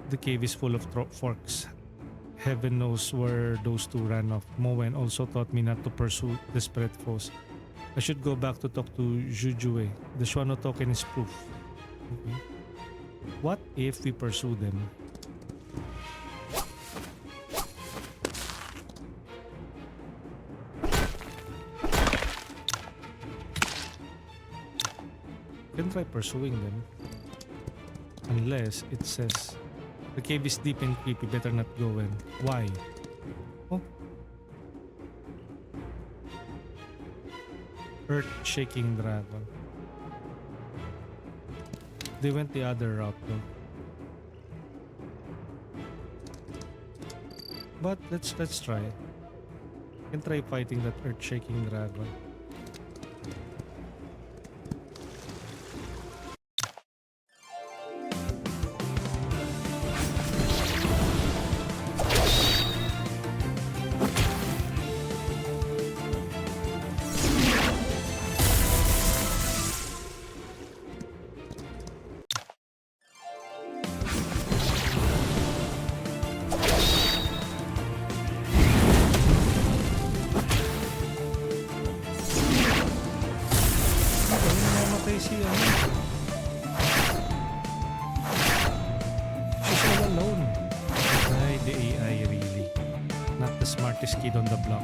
The cave is full of forks. Heaven knows where those two ran off. Mowen also taught me not to pursue desperate foes. I should go back to talk to Jujue. The Xuanhu token is proof. Okay. What if we pursue them? Can try pursuing them. Unless it says the cave is deep and creepy, better not go in. Why? Oh. Earth-shaking dragon. They went the other route though. But let's try. Can try fighting that earth-shaking dragon. Smartest kid on the block.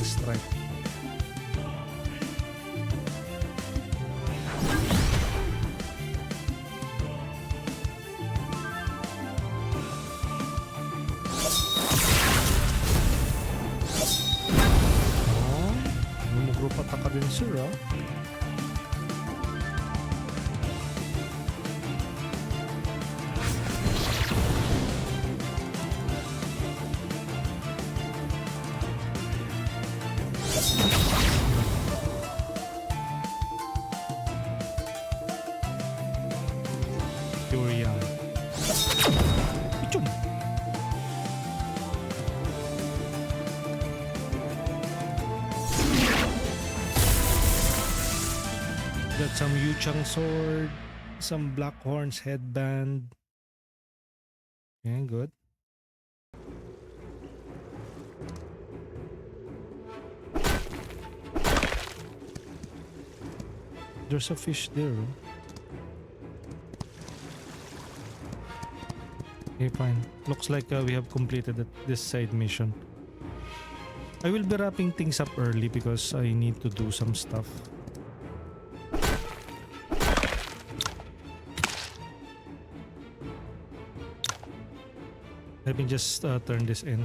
Strike. ka din, sir, ah. Ouyang. Pichum. Got some Yuchang sword, some Black Horns headband. Okay, good. There's a fish there. Oh. Okay, fine. Looks like we have completed this side mission. I will be wrapping things up early because I need to do some stuff. Let me just turn this in.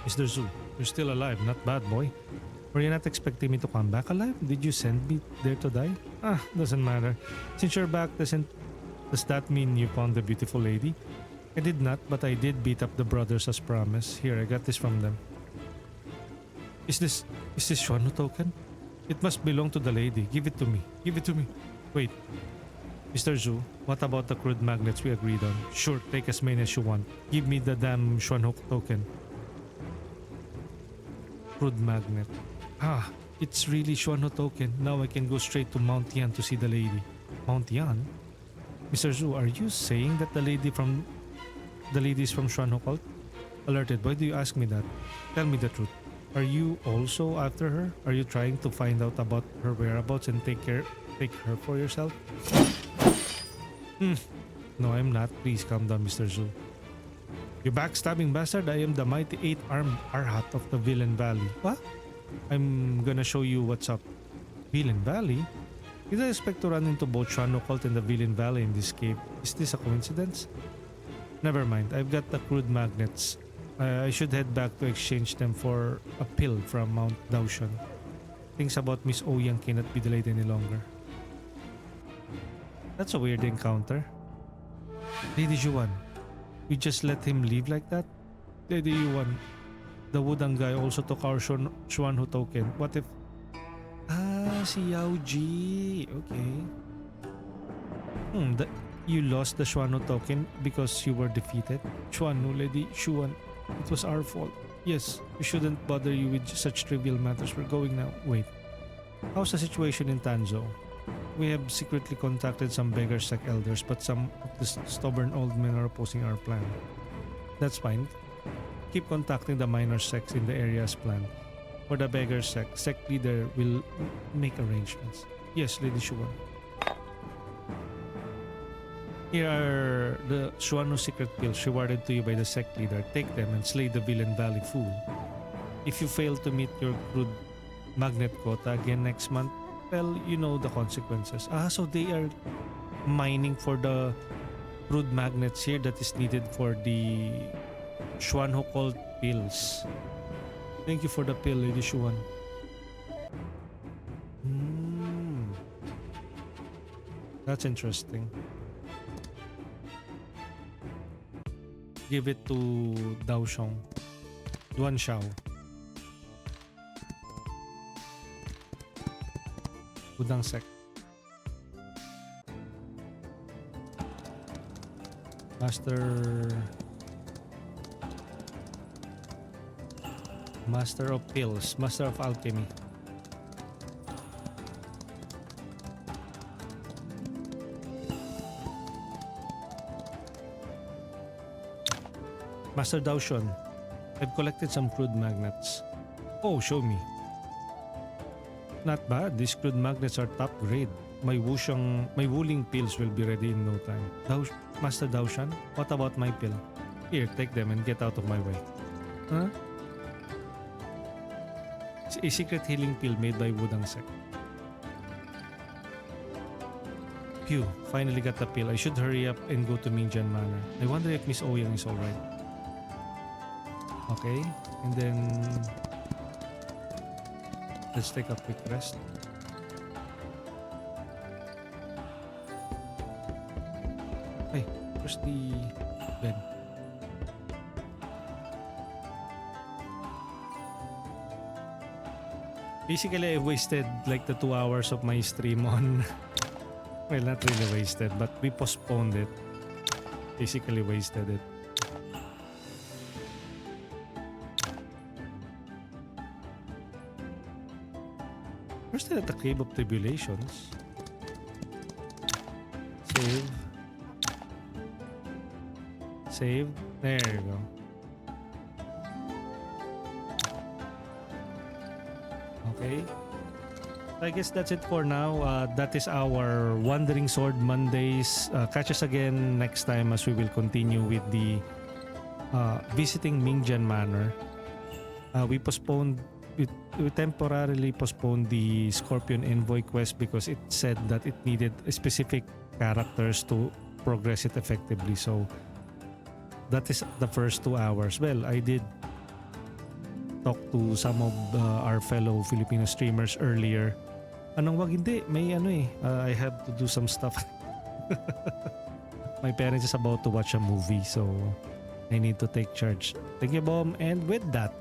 Mr. Zhu, you're still alive. Not bad, boy. Were you not expecting me to come back alive? Did you send me there to die? Ah, doesn't matter. Since you're back, does that mean you found the beautiful lady? I did not, but I did beat up the brothers as promised. Here, I got this from them. Is this Xuanhu token? It must belong to the lady. Give it to me. Give it to me. Wait. Mr. Zhu, what about the crude magnets we agreed on? Sure, take as many as you want. Give me the damn Xuanhu token. Crude magnet. Ah, it's really Xuanhu token. Now I can go straight to Mount Yan to see the lady. Mount Yan? Mr. Zhu, are you saying that the lady is from Xuanhu cult? Alerted, why do you ask me that? Tell me the truth. Are you also after her? Are you trying to find out about her whereabouts and take her for yourself? No, I'm not. Please calm down, Mr. Zhu. You backstabbing bastard, I am the mighty 8-armed Arhat of the Villain Valley. What? I'm gonna show you what's up. Villain Valley? Did I expect to run into both Xuanhu cult and the Villain Valley in this cave? Is this a coincidence? Never mind, I've got the crude magnets. I should head back to exchange them for a pill from Mount Daoshan. Things about Miss Ouyang cannot be delayed any longer. That's a weird encounter. Lady Yuan, we just let him leave like that? Lady Yuan, the Wudang guy also took our Xuanhu token. What if... Ah, si Yao Ji. Okay. You lost the Xuanhu token because you were defeated? Xuanhu, Lady Xuan, it was our fault. Yes, we shouldn't bother you with such trivial matters. We're going now. Wait. How's the situation in Tanzhou? We have secretly contacted some beggar sect elders, but some of the stubborn old men are opposing our plan. That's fine. Keep contacting the minor sects in the area as planned. For the beggar sect leader will make arrangements. Yes, Lady Xuan. Here are the Xuanhu secret pills rewarded to you by the sect leader. Take them and slay the Villain Valley fool. If you fail to meet your crude magnet quota again next month, well, you know the consequences. Ah, so they are mining for the crude magnets here that is needed for the Xuanhu cult pills. Thank you for the pill, Lady Xuan. That's interesting. Give it to Daoshong. Duan Xiao. Wudang sect. Master of Pills. Master of Alchemy. Master Daoshun, I've collected some crude magnets. Oh, show me. Not bad. These crude magnets are top grade. My Wuling pills will be ready in no time. Master Daoshan, what about my pill? Here, take them and get out of my way. Huh? It's a secret healing pill made by Wudang sect. Phew, finally got the pill. I should hurry up and go to Mingjian Manor. I wonder if Miss Ouyang is alright. Okay, and then Let's take a quick rest. Hey, where's the bed? Basically, I wasted like the 2 hours of my stream on... Well, not really wasted, but we postponed it. Basically wasted it. Where's the Cave of Tribulations? Save. Save. There you go. Okay. I guess that's it for now. That is our Wandering Sword Mondays. Catch us again next time as we will continue with the Visiting Mingjian Manor. We temporarily postponed the Scorpion Envoy quest because it said that it needed specific characters to progress it effectively. So that is the first 2 hours. Well, I did talk to some of our fellow Filipino streamers earlier. Anong wag hindi? May ano eh. I have to do some stuff. My parents is about to watch a movie, so I need to take charge. Thank you, Bom. And with that,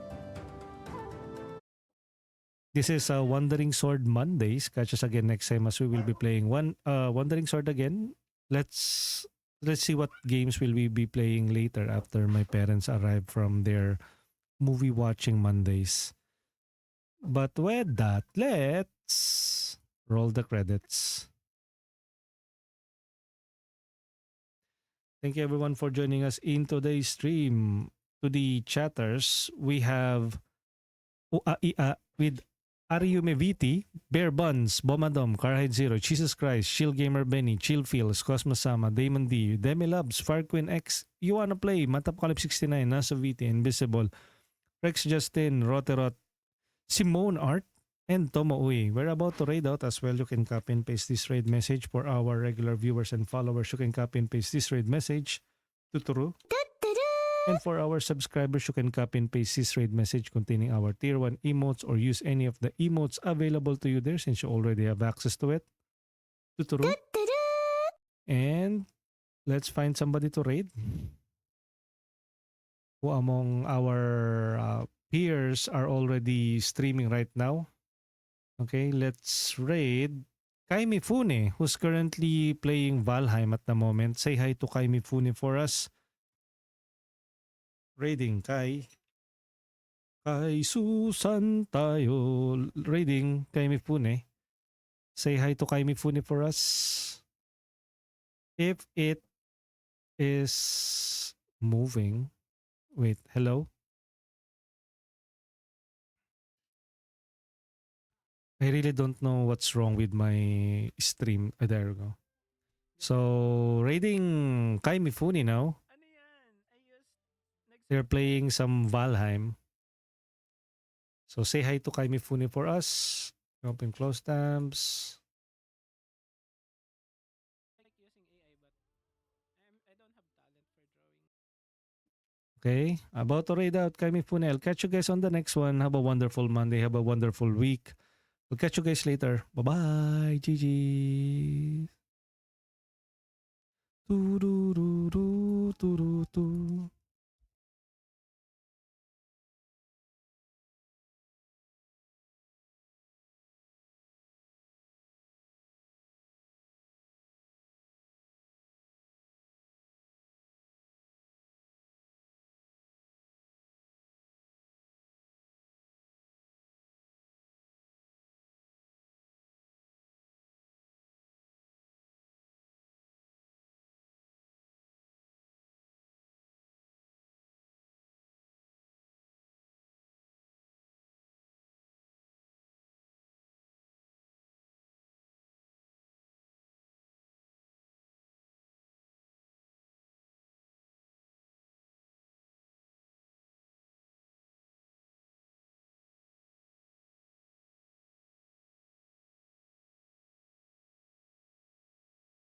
this is Wandering Sword Mondays. Catch us again next time as we will be playing Wandering Sword again. Let's see what games will we be playing later after my parents arrive from their movie watching Mondays. But with that, let's roll the credits. Thank you everyone for joining us in today's stream. To the chatters, we have with Ariume Viti, Bear Buns, Bomadom, Carhide Zero, Jesus Christ, Chill Gamer Benny, Chill Feels, Cosmosama, Damon D, Demi Loves, Farquin X, You Wanna Play, Matapocalypse 69, Nasa Viti, Invisible, Rex Justin, Roterot, Simone Art, and Tomo Uy. We're about to raid out as well. You can copy and paste this raid message for our regular viewers and followers. You can copy and paste this raid message to Turu. And for our subscribers, you can copy and paste this raid message containing our tier 1 emotes or use any of the emotes available to you there since you already have access to it. To Turu. And let's find somebody to raid. Who among our peers are already streaming right now? Okay, let's raid Kai Mifune, who's currently playing Valheim at the moment. Say hi to Kai Mifune for us. Raiding Kai. Kai Susan tayo. Raiding Kai Mifune. Say hi to Kai Mifune for us. If it is moving. Wait, hello? I really don't know what's wrong with my stream. There we go. So, raiding Kai Mifune now. They're playing some Valheim. So, say hi to Kai Mifune for us. Open close tabs. Okay, about to raid out Kai Mifune. I'll catch you guys on the next one. Have a wonderful Monday. Have a wonderful week. We'll catch you guys later. Bye-bye. GG. Do do do do do do do.